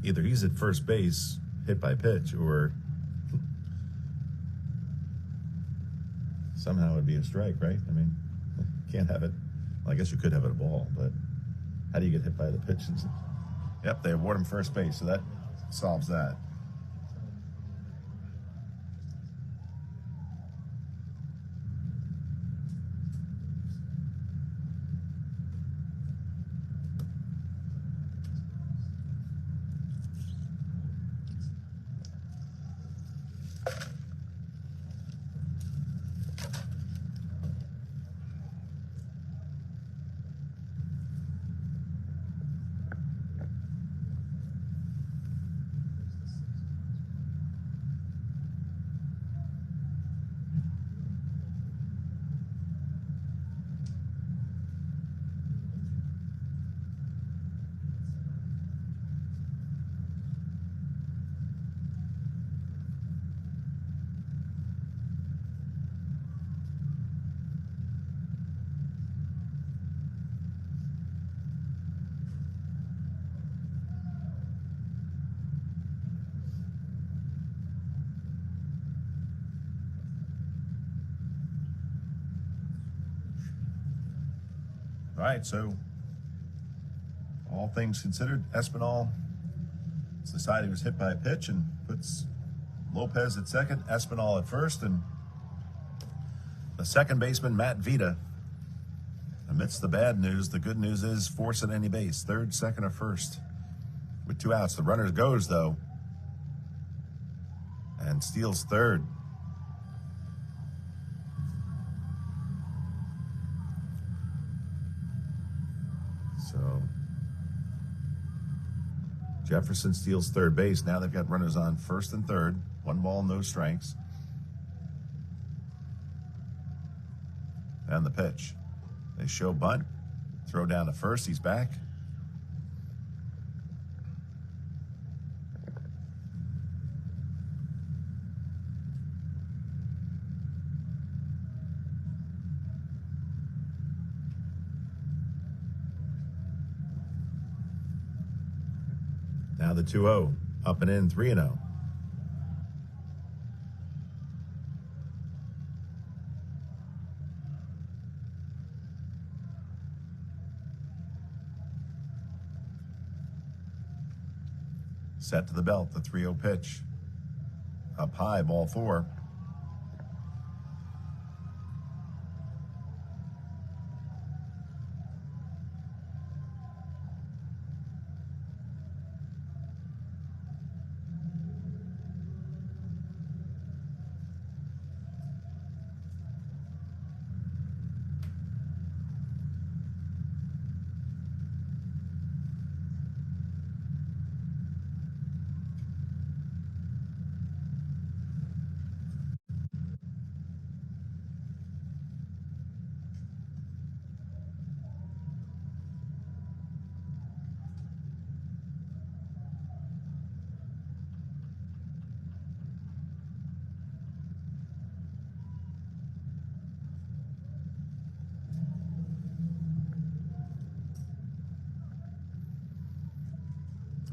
either he's at first base, hit by pitch, or somehow it'd be a strike, right? I mean, can't have it. Well, I guess you could have it a ball, but how do you get hit by the pitch? Yep, they award him first base, so that solves that. All right, so all things considered, Espinal has decided he was hit by a pitch and puts Lopez at second, Espinal at first, and the second baseman, Matt Vita, amidst the bad news, the good news is force at any base, third, second, or first, with 2 outs. The runner goes, though, and steals third. So Jefferson steals third base. Now they've got runners on first and third. 1 ball, no strikes. And the pitch. They show bunt. Throw down to first. He's back. Now the 2-0, up and in, 3-0. Set to the belt, the 3-0 pitch. Up high, ball 4.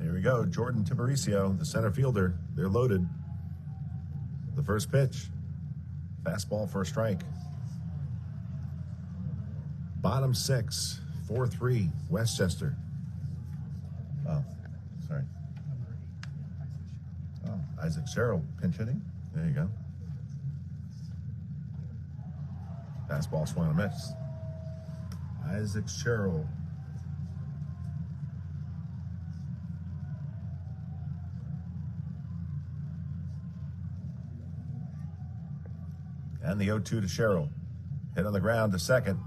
Here we go. Jordan Tiparicio, the center fielder. They're loaded. The first pitch. Fastball for a strike. Bottom 6, 4-3, Westchester. Oh, sorry. Oh, Isaac Sherrill pinch hitting. There you go. Fastball swung and a miss. Isaac Sherrill. And the 0-2 to Sherrill. Hit on the ground to second.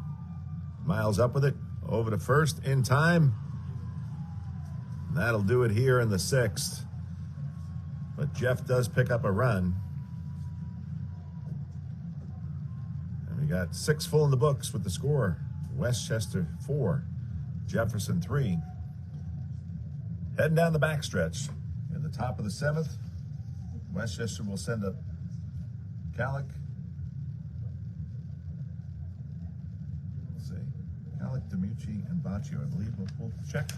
Miles up with it. Over to first in time. And that'll do it here in the 6th. But Jeff does pick up a run. And we got 6 full in the books with the score. Westchester 4, Jefferson 3. Heading down the backstretch. In the top of the 7th, Westchester will send up Calic. Let's see. Calic, DiMucci, and Baccio, I believe. We'll check.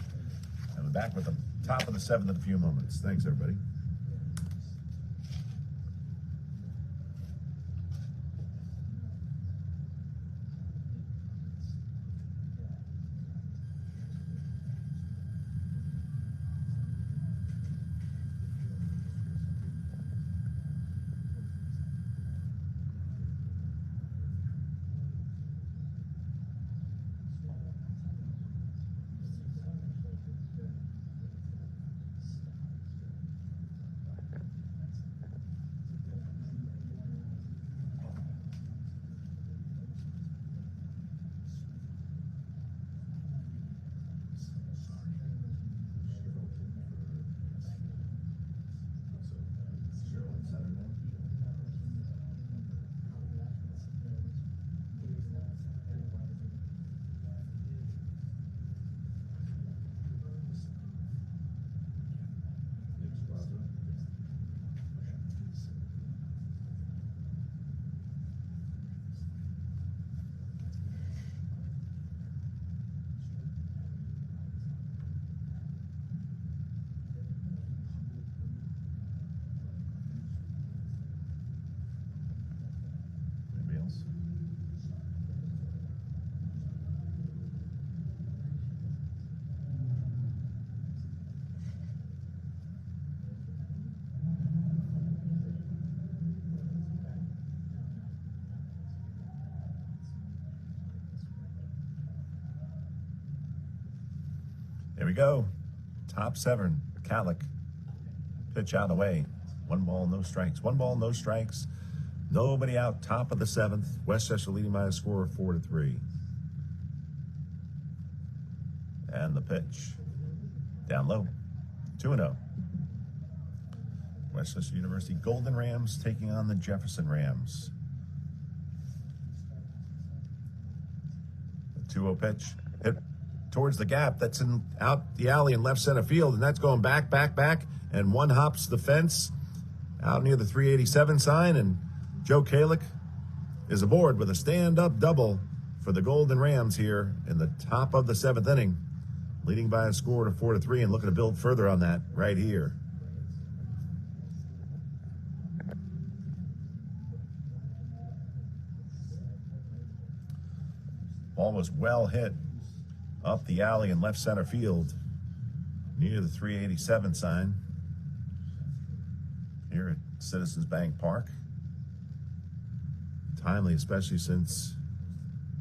And we're back with the top of the 7th in a few moments. Thanks, everybody. Here we go. Top 7, Calic. Pitch out away. 1 ball, no strikes. 1 ball, no strikes. Nobody out. Top of the 7th. Westchester leading by a score of 4-3. And the pitch. Down low. 2-0. Westchester University Golden Rams taking on the Jefferson Rams. The 2-0 pitch. Hit towards the gap. That's in out the alley in left center field, and that's going back, and one hops the fence out near the 387 sign, and Joe Kalick is aboard with a stand-up double for the Golden Rams here in the top of the 7th inning, leading by a score of 4-3, and looking to build further on that right here. Ball was well hit up the alley in left center field near the 387 sign here at Citizens Bank Park. Timely, especially since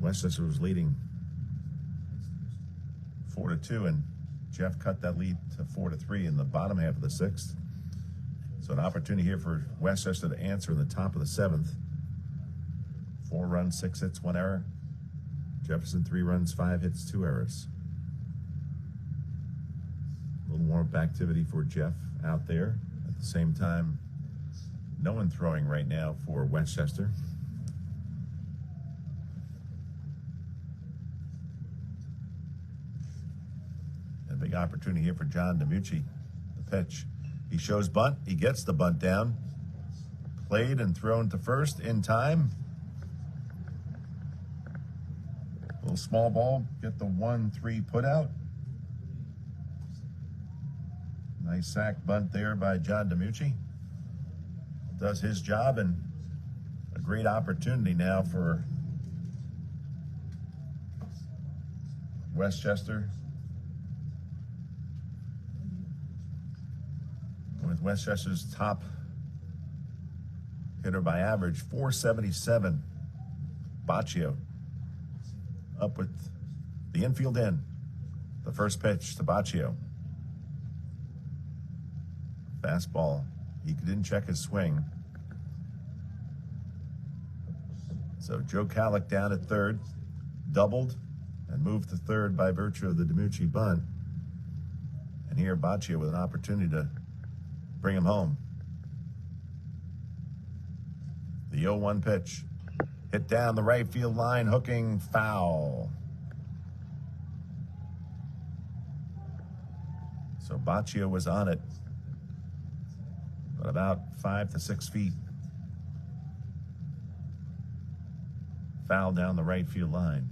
Westchester was leading 4-2, and Jeff cut that lead to 4-3 in the bottom half of the 6th. So an opportunity here for Westchester to answer in the top of the 7th. 4 runs, 6 hits, 1 error. Jefferson 3 runs, 5 hits, 2 errors. A little warm-up activity for Jeff out there. At the same time, no one throwing right now for Westchester. A big opportunity here for John DiMucci. The pitch. He shows bunt. He gets the bunt down. Played and thrown to first in time. Little small ball, get the 1-3 put out. Nice sack bunt there by John DiMucci. Does his job, and a great opportunity now for Westchester. With Westchester's top hitter by average, 477, Baccio. Up with the infield in. The first pitch to Baccio. Fastball. He didn't check his swing. So Joe Kalick down at third, doubled, and moved to third by virtue of the DiMucci bunt. And here Baccio with an opportunity to bring him home. The 0-1 pitch. Hit down the right field line, hooking, foul. So Baccio was on it, but about 5 to 6 feet. Foul down the right field line.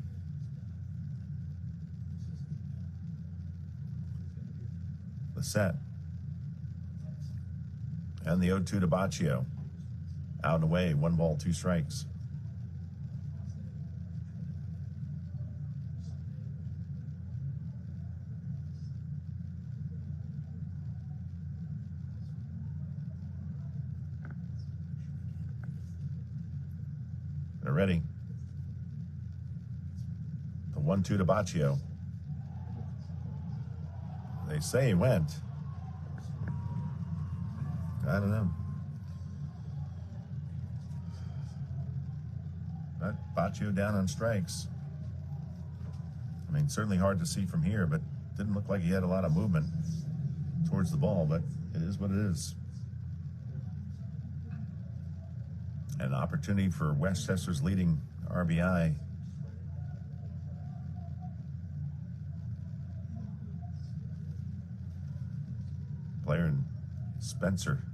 The set. And the 0-2 to Baccio. Out and away, 1 ball, 2 strikes. They're ready. The 1-2 to Baccio. They say he went. I don't know. But Baccio down on strikes. I mean, certainly hard to see from here, but didn't look like he had a lot of movement towards the ball, but it is what it is. An opportunity for Westchester's leading RBI. Player and Spencer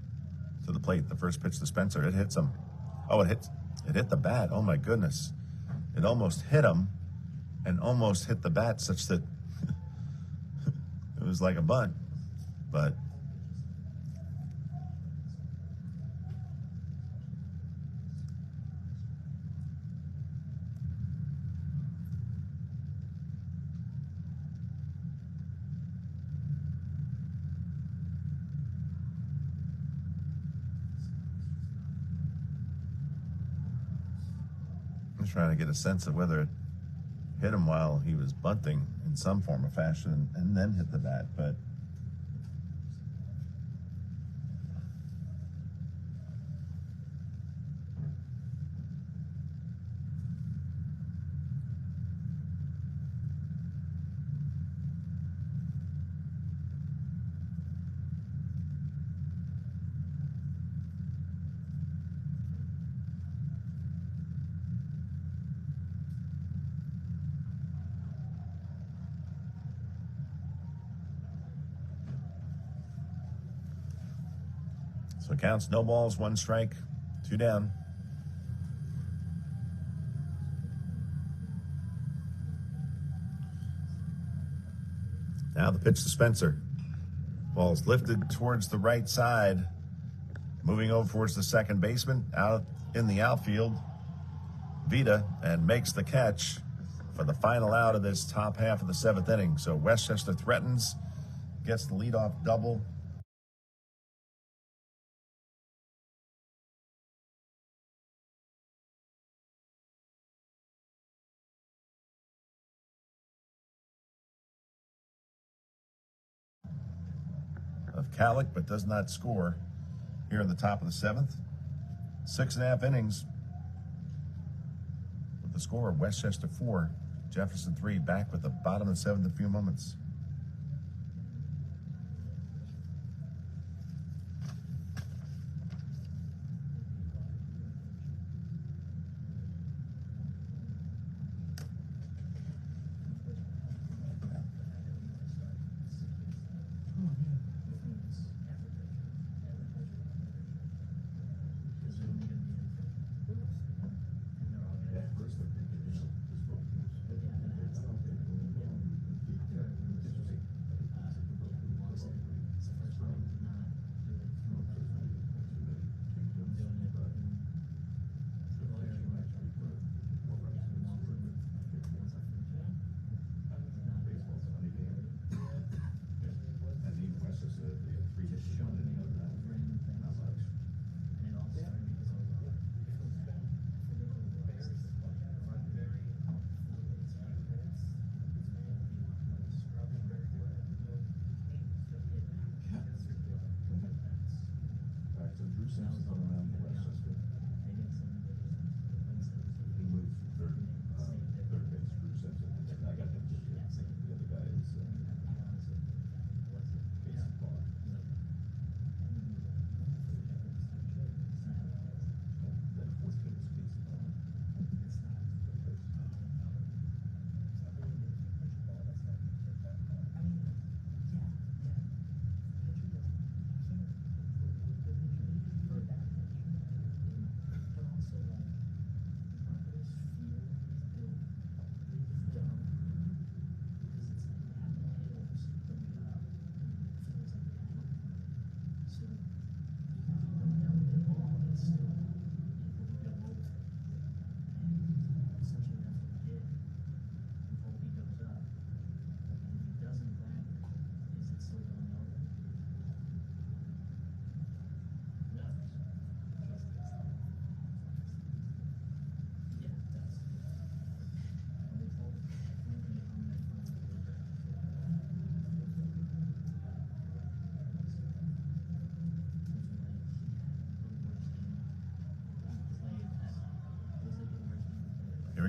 to the plate. The first pitch to Spencer. It hits him. Oh, it hit the bat. Oh my goodness. It almost hit him and almost hit the bat such that it was like a bunt. But I'm trying to get a sense of whether it hit him while he was bunting in some form or fashion and then hit the bat, but so it counts no balls, 1 strike, 2 down. Now the pitch to Spencer. Ball's lifted towards the right side, moving over towards the second baseman, out in the outfield. Vita, and makes the catch for the final out of this top half of the 7th inning. So Westchester threatens, gets the leadoff double. Of Calic, but does not score here in the top of the 7th. 6.5 innings with the score of Westchester 4, Jefferson 3. Back with the bottom of the 7th in a few moments.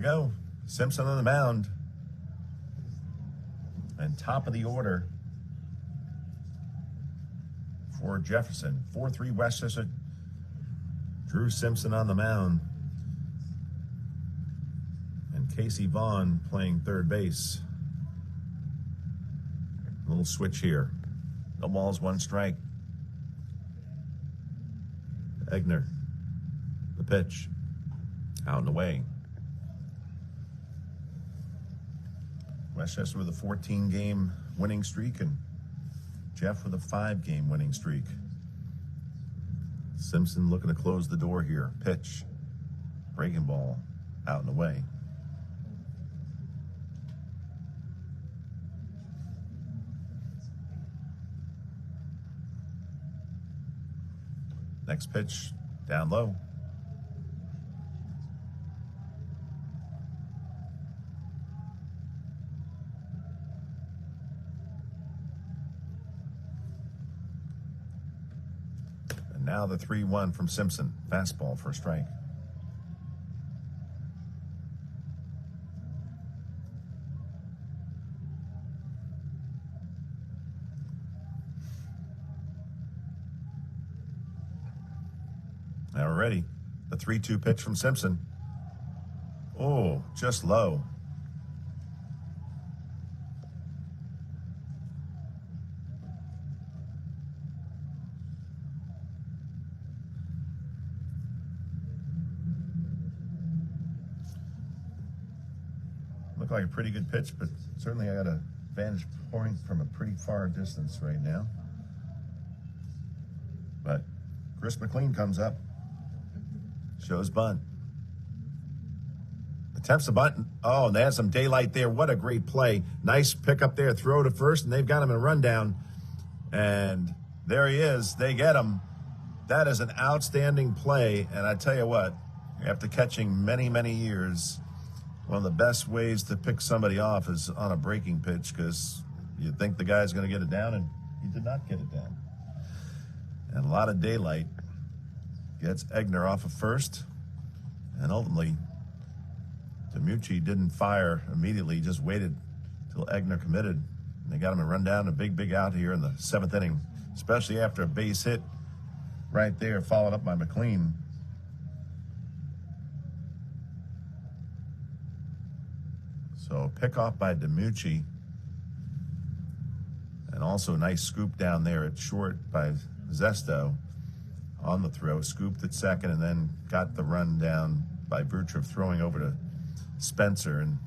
go. Simpson on the mound. And top of the order for Jefferson. 4-3 Westchester. Drew Simpson on the mound. And Casey Vaughn playing third base. A little switch here. No balls, one strike. Egner, the pitch, out and away. Westchester with a 14-game winning streak, and Jeff with a 5-game winning streak. Simpson looking to close the door here. Pitch, breaking ball, out and away. Next pitch, down low. And now the 3-1 from Simpson. Fastball for a strike. Now we're ready. The 3-2 pitch from Simpson. Oh, just low. Looked like a pretty good pitch, but certainly I got a vantage point from a pretty far distance right now. But Chris McLean comes up. Shows bunt. Attempts a bunt. Oh, and they had some daylight there. What a great play. Nice pick up there. Throw to first, and they've got him in a rundown. And there he is. They get him. That is an outstanding play. And I tell you what, after catching many, many years, one of the best ways to pick somebody off is on a breaking pitch, because you think the guy's going to get it down, and he did not get it down. And a lot of daylight. Gets Egner off of first, and ultimately, DiMucci didn't fire immediately, just waited till Egner committed. And they got him a run down, a big out here in the 7th inning, especially after a base hit right there, followed up by McLean. So pick off by DiMucci, and also a nice scoop down there at short by Zesto. On the throw, scooped at second, and then got the run down by virtue of throwing over to Spencer, and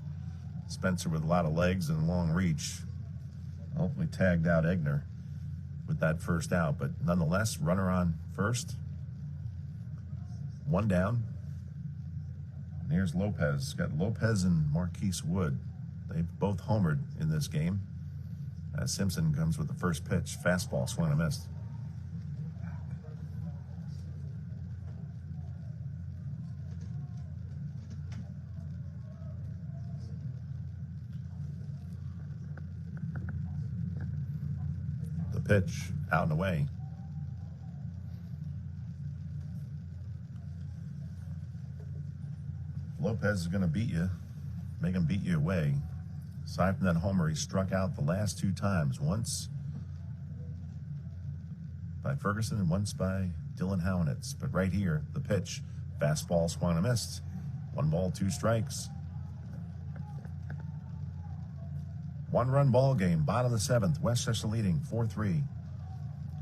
Spencer with a lot of legs and long reach ultimately tagged out Egner with that first out. But nonetheless, runner on first, one down. And here's Lopez. Got Lopez and Marquise Wood. They've both homered in this game. As Simpson comes with the first pitch, fastball, swing and a miss. Pitch, out and away. Lopez is going to beat you, make him beat you away. Aside from that homer, he struck out the last 2 times. Once by Ferguson and once by Dylan Howenitz. But right here, the pitch, fastball, swung and missed. 1 ball, 2 strikes. 1-run ball game, bottom of the 7th. Westchester leading 4-3.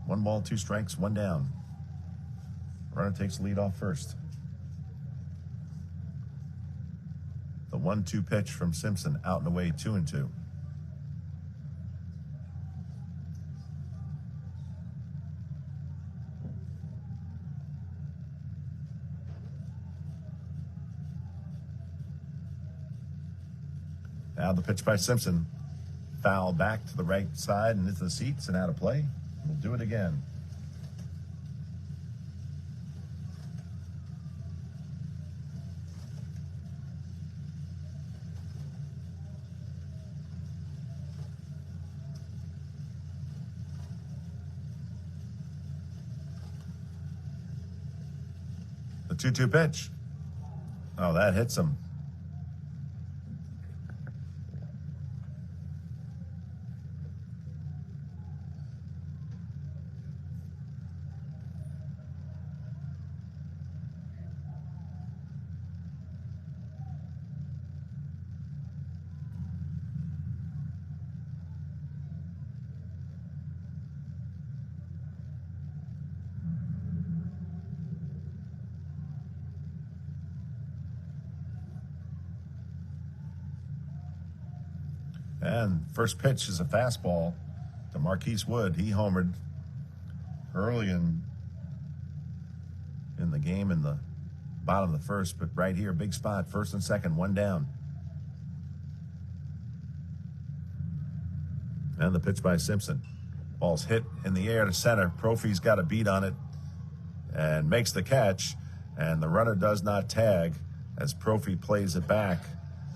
1 ball, 2 strikes, 1 down. Runner takes the lead off first. The 1-2 pitch from Simpson, out and away, 2-2. Now the pitch by Simpson. Foul back to the right side and into the seats and out of play. We'll do it again. The 2-2 pitch. Oh, that hits him. And first pitch is a fastball to Marquise Wood. He homered early in the game in the bottom of the first, but right here, big spot, first and second, one down. And the pitch by Simpson. Ball's hit in the air to center. Profi's got a beat on it and makes the catch, and the runner does not tag as Profi plays it back.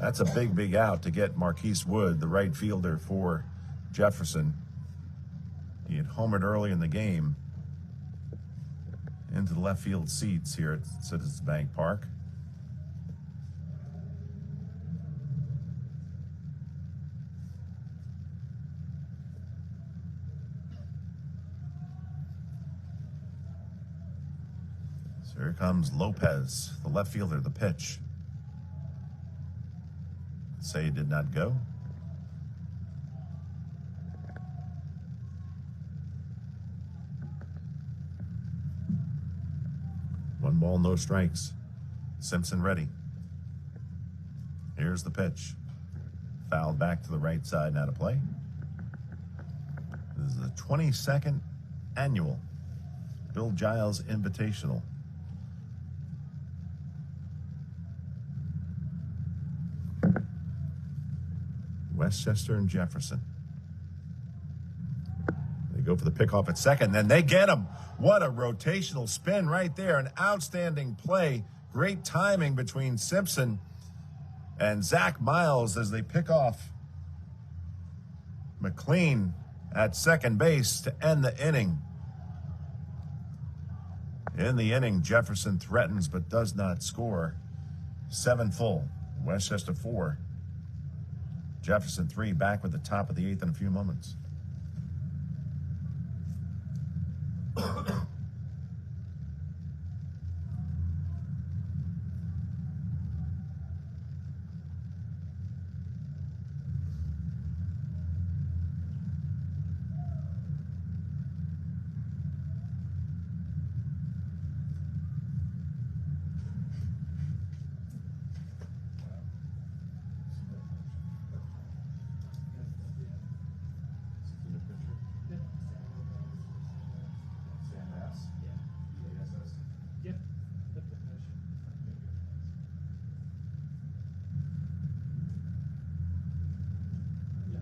That's a big, big out to get Marquise Wood, the right fielder for Jefferson. He had homered early in the game into the left field seats here at Citizens Bank Park. So here comes Lopez, the left fielder, the pitch. Say did not go. One ball, no strikes. Simpson ready. Here's the pitch. Fouled back to the right side, now to play. This is the 22nd annual Bill Giles Invitational. Westchester and Jefferson. They go for the pickoff at second, and they get him. What a rotational spin right there. An outstanding play. Great timing between Simpson and Zach Miles as they pick off McLean at second base to end the inning. In the inning, Jefferson threatens but does not score. 7 full. Westchester 4. Jefferson 3, back with the top of the 8th in a few moments. Yep. Flip the fish. Yeah. Yeah.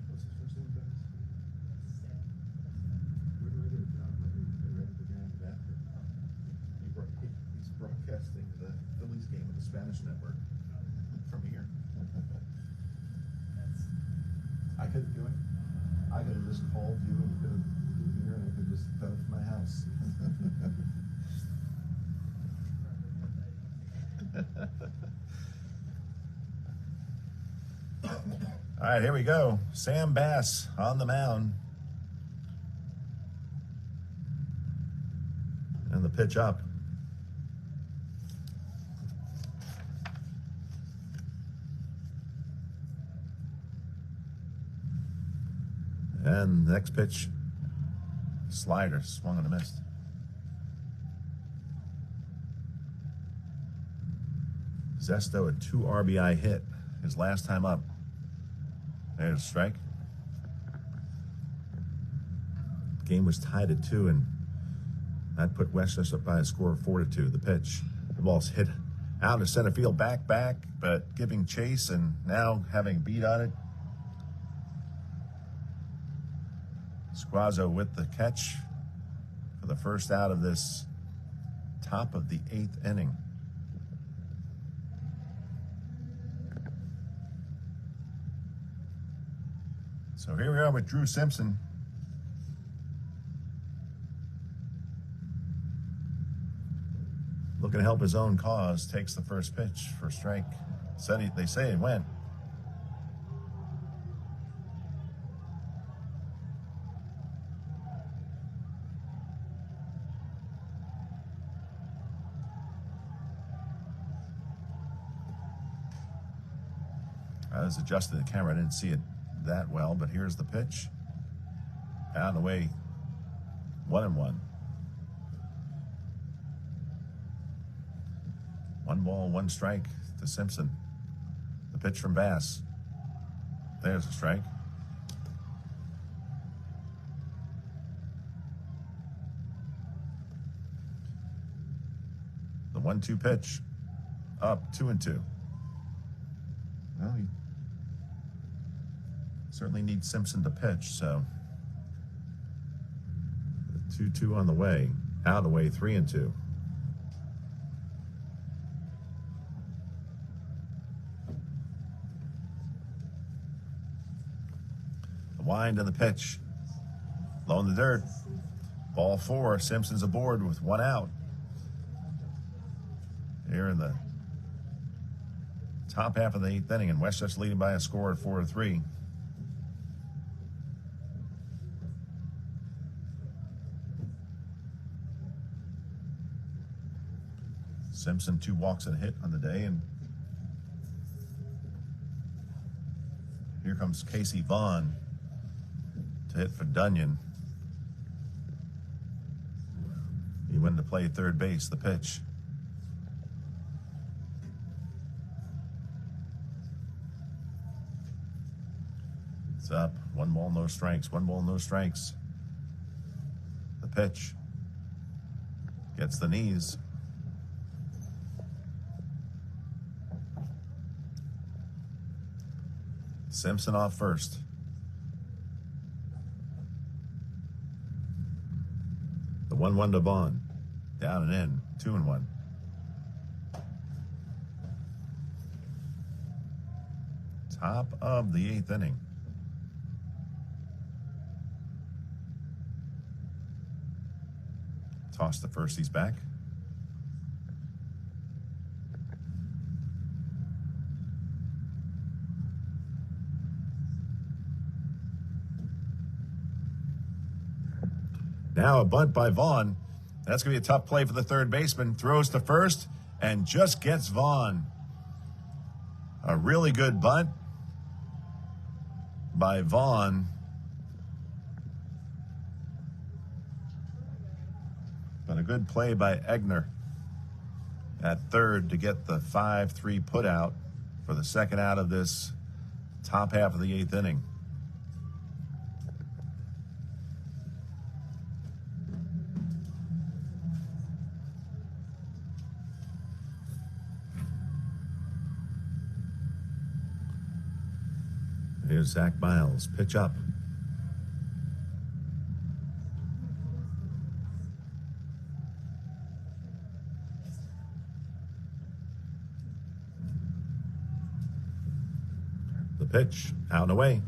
What's his first name, guys? Where do I get a job? Right at the guy in the back. He's broadcasting the Phillies game with the Spanish network from here. I couldn't do it. I could have just called you and could have been here and I could just done it from my house. All right, here we go. Sam Bass on the mound. And the pitch up. And the next pitch, slider, swung and a missed. Zesto, a 2 RBI hit his last time up. There's a strike. Game was tied at 2, and that put Westchester up by a score of 4-2. The pitch, the ball's hit out to center field, back, but giving chase and now having a beat on it. Squazzo with the catch for the first out of this top of the 8th inning. So here we are with Drew Simpson. Looking to help his own cause, takes the first pitch for strike. They say it went. I was adjusting the camera, I didn't see it that well, but here's the pitch. Out and away, 1-1. 1 ball, 1 strike to Simpson. The pitch from Bass. There's a strike. The 1-2 pitch, up 2-2. Well, he certainly needs Simpson to pitch, so the 2-2 on the way, out of the way, 3-2. The wind and the pitch, low in the dirt. Ball 4, Simpson's aboard with 1 out. Here in the top half of the 8th inning, and Westchester leading by a score of 4-3. Simpson 2 walks and a hit on the day, and here comes Casey Vaughn to hit for Dunyan. He went to play third base. The pitch. It's up. 1 ball, no strikes. 1 ball, no strikes. The pitch. Gets the knees. Simpson off first. The 1-1 to Vaughn. Down and in. 2-1. Top of the 8th inning. Toss the first, he's back. Now a bunt by Vaughn. That's going to be a tough play for the third baseman. Throws to first and just gets Vaughn. A really good bunt by Vaughn. But a good play by Egner at third to get the 5-3 put out for the second out of this top half of the 8th inning. Here's Zach Miles. Pitch up. The pitch. Out and away.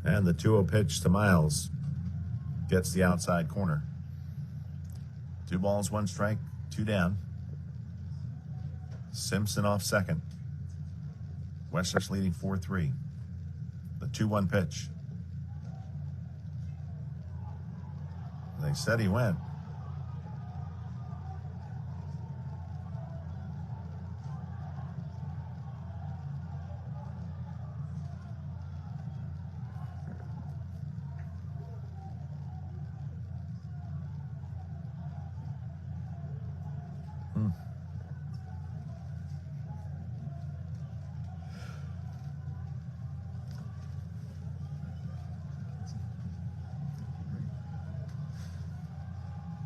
And the 2-0 pitch to Miles gets the outside corner. 2 balls, 1 strike, 2 down. Simpson off second. Westchester leading 4-3. The 2-1 pitch. They said he went.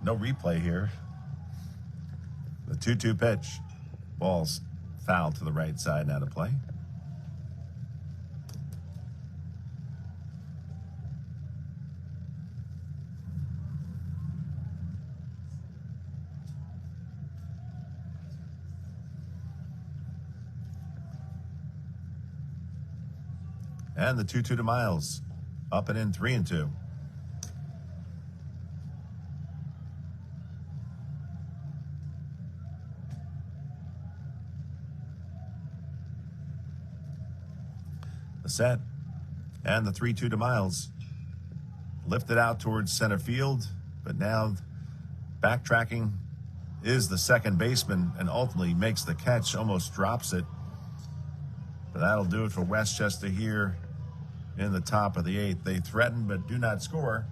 No replay here. The 2-2 pitch. Ball's fouled to the right side now to play. And the 2-2 to Miles. Up and in, 3-2. The set. And the 3-2 to Miles. Lifted out towards center field, but now backtracking is the second baseman and ultimately makes the catch, almost drops it. But that'll do it for Westchester here in the top of the 8th. They threaten but do not score.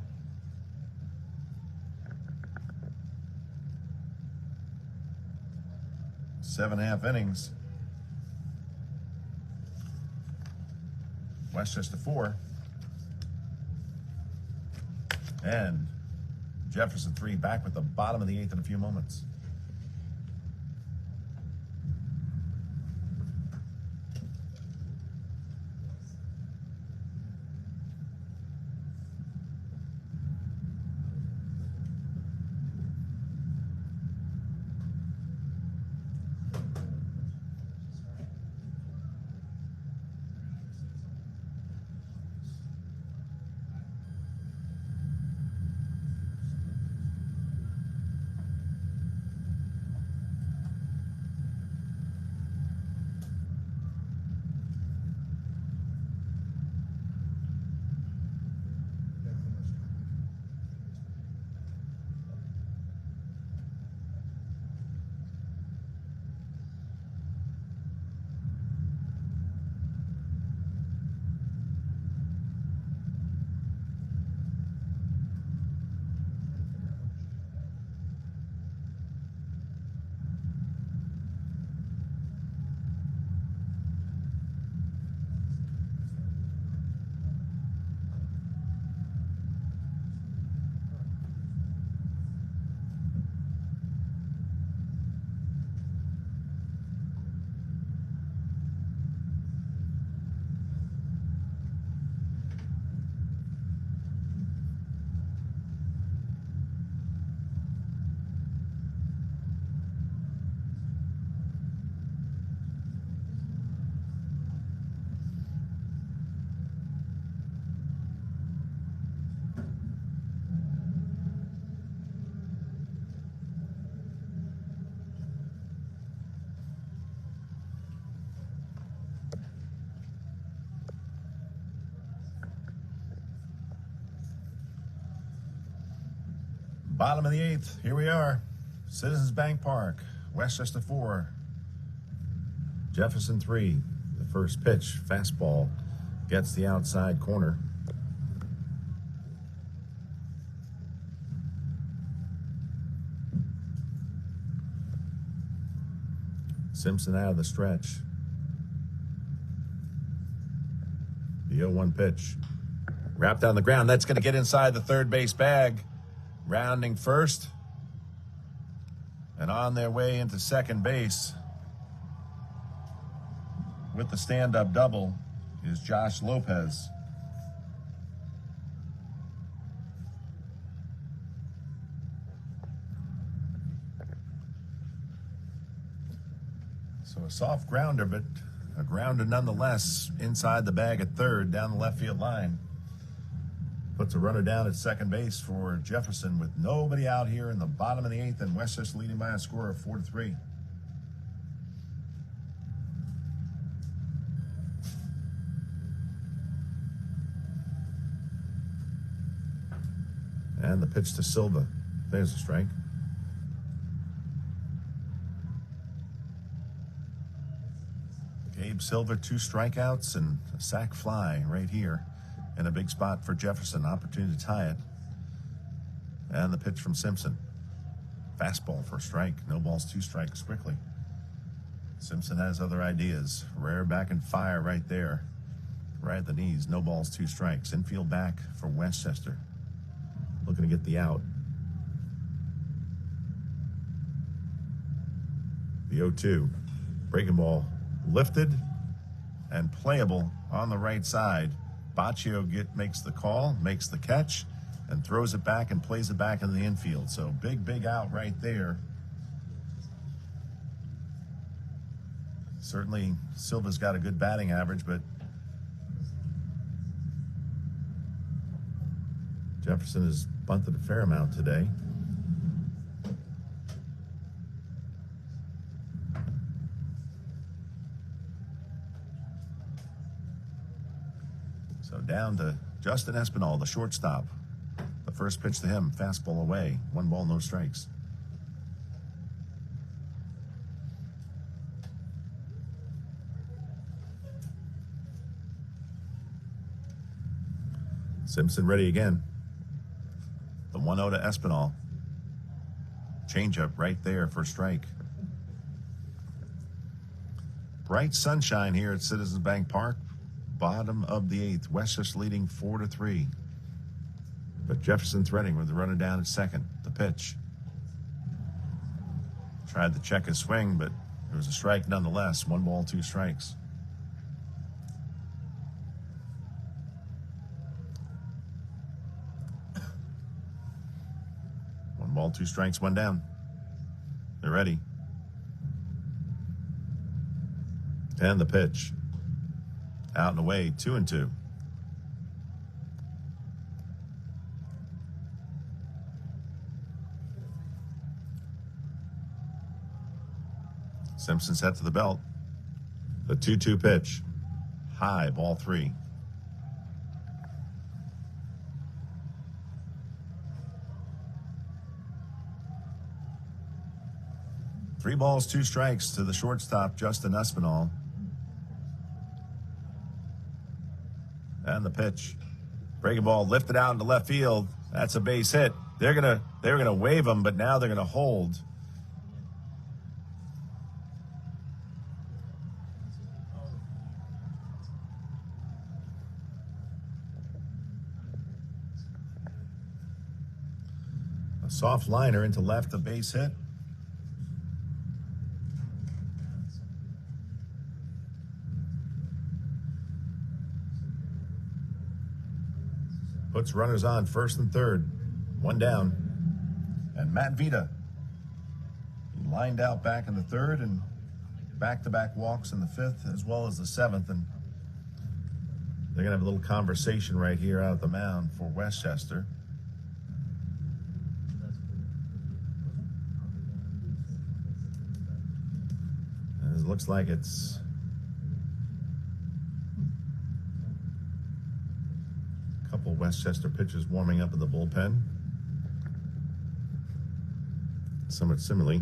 Seven and a half innings. Westchester 4. And Jefferson 3, back with the bottom of the 8th in a few moments. Bottom of the 8th, here we are. Citizens Bank Park, Westchester 4, Jefferson 3. The first pitch, fastball, gets the outside corner. Simpson out of the stretch. The 0-1 pitch. Wrapped on the ground. That's going to get inside the third base bag. Rounding first. And on their way into second base with the stand-up double is Josh Lopez. So a soft grounder, but a grounder nonetheless inside the bag at third, down the left field line. Puts a runner down at second base for Jefferson with nobody out here in the bottom of the 8th, and Westchester leading by a score of 4-3. And the pitch to Silva. There's a strike. Gabe Silva, 2 strikeouts and a sac fly right here. In a big spot for Jefferson, opportunity to tie it. And the pitch from Simpson. Fastball for a strike. No balls, 2 strikes quickly. Simpson has other ideas. Rare back and fire right there. Right at the knees. No balls, 2 strikes. Infield back for Westchester. Looking to get the out. The 0-2. Breaking ball lifted and playable on the right side. Baccio makes the call, makes the catch, and throws it back and plays it back in the infield. So big out right there. Certainly Silva's got a good batting average, but Jefferson has bunted a fair amount today. So down to Justin Espinal, the shortstop. The first pitch to him, fastball away. 1 ball, no strikes. Simpson ready again. The 1-0 to Espinal. Changeup right there for strike. Bright sunshine here at Citizens Bank Park. Bottom of the 8th. Westchester leading 4-3. But Jefferson threatening with the runner down at second. The pitch. Tried to check his swing, but it was a strike nonetheless. 1 ball, 2 strikes. Ball, 2 strikes, 1 down. They're ready. And the pitch. Out and away, 2-2. Simpson set to the belt. The 2-2 pitch. High, ball 3. Three balls, 2 strikes to the shortstop, Justin Espinal. And the pitch. Breaking ball lifted out into left field. That's a base hit. They're gonna wave him, but now they're gonna hold. A soft liner into left, a base hit. Puts runners on first and third. 1 down. And Matt Vita. He lined out back in the 3rd and back-to-back walks in the 5th as well as the 7th. And they're going to have a little conversation right here out at the mound for Westchester. And it looks like it's couple Westchester pitchers warming up in the bullpen. Somewhat similarly.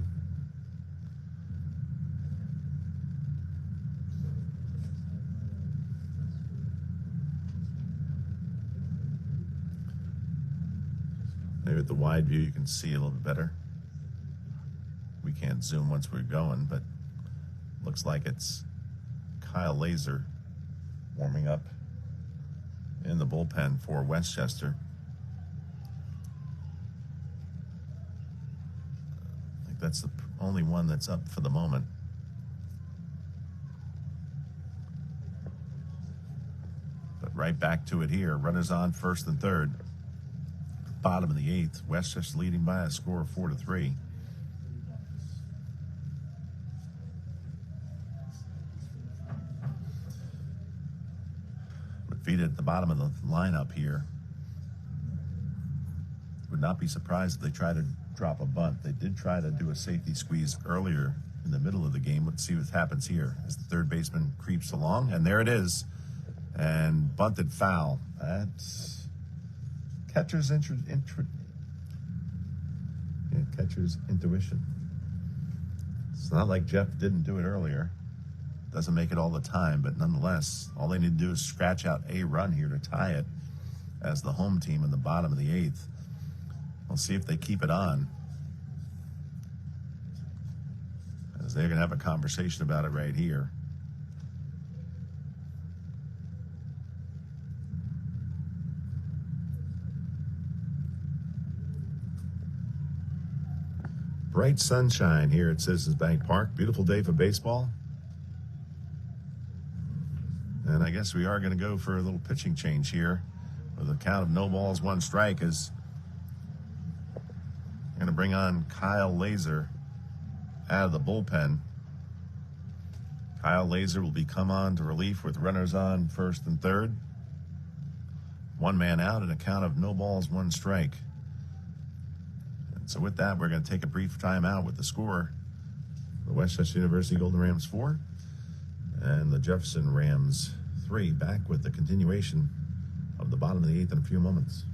Maybe with the wide view you can see a little bit better. We can't zoom once we're going, but looks like it's Kyle Laser warming up in the bullpen for Westchester. I think that's the only one that's up for the moment. But right back to it here. Runners on first and third. Bottom of the 8th. Westchester leading by a score of 4-3. Vita at the bottom of the lineup here. Would not be surprised if they try to drop a bunt. They did try to do a safety squeeze earlier in the middle of the game. Let's see what happens here as the third baseman creeps along. And there it is. And bunted foul. That's catcher's catcher's intuition. It's not like Jeff didn't do it earlier. Doesn't make it all the time, but nonetheless, all they need to do is scratch out a run here to tie it as the home team in the bottom of the 8th. We'll see if they keep it on. because they're going to have a conversation about it right here. Bright sunshine here at Citizens Bank Park. Beautiful day for baseball. And I guess we are going to go for a little pitching change here with a count of no balls, one strike. Is going to bring on Kyle Laser out of the bullpen. Kyle Laser will be come on to relief with runners on first and third. One man out and a count of no balls, one strike. And so with that, we're going to take a brief timeout with the score. The Westchester University Golden Rams 4 and the Jefferson Rams 3. Back with the continuation of the bottom of the eighth in a few moments.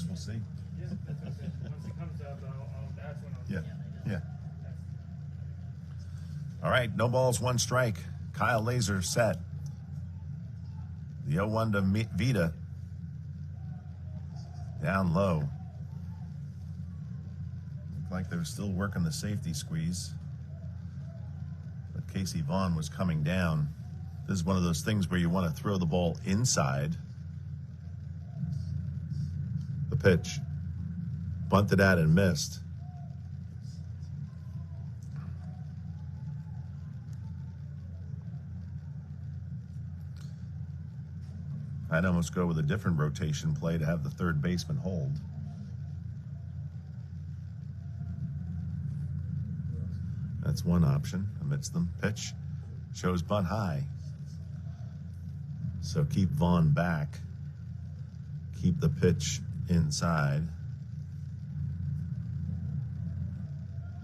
We'll see. Yeah, that's what I said. Once it comes up, that's when I'll. Yeah. All right, no balls, one strike. Kyle Laser set. The 0-1 to Vita. Down low. Looked like they were still working the safety squeeze. But Casey Vaughn was coming down. This is one of those things where you want to throw the ball inside. The pitch. Bunted out and missed. I'd almost go with a different rotation play to have the third baseman hold. That's one option amidst them. Pitch shows bunt high. So keep Vaughn back. Keep the pitch inside.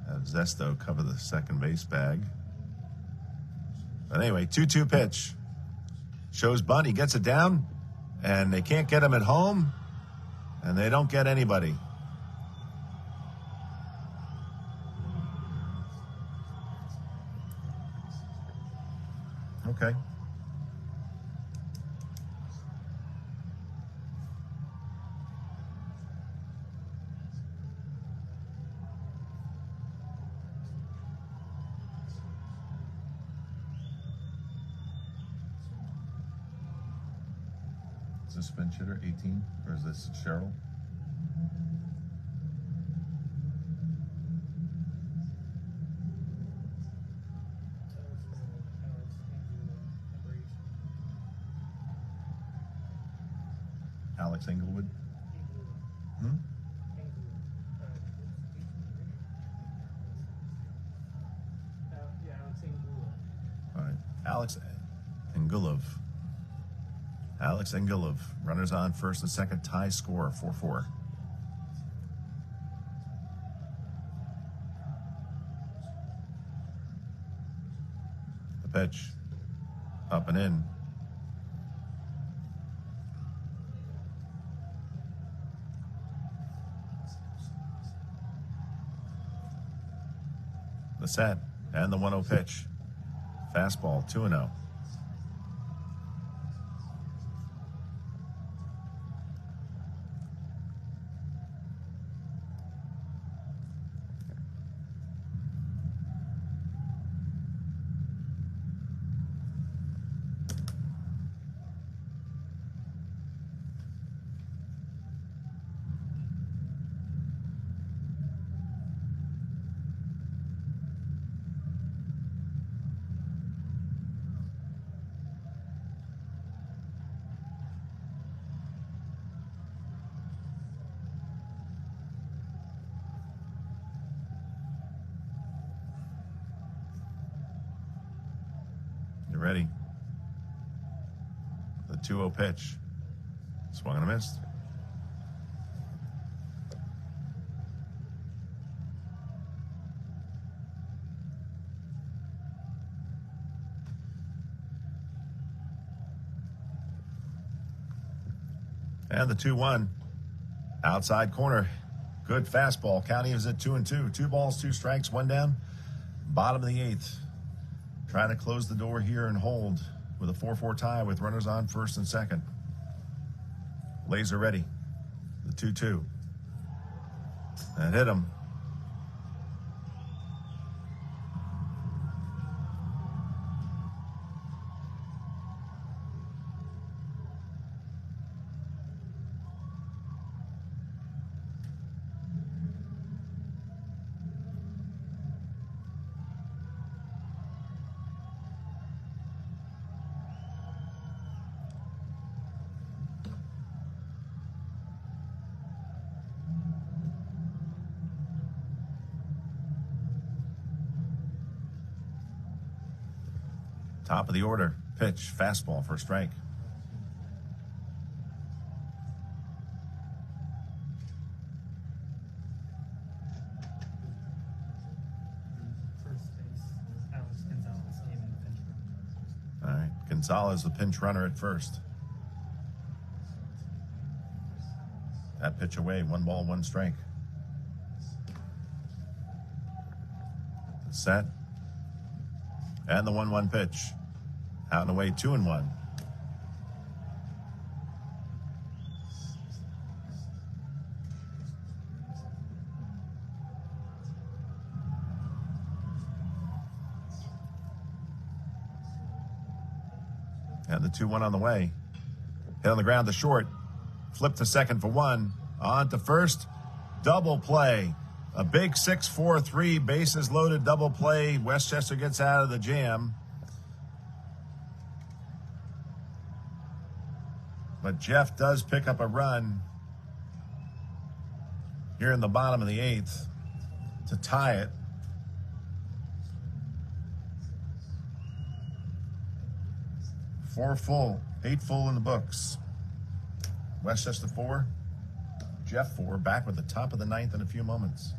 Have Zesto cover the second base bag. But anyway, 2-2 pitch. Shows bunt. He gets it down. And they can't get him at home. And they don't get anybody. Okay. Is this pinch hitter 18 or is this Cheryl? Alex Englewood. Hmm? Yeah, Alex Englewood. All right. Alex Engulov. Alex Engulov. Runners on first and second. Tie score 4-4. The pitch. Up and in. The set and the 1-0 pitch. Fastball 2-0. You ready? The 2-0 pitch. Swung and a miss. And the 2-1. Outside corner. Good fastball. County is at 2-2. 2 balls, 2 strikes, 1 down. Bottom of the 8th. Trying to close the door here and hold with a 4-4 tie with runners on first and second. Laser ready. The 2-2. And hit him. Top of the order. Pitch. Fastball for a strike. First base, Alex Gonzalez came in the pinch run. All right. Gonzalez, the pinch runner at first. That pitch away. 1 ball, 1 strike. Set. And the 1-1 pitch. Out and away, 2-1. And the 2-1 on the way. Hit on the ground to short. Flip to second for 1. On to first. Double play. A big 6-4-3 bases loaded double play. Westchester gets out of the jam. But Jeff does pick up a run here in the bottom of the 8th to tie it. Eight full in the books. Westchester 4, Jeff 4, back with the top of the 9th in a few moments.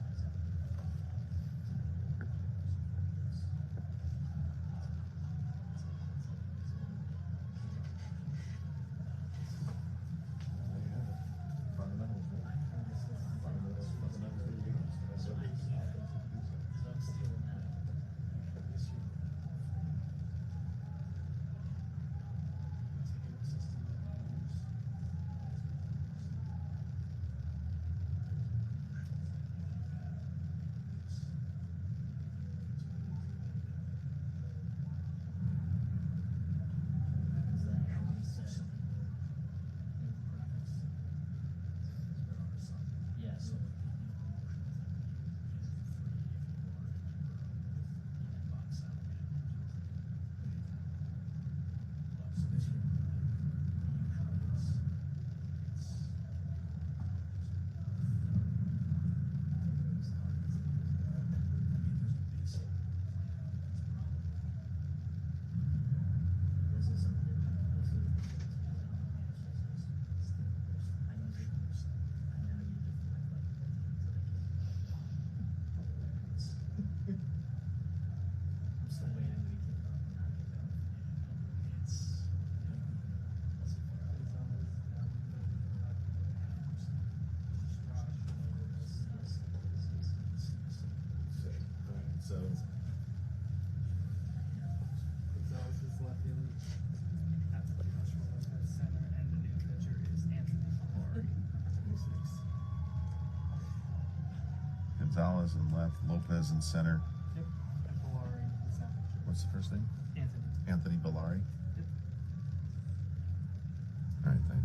Gonzalez in left, Lopez in center. Yep. And Polari in the center. What's the first name? Anthony. Anthony Bellari. Yep. All right, thanks.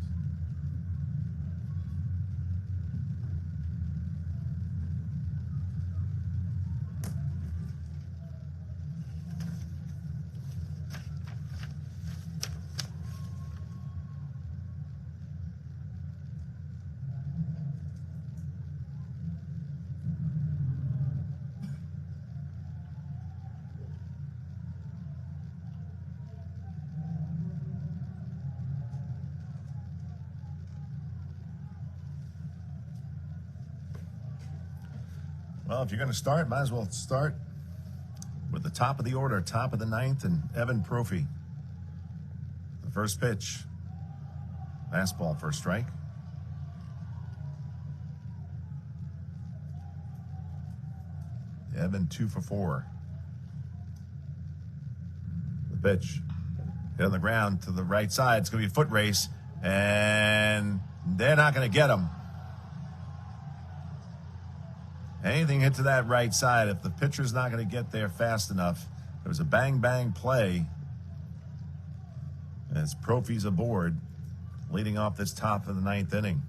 Well, if you're going to start, might as well start with the top of the order, top of the ninth, and Evan Prophy. The first pitch. Fastball for a strike. Evan 2 for 4. The pitch. Hit on the ground to the right side. It's going to be a foot race, and they're not going to get him. Anything hit to that right side, if the pitcher's not going to get there fast enough, there was a bang-bang play as Prophy's aboard, leading off this top of the ninth inning.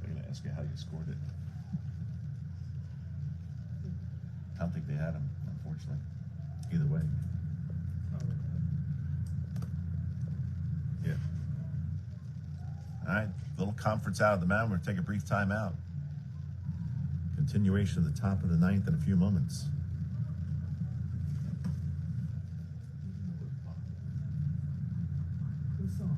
I'm going to ask you how you scored it. I don't think they had him, unfortunately. Either way. Yeah. All right, little conference out of the mound. We're going to take a brief timeout. Continuation of the top of the ninth in a few moments. It was so hard.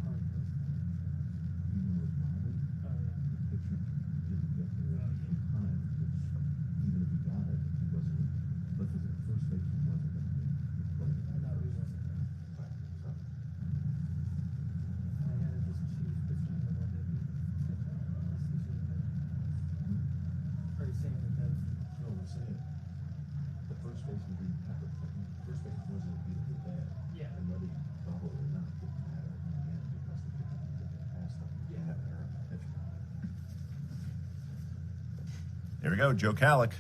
Here we go, Joe Calic,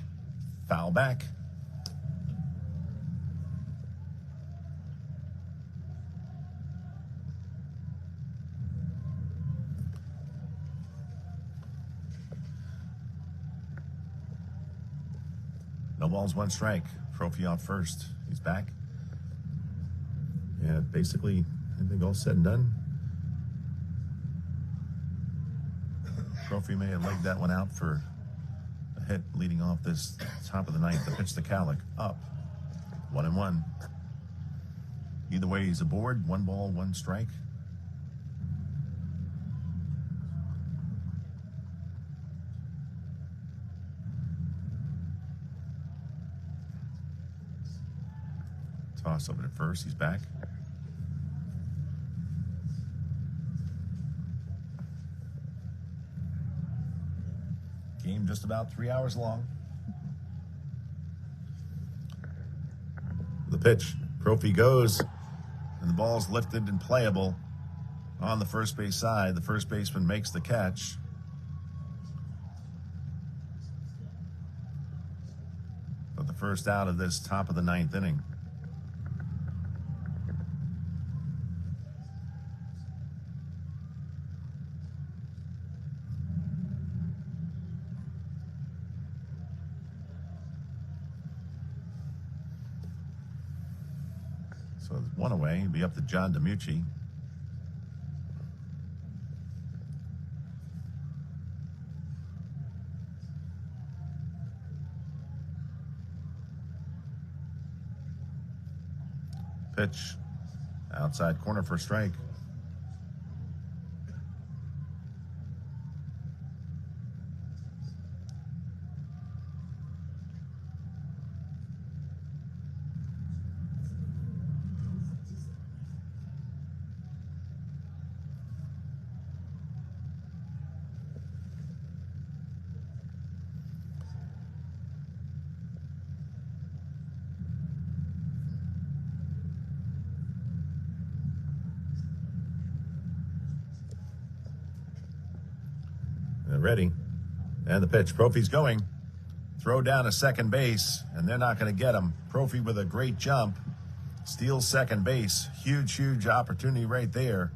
foul back. No balls, one strike. Prophy off first. He's back. Yeah, basically, I think all said and done. Prophy may have legged that one out for a hit leading off this top of the ninth. The pitch to Calic, up. 1-1. Either way, he's aboard. 1 ball, 1 strike. Toss over to first. He's back. Game just about 3 hours long. The pitch. Prophy goes, and the ball's lifted and playable on the first base side. The first baseman makes the catch. But the first out of this top of the ninth inning. So it's 1 away. It'll be up to John DiMucci. Pitch. Outside corner for a strike. ready. And the pitch. Profi's going. Throw down to second base, and they're not going to get him. Profi with a great jump. Steals second base. Huge, huge opportunity right there.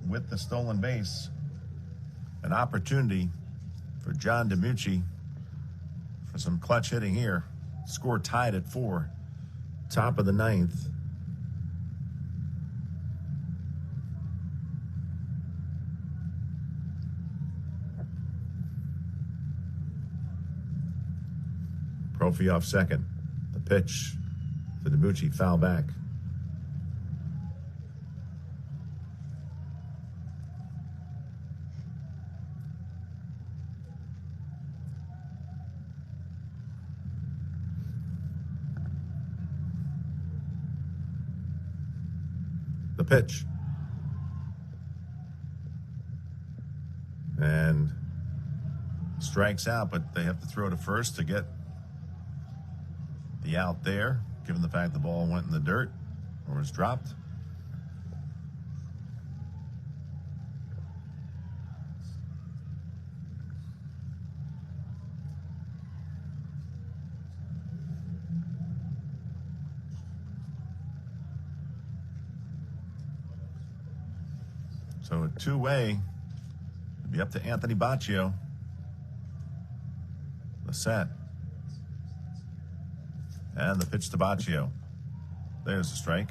With the stolen base. An opportunity for John DiMucci for some clutch hitting here. Score tied at 4. Top of the 9th. Profi off second. The pitch to DiMucci, foul back. The pitch. And strikes out, but they have to throw to first to get the out there, given the fact the ball went in the dirt or was dropped. So a two-way. It'll be up to Anthony Baccio. The set. And the pitch to Baccio. There's the strike.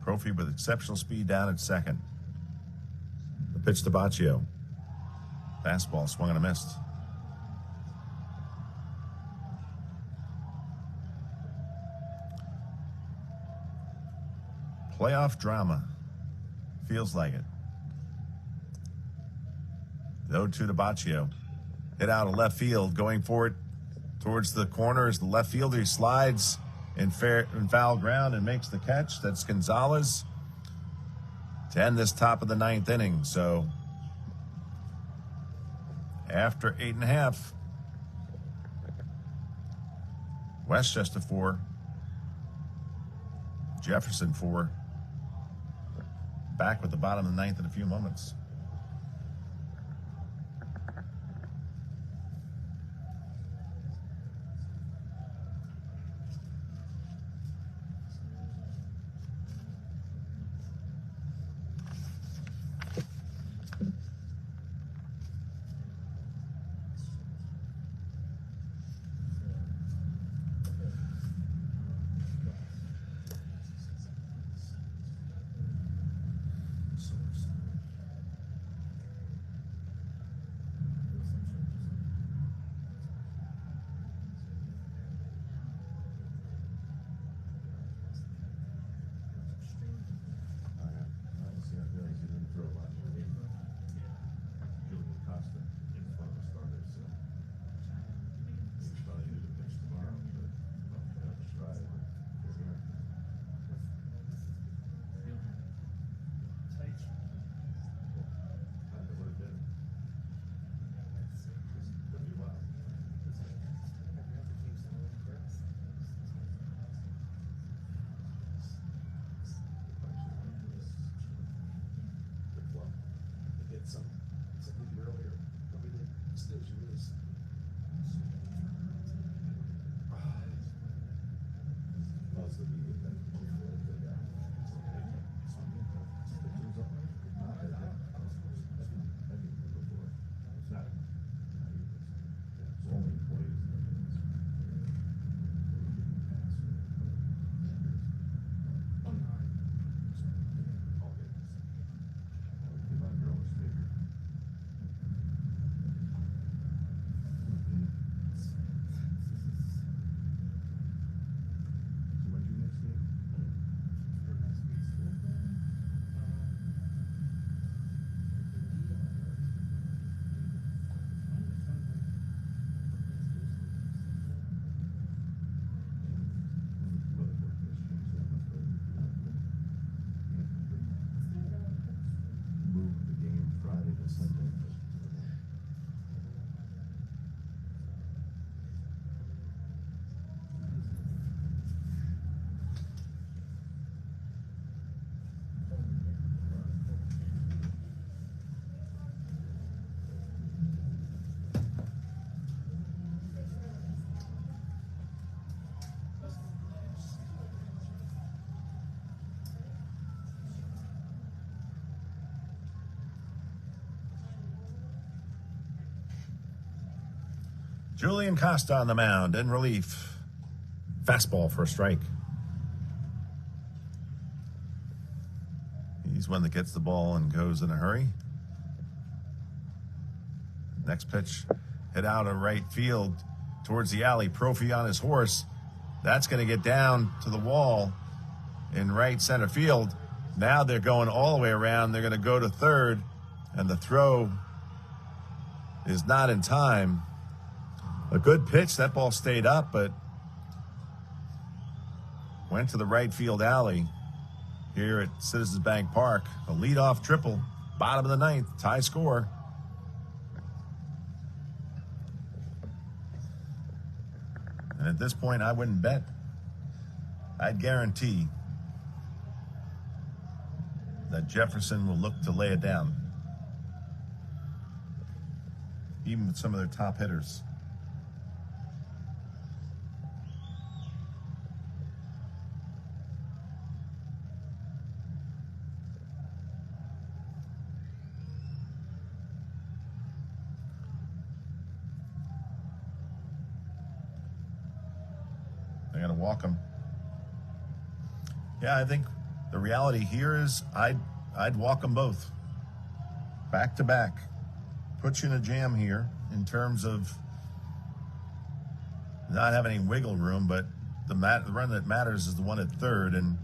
Profi with exceptional speed down at second. The pitch to Baccio. Fastball swung and a missed. Playoff drama. Feels like it. The 0-2 to Baccio. Hit out of left field, going for it towards the corner as the left fielder. He slides in foul ground and makes the catch. That's Gonzalez to end this top of the 9th inning. So after 8.5, Westchester 4, Jefferson 4. Back with the bottom of the 9th in a few moments. Julian Costa on the mound in relief. Fastball for a strike. He's one that gets the ball and goes in a hurry. Next pitch, hit out of right field towards the alley. Profi on his horse. That's going to get down to the wall in right center field. Now they're going all the way around. They're going to go to third, and the throw is not in time. A good pitch. That ball stayed up, but went to the right field alley here at Citizens Bank Park. A leadoff triple, bottom of the ninth, tie score. And at this point, I wouldn't bet. I'd guarantee that Jefferson will look to lay it down, even with some of their top hitters. They're going to walk him. Yeah, I think the reality here is I'd walk them both. Back to back. Put you in a jam here in terms of not having any wiggle room, but the run that matters is the one at third, and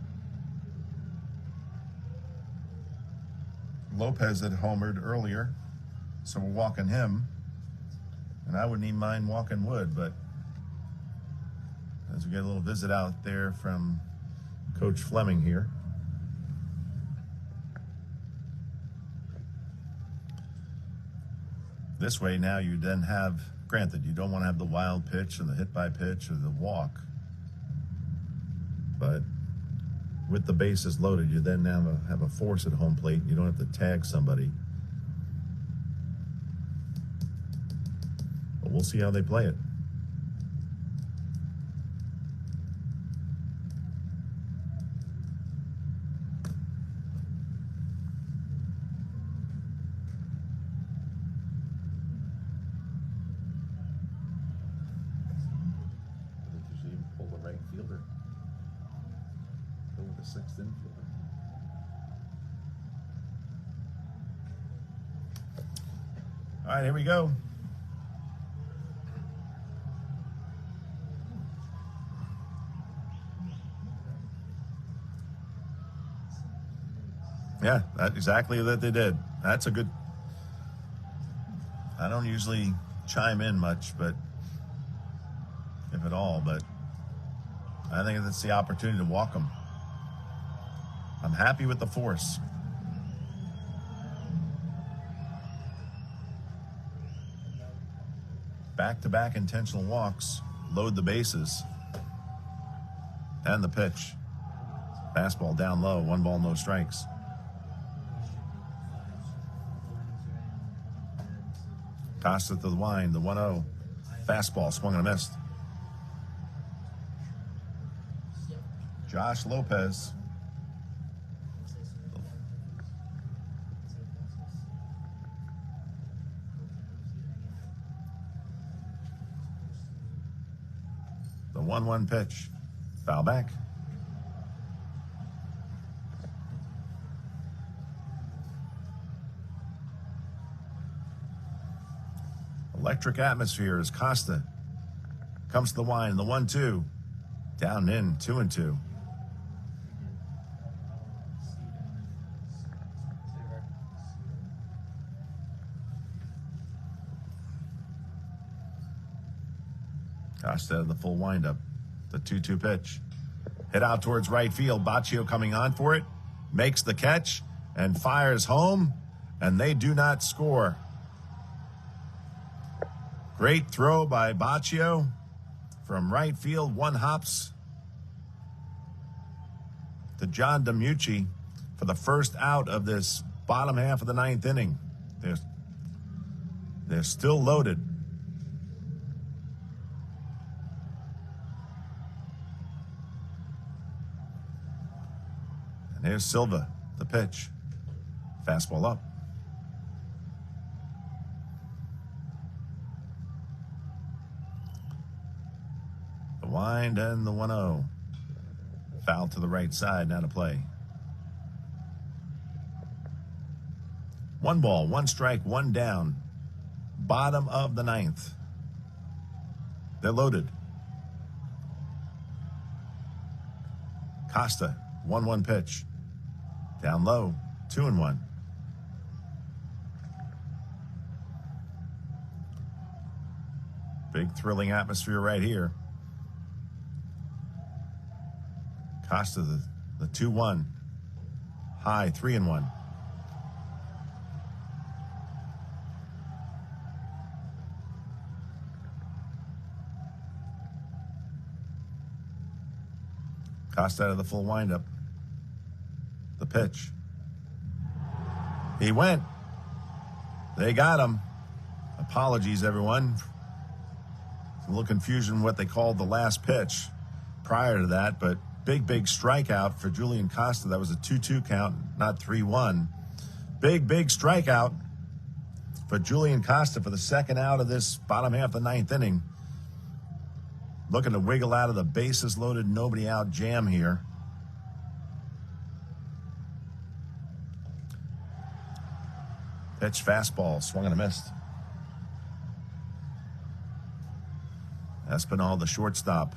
Lopez had homered earlier, so we're walking him, and I wouldn't even mind walking Wood, but as we get a little visit out there from Coach Fleming here. This way now you then have, granted, you don't want to have the wild pitch and the hit by pitch or the walk, but with the bases loaded, you then now have a force at home plate. You don't have to tag somebody. But we'll see how they play it. Sixth infielder. All right, here we go. Yeah, that's exactly what they did. That's a good. I don't usually chime in much, but if at all, but I think that's the opportunity to walk them. I'm happy with the force. Back-to-back intentional walks, load the bases, and the pitch. Fastball down low, 1 ball, no strikes. Costa to the wind, the 1-0. Fastball swung and a missed. Josh Lopez. The 1-1 pitch. Foul back. Electric atmosphere as Costa comes to the wind. The 1-2. Down in, 2-2. Costa the full windup. The 2-2 pitch. Hit out towards right field. Baccio coming on for it. Makes the catch and fires home. And they do not score. Great throw by Baccio from right field. 1 hops to John DiMucci for the first out of this bottom half of the 9th inning. They're still loaded. And here's Silva, the pitch. Fastball up. wind and the 1-0. Foul to the right side, now to play. 1 ball, 1 strike, 1 down. Bottom of the 9th. They're loaded. Costa, 1-1 pitch. Down low, 2-1. Big thrilling atmosphere right here. Costa, the 2-1. High, 3-1. Costa out of the full windup. The pitch. He went. They got him. Apologies, everyone. A little confusion what they called the last pitch prior to that, but big strikeout for Julian Costa. That was a 2-2 count, not 3-1. Big strikeout for Julian Costa for the second out of this bottom half of the 9th inning. Looking to wiggle out of the bases loaded, nobody out jam here. Pitch fastball, swung and a missed. Espinal, the shortstop.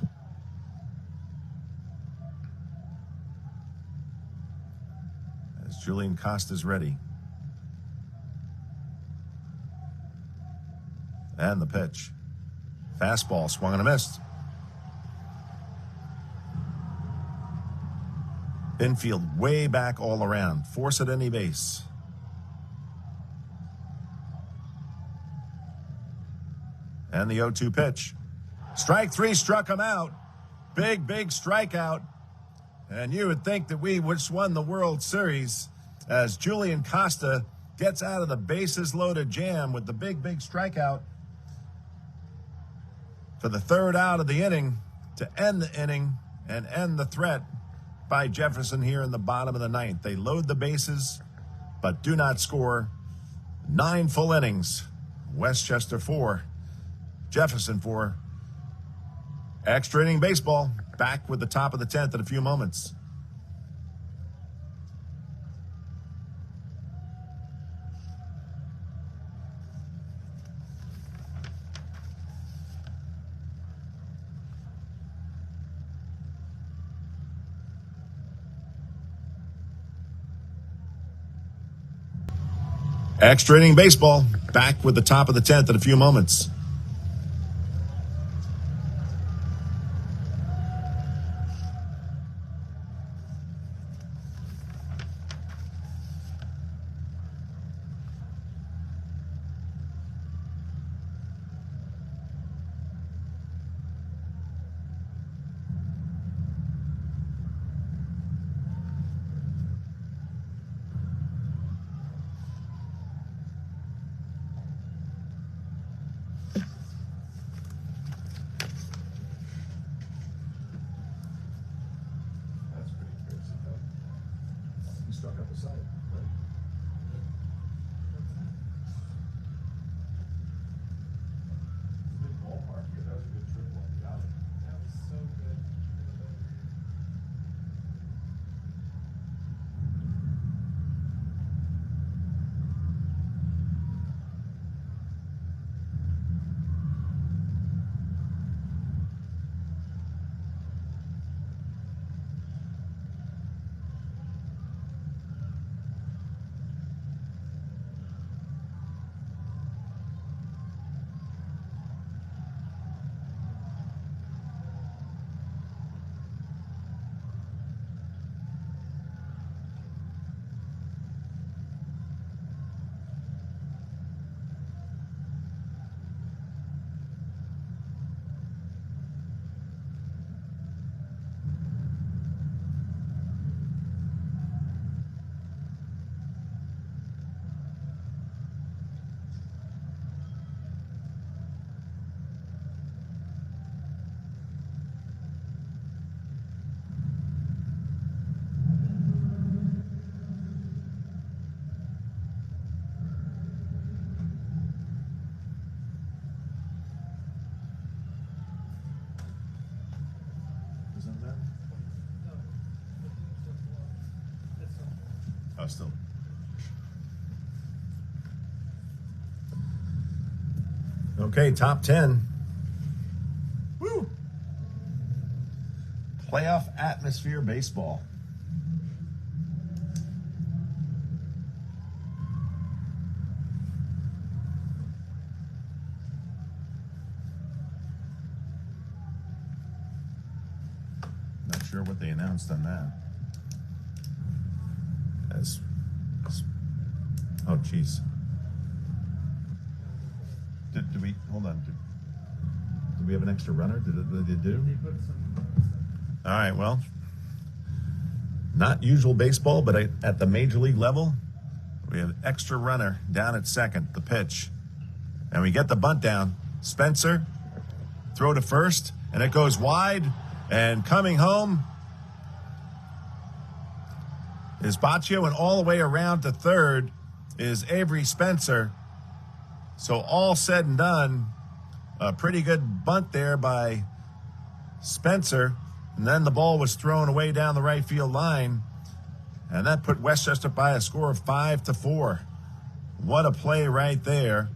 As Julian Costa's ready. And the pitch. Fastball, swung and a missed. Infield way back all around. Force at any base. And the 0-2 pitch. Strike 3 struck him out. Big strikeout. And you would think that we just won the World Series as Julian Costa gets out of the bases loaded jam with the big strikeout for the 3rd out of the inning to end the inning and end the threat by Jefferson here in the bottom of the 9th. They load the bases, but do not score. 9 full innings. Westchester 4, Jefferson 4. Extra inning baseball. Back with the top of the 10th in a few moments. Extra inning baseball. Back with the top of the 10th in a few moments. Still. Okay, top 10. Woo! Playoff atmosphere baseball. Not sure what they announced on that. Oh, jeez. Did we, hold on. Did we have an extra runner? Did they do? They put someone All right, well, not usual baseball, but at the major league level, we have extra runner down at second, the pitch. And we get the bunt down. Spencer, throw to first, and it goes wide. And coming home is Baccio, and all the way around to third is Avery Spencer. So all said and done, a pretty good bunt there by Spencer. And then the ball was thrown away down the right field line. And that put Westchester by a score of 5-4. What a play right there.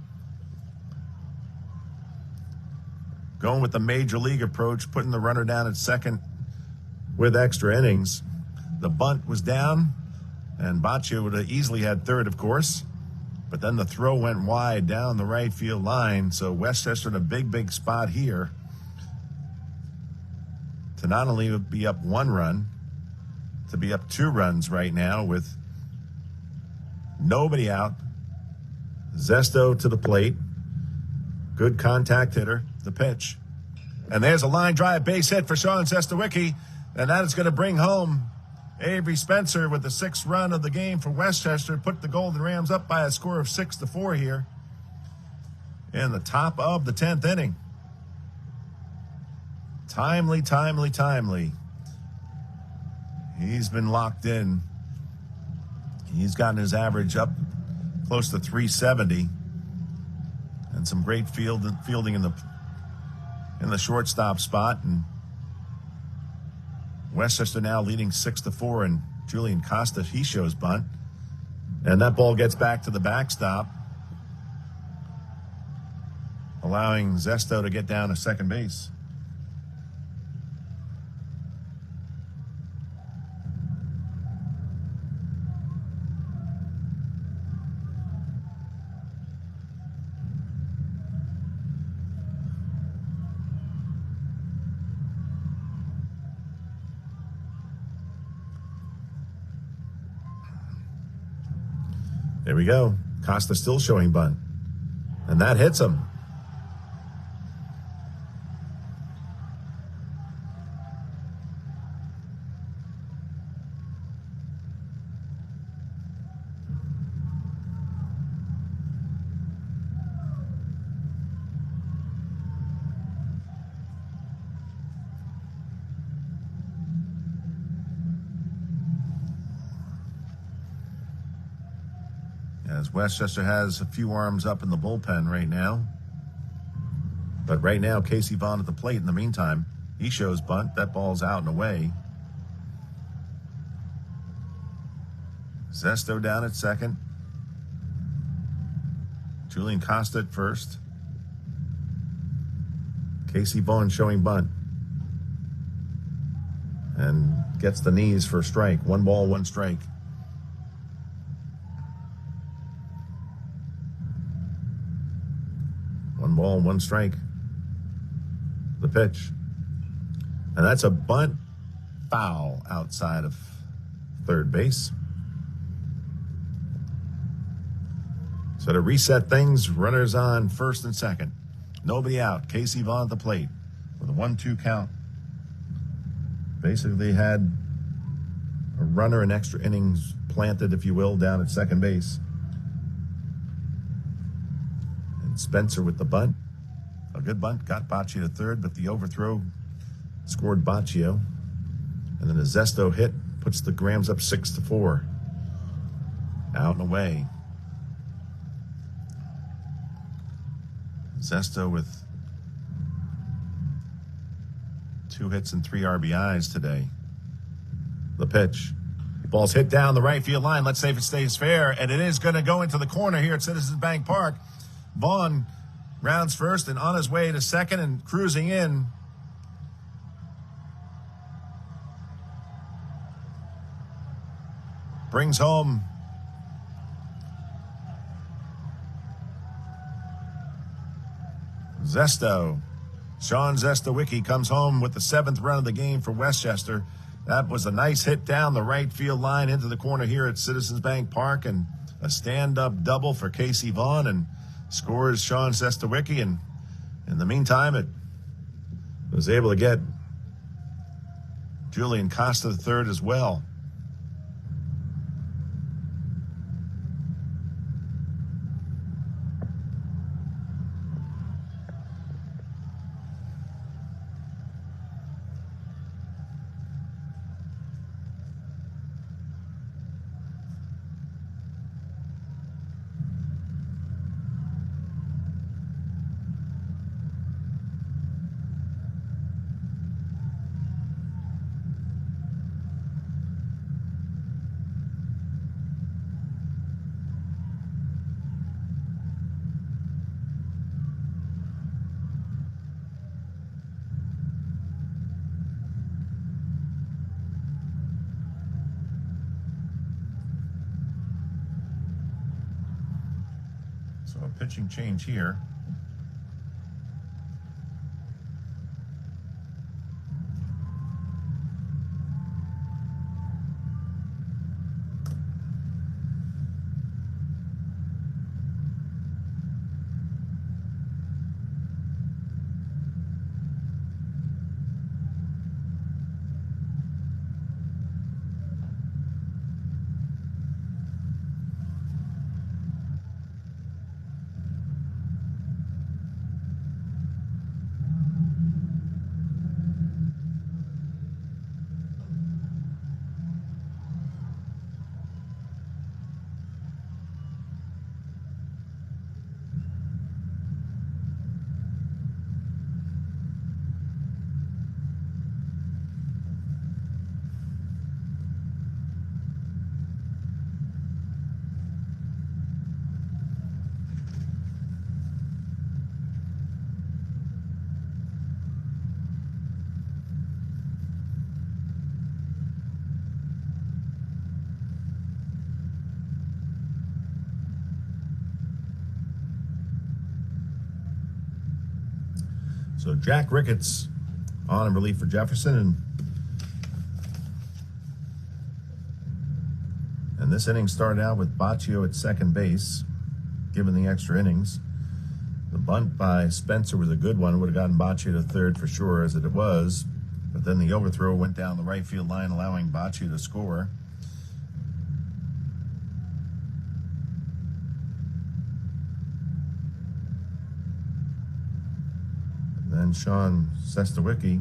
Going with the major league approach, putting the runner down at second with extra innings. The bunt was down, and Baccio would have easily had third, of course. But then the throw went wide down the right field line. So Westchester in a big spot here to not only be up 1 run, to be up 2 runs right now with nobody out. Zesto to the plate. Good contact hitter, the pitch. And there's a line drive base hit for Sean Zestawicki. And that is going to bring home Avery Spencer with the 6th run of the game for Westchester. Put the Golden Rams up by a score of 6-4 here in the top of the 10th inning. Timely. He's been locked in. He's gotten his average up close to 370. And some great fielding in the shortstop spot. And Westchester now leading 6-4, and Julian Costa, he shows bunt. And that ball gets back to the backstop, allowing Zesto to get down to second base. There we go. Costa still showing bunt. And that hits him. As Westchester has a few arms up in the bullpen right now. But right now, Casey Vaughn at the plate. In the meantime, he shows bunt. That ball's out and away. Zesto down at second. Julian Costa at first. Casey Vaughn showing bunt. And gets the knees for a strike. 1 ball, 1 strike. One ball, 1 strike. The pitch. And that's a bunt foul outside of third base. So to reset things, runners on first and second. Nobody out. Casey Vaughn at the plate with a 1-2 count. Basically, they had a runner in extra innings planted, if you will, down at second base. Spencer with the bunt. A good bunt. Got Baccio to third, but the overthrow scored Baccio. And then a Zesto hit puts the Grams up 6-4. Out and away. Zesto with 2 hits and 3 RBIs today. The pitch. Ball's hit down the right field line. Let's see if it stays fair. And it is going to go into the corner here at Citizens Bank Park. Vaughn rounds first and on his way to second and cruising in. Brings home Zesto. Sean Zestowicki comes home with the 7th run of the game for Westchester. That was a nice hit down the right field line into the corner here at Citizens Bank Park, and a stand-up double for Casey Vaughn, and scores Sean Zestowicki. And in the meantime, it was able to get Julian Costa the third as well. So a pitching change here. So Jack Ricketts on in relief for Jefferson, and this inning started out with Baccio at second base, given the extra innings. The bunt by Spencer was a good one. Would have gotten Baccio to third for sure, as it was, but then the overthrow went down the right field line, allowing Baccio to score. Then Sean Zestowicki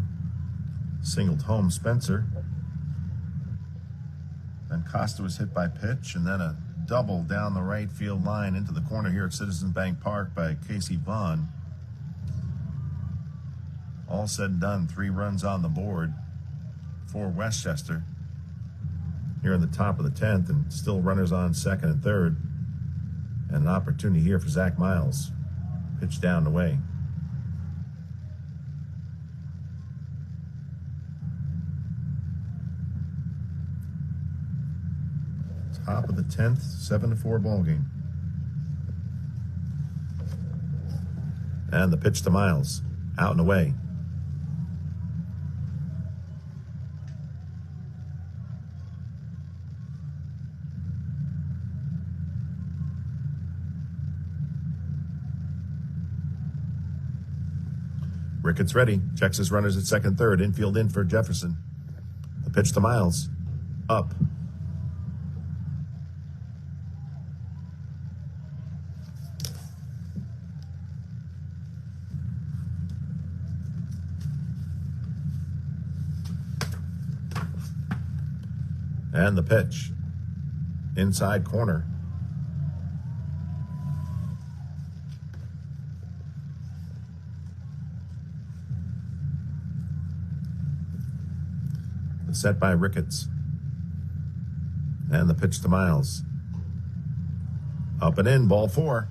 singled home Spencer. Then Costa was hit by pitch, and then a double down the right field line into the corner here at Citizens Bank Park by Casey Vaughn. All said and done, 3 runs on the board for Westchester here in the top of the 10th, and still runners on second and third. And an opportunity here for Zach Miles. Pitch down the way. Top of the 10th, 7-4 ball game. And the pitch to Miles, out and away. Ricketts ready, checks his runners at second, third, infield in for Jefferson. The pitch to Miles, up. And the pitch, inside corner. The set by Ricketts. And the pitch to Miles. Up and in, ball 4.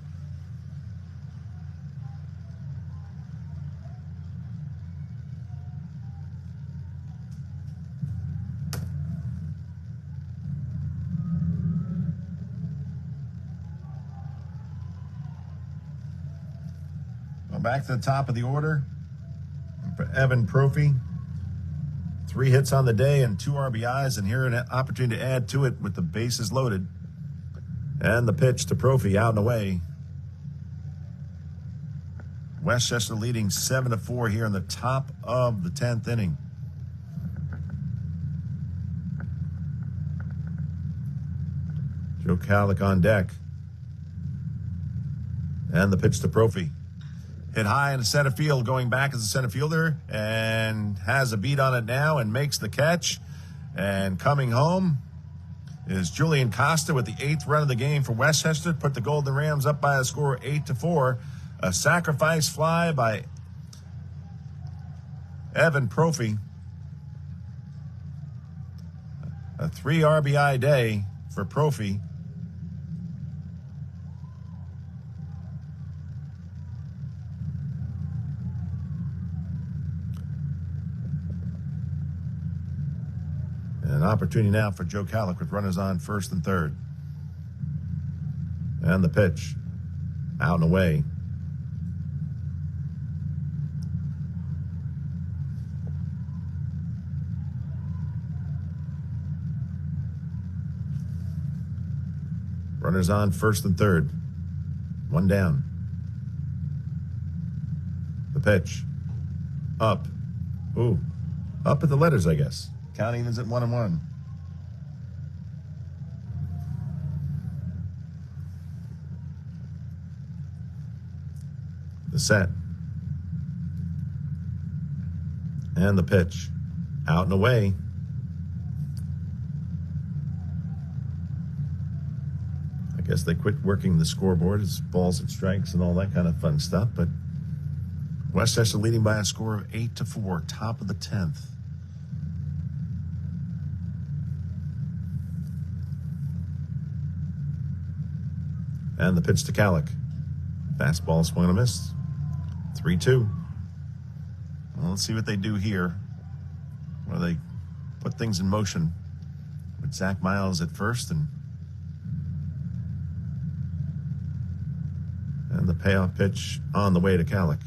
Well, back to the top of the order for Evan Prophy. 3 hits on the day and 2 RBIs, and here an opportunity to add to it with the bases loaded. And the pitch to Prophy, out and away. Westchester leading 7-4 here in the top of the 10th inning. Joe Calic on deck. And the pitch to Prophy. Hit high in the center field, going back as a center fielder, and has a beat on it now and makes the catch. And coming home is Julian Costa with the 8th run of the game for Westchester. Put the Golden Rams up by a score of 8-4. A sacrifice fly by Evan Prophy. A 3 RBI day for Prophy. An opportunity now for Joe Calic with runners on first and third. And the pitch. Out and away. Runners on first and third. 1 down. The pitch. Up. Ooh. Up at the letters, I guess. Count evens at 1-1. The set. And the pitch. Out and away. I guess they quit working the scoreboard. It's balls and strikes and all that kind of fun stuff. But Westchester leading by a score of 8-4, top of the 10th. And the pitch to Calic. Fastball swung and a miss. 3-2. Well, let's see what they do here. Where they put things in motion with Zach Miles at first and the payoff pitch on the way to Calic.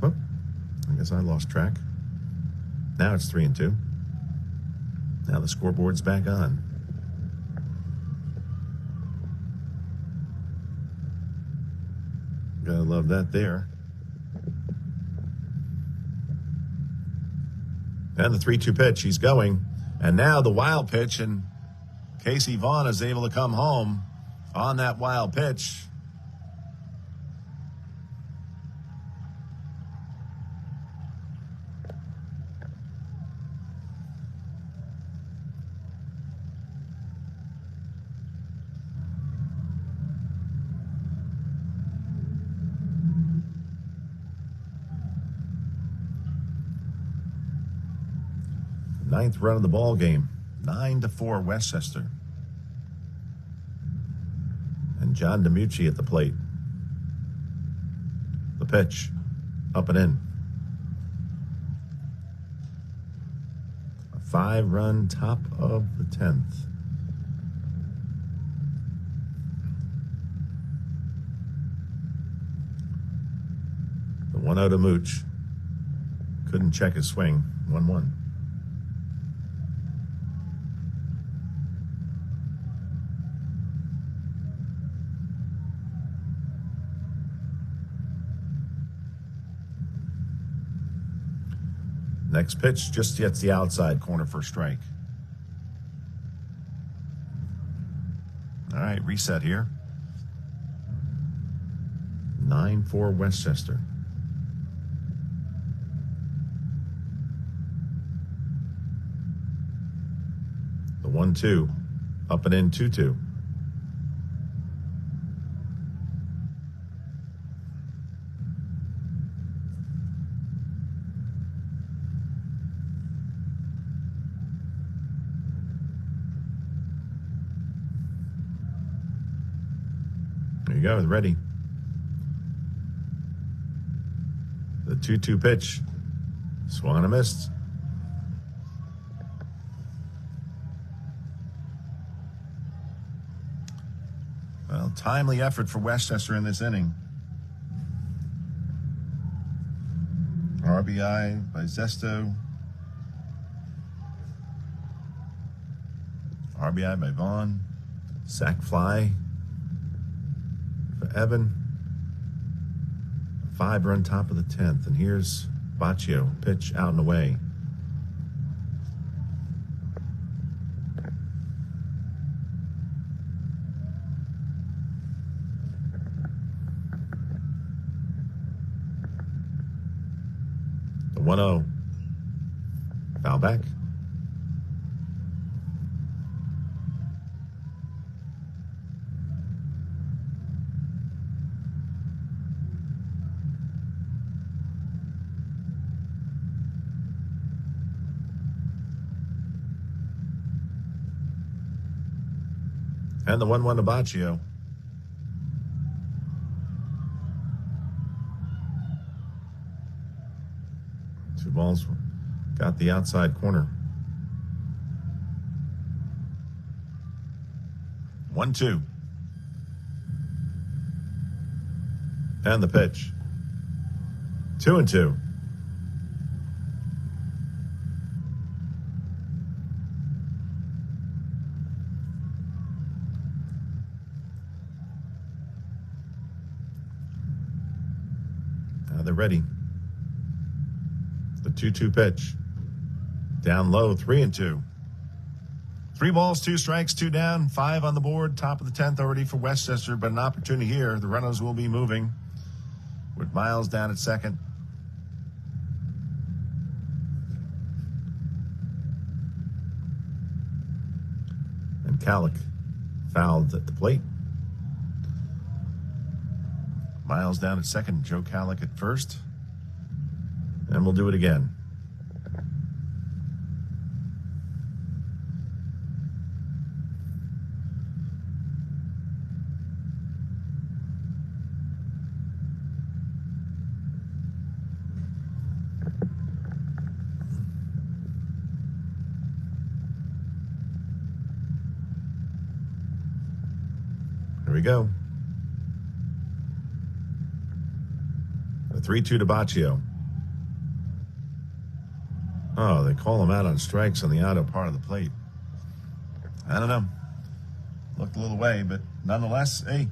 Oh, I guess I lost track. Now it's 3-2. Now the scoreboard's back on. Gotta love that there. And the 3-2 pitch, he's going. And now the wild pitch, and Casey Vaughn is able to come home on that wild pitch. Ninth run of the ball game, 9-4 Westchester. And John DiMucci at the plate. The pitch, up and in. A 5-run top of the 10th. The 1-0 to Mooch. Couldn't check his swing. 1-1. Next pitch just gets the outside corner for a strike. All right, reset here. 9-4 Westchester. The 1-2, up and in 2-2. There you go, ready. The 2-2 pitch. Swung and a missed. Well, timely effort for Westchester in this inning. RBI by Zesto. RBI by Vaughn. Sac fly for Evan. 5-run top of the 10th. And here's Baccio. Pitch out and away. The 1-0. Foul back. And the 1-1 to Baccio. Two balls got the outside corner. 1-2. And the pitch. 2-2. They're ready. The 2-2 pitch. Down low, 3-2. 3 balls, 2 strikes, 2 down, 5 on the board. Top of the 10th already for Westchester, but an opportunity here. The runners will be moving with Miles down at second. And Calic fouled at the plate. Miles down at second, Joe Calic at first. And we'll do it again. Here we go. The 3-2 to Baccio. Oh, they call him out on strikes on the outer part of the plate. I don't know. Looked a little way, but nonetheless, hey,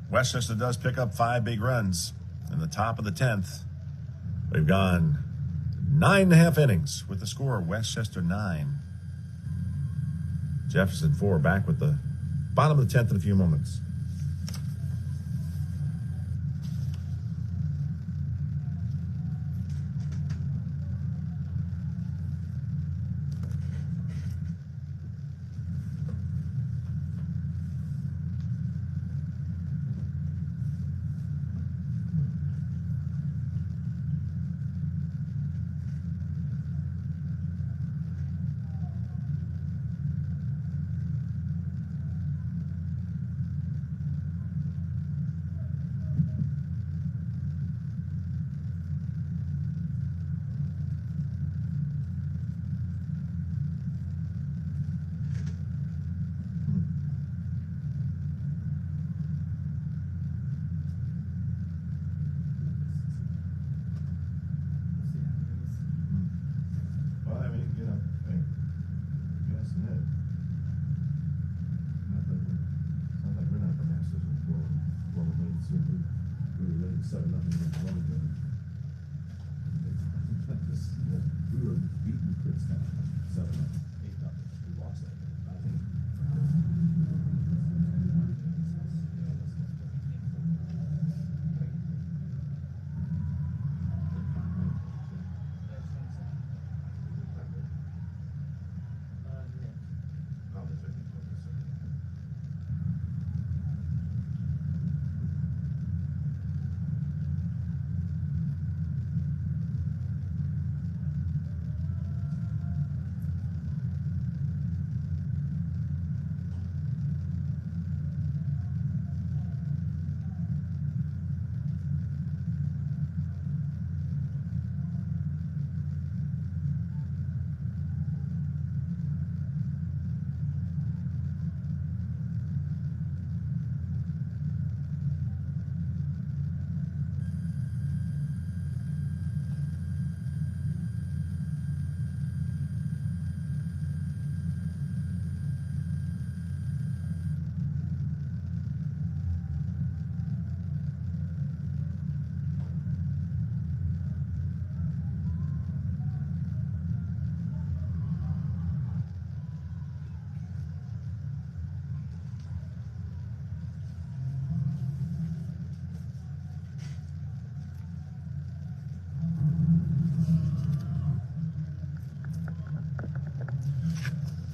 Westchester does pick up 5 big runs in the top of the 10th. We've gone 9.5 innings with the score Westchester 9. Jefferson 4, back with the bottom of the 10th in a few moments.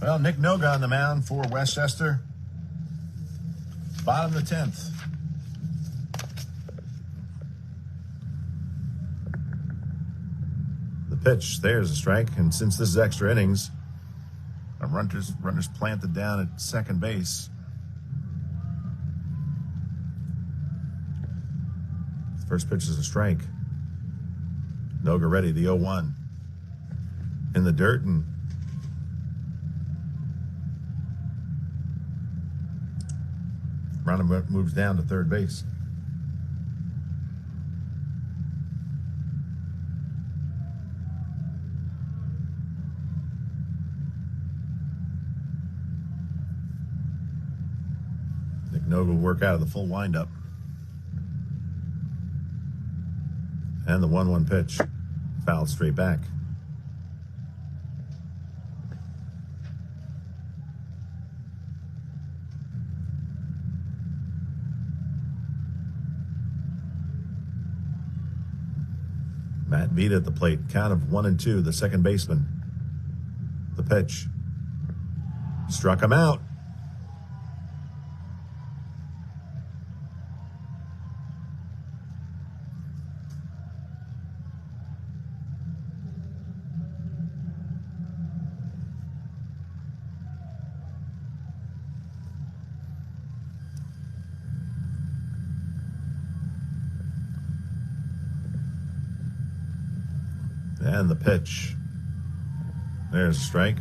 Well, Nick Noga on the mound for Westchester. Bottom of the 10th. The pitch, there's a strike. And since this is extra innings, runners planted down at second base. First pitch is a strike. Noga ready, the 0-1. In the dirt, and runner moves down to third base. Nick Noga will work out of the full windup. And the 1-1 pitch, fouled straight back. Matt Vita at the plate, count of 1-2, the second baseman. The pitch. Struck him out. And the pitch. There's a strike.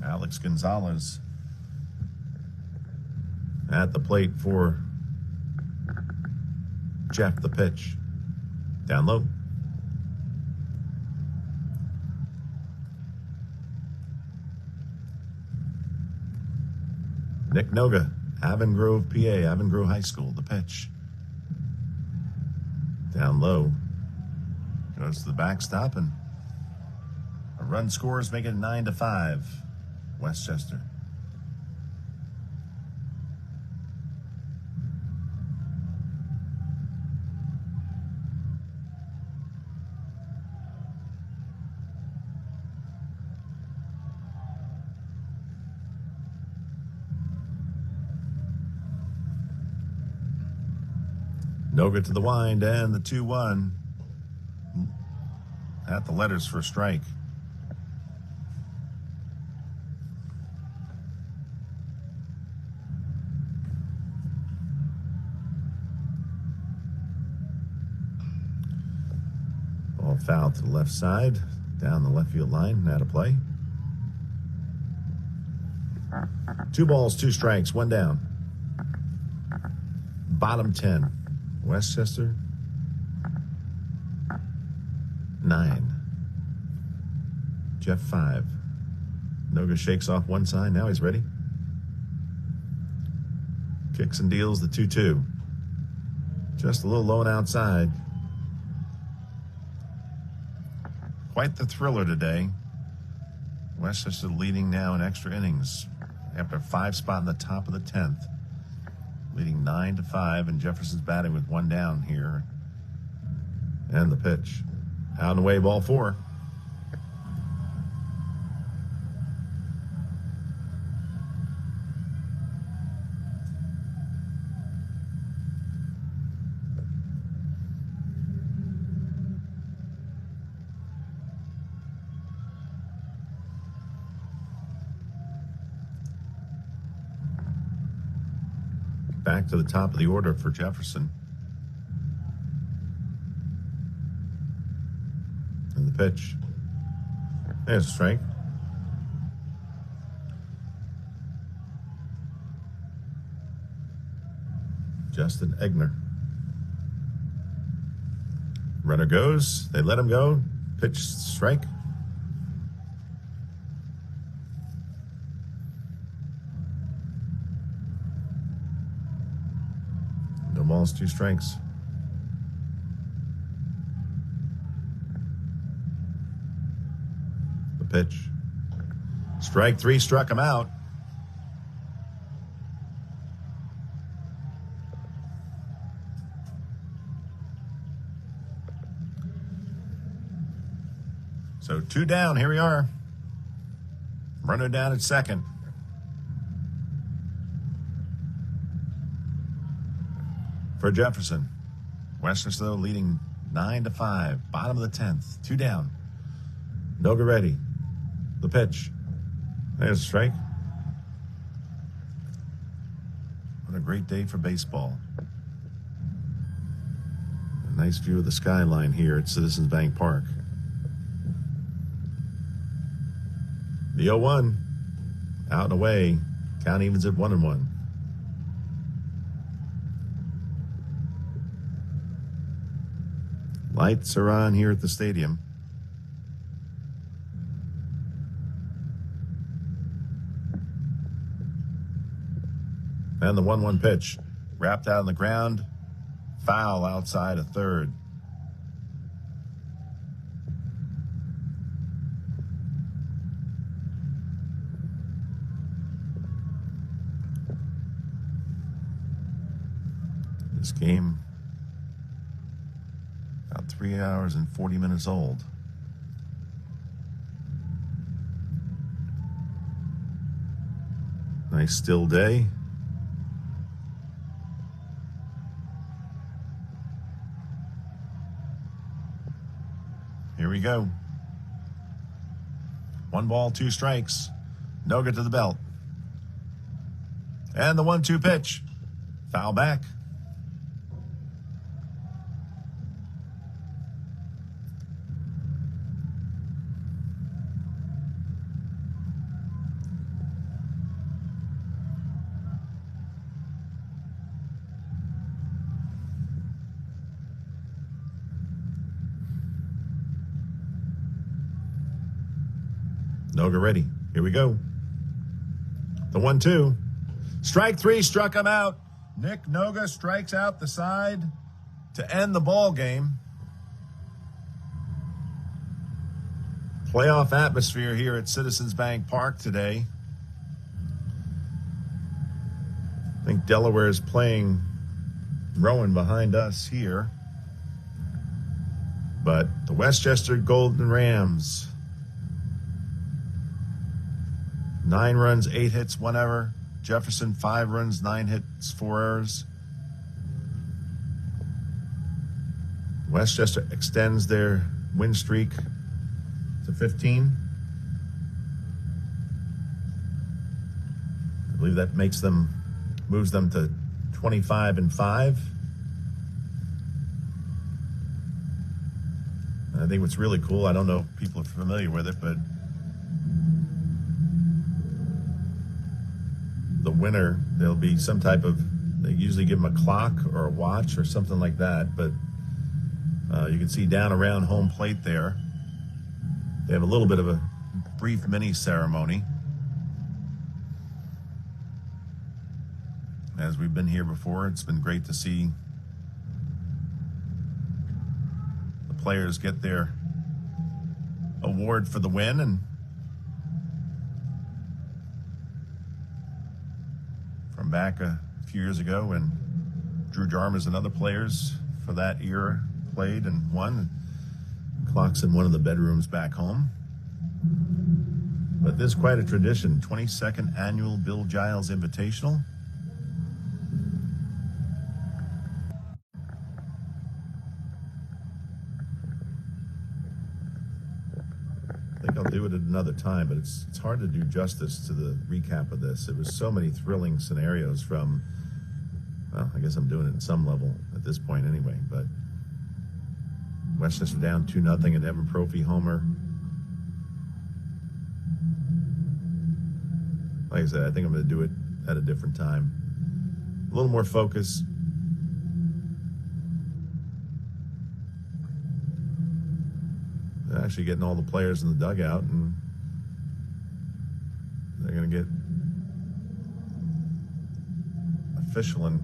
Alex Gonzalez at the plate for Jeff. The pitch. Down low. Nick Noga, Avon Grove, PA, Avon Grove High School. The pitch. Down low. Goes to the backstop, and a run scores, make it 9-5. Westchester. Noga to the wind, and the 2-1 at the letters for a strike. Ball foul to the left side, down the left field line, out of play. 2 balls, 2 strikes, 1 down. Bottom 10. Westchester 9. Jeff 5. Noga shakes off one side. Now he's ready. Kicks and deals the 2-2. Just a little low and outside. Quite the thriller today. Westchester leading now in extra innings after a 5 spot in the top of the 10th. Leading 9-5, and Jefferson's batting with 1 down here. And the pitch. Out and away, ball 4. Back to the top of the order for Jefferson. And the pitch. There's a strike. Justin Egner. Runner goes. They let him go. Pitch, strike. No balls, 2 strikes. The pitch. Strike 3, struck him out. So 2 down. Here we are. Runner down at second. For Jefferson. Westchester, though, leading 9-5. Bottom of the 10th. 2 down. Noga ready. The pitch. There's a strike. What a great day for baseball. A nice view of the skyline here at Citizens Bank Park. The 0-1. Out and away. Count evens at 1-1. Lights are on here at the stadium. And the 1-1 pitch. Wrapped out on the ground. Foul outside of third. This game about 3 hours and 40 minutes old. Nice still day. Here we go. 1 ball, 2 strikes. Noga to the belt. And the 1-2 pitch. Foul back. Noga ready. Here we go. The 1-2. Strike 3 struck him out. Nick Noga strikes out the side to end the ball game. Playoff atmosphere here at Citizens Bank Park today. I think Delaware is playing Rowan behind us here. But the Westchester Golden Rams, 9 runs, 8 hits, 1 error. Jefferson, 5 runs, 9 hits, 4 errors. Westchester extends their win streak to 15. I believe that moves them to 25-5. And I think what's really cool, I don't know if people are familiar with it, but the winner, there'll be some type of, they usually give them a clock or a watch or something like that, but you can see down around home plate there, they have a little bit of a brief mini ceremony. As we've been here before, it's been great to see the players get their award for the win, and from back a few years ago when Drew Jarmas and other players for that era played and won. Clock's in one of the bedrooms back home. But this is quite a tradition. 22nd annual Bill Giles Invitational. I think I'll do it at another time, but it's hard to do justice to the recap of this. It was so many thrilling scenarios from, well, I guess I'm doing it at some level at this point anyway, but Westchester down 2-0 at Evan Prophy homer. Like I said, I think I'm going to do it at a different time. A little more focus. They're actually getting all the players in the dugout, and they're going to get official and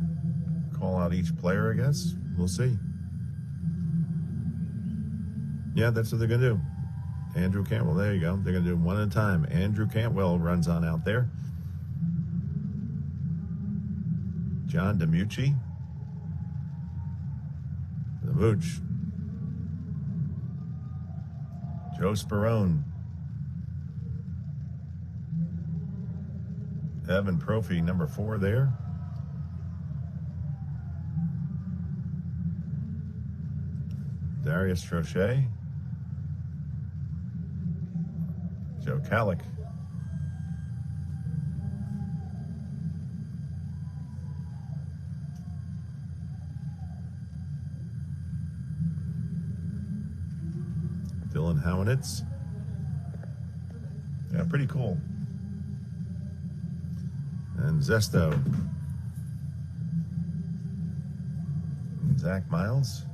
call out each player, I guess. We'll see. Yeah, that's what they're going to do. Andrew Cantwell, there you go. They're going to do them one at a time. Andrew Cantwell runs on out there. John DiMucci. The Mooch. Joe Sperone. Evan Prophy, number 4 there. Darius Trochet. Joe Calic. Dylan Howenitz. Yeah, pretty cool. And Zesto. And Zach Miles.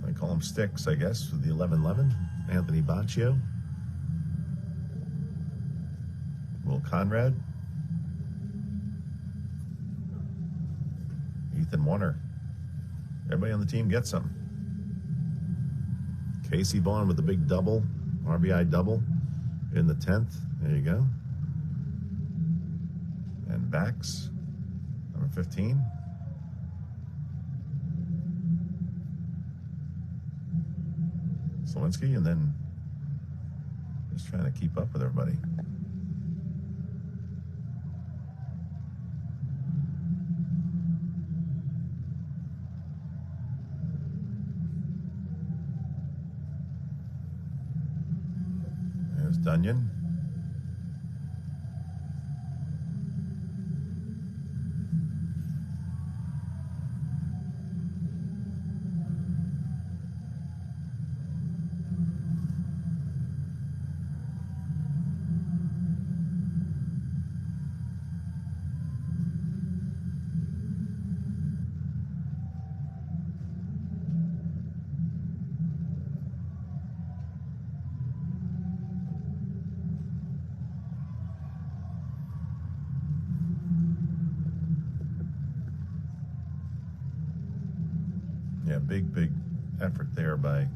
I call him Sticks, I guess, with the 11-11. Anthony Baccio. Will Conrad. Ethan Warner. Everybody on the team gets some. Casey Vaughn with the big double, RBI double in the 10th. There you go. And Bax, number 15. Slawinski, and then just trying to keep up with everybody. There's Dunyan. Yeah, big effort there by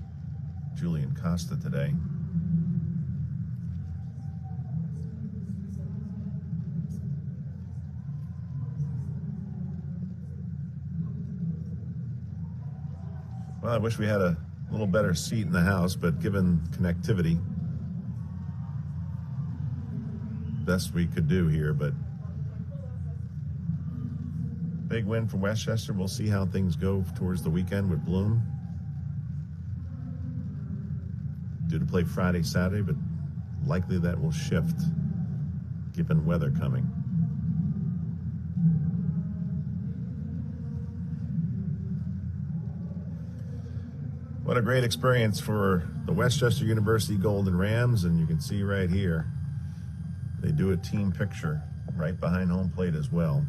Julian Costa today. Well, I wish we had a little better seat in the house, but given connectivity, best we could do here. But big win for Westchester. We'll see how things go towards the weekend with Bloom. Due to play Friday, Saturday, but likely that will shift given weather coming. What a great experience for the Westchester University Golden Rams, and you can see right here, they do a team picture right behind home plate as well.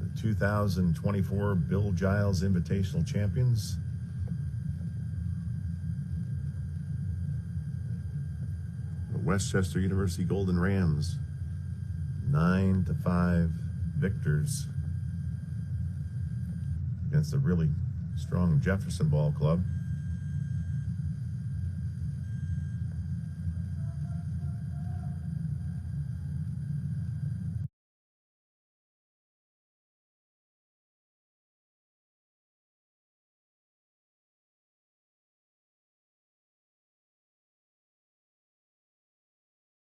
The 2024 Bill Giles Invitational Champions. The Westchester University Golden Rams, 9-5 victors against a really strong Jefferson ball club.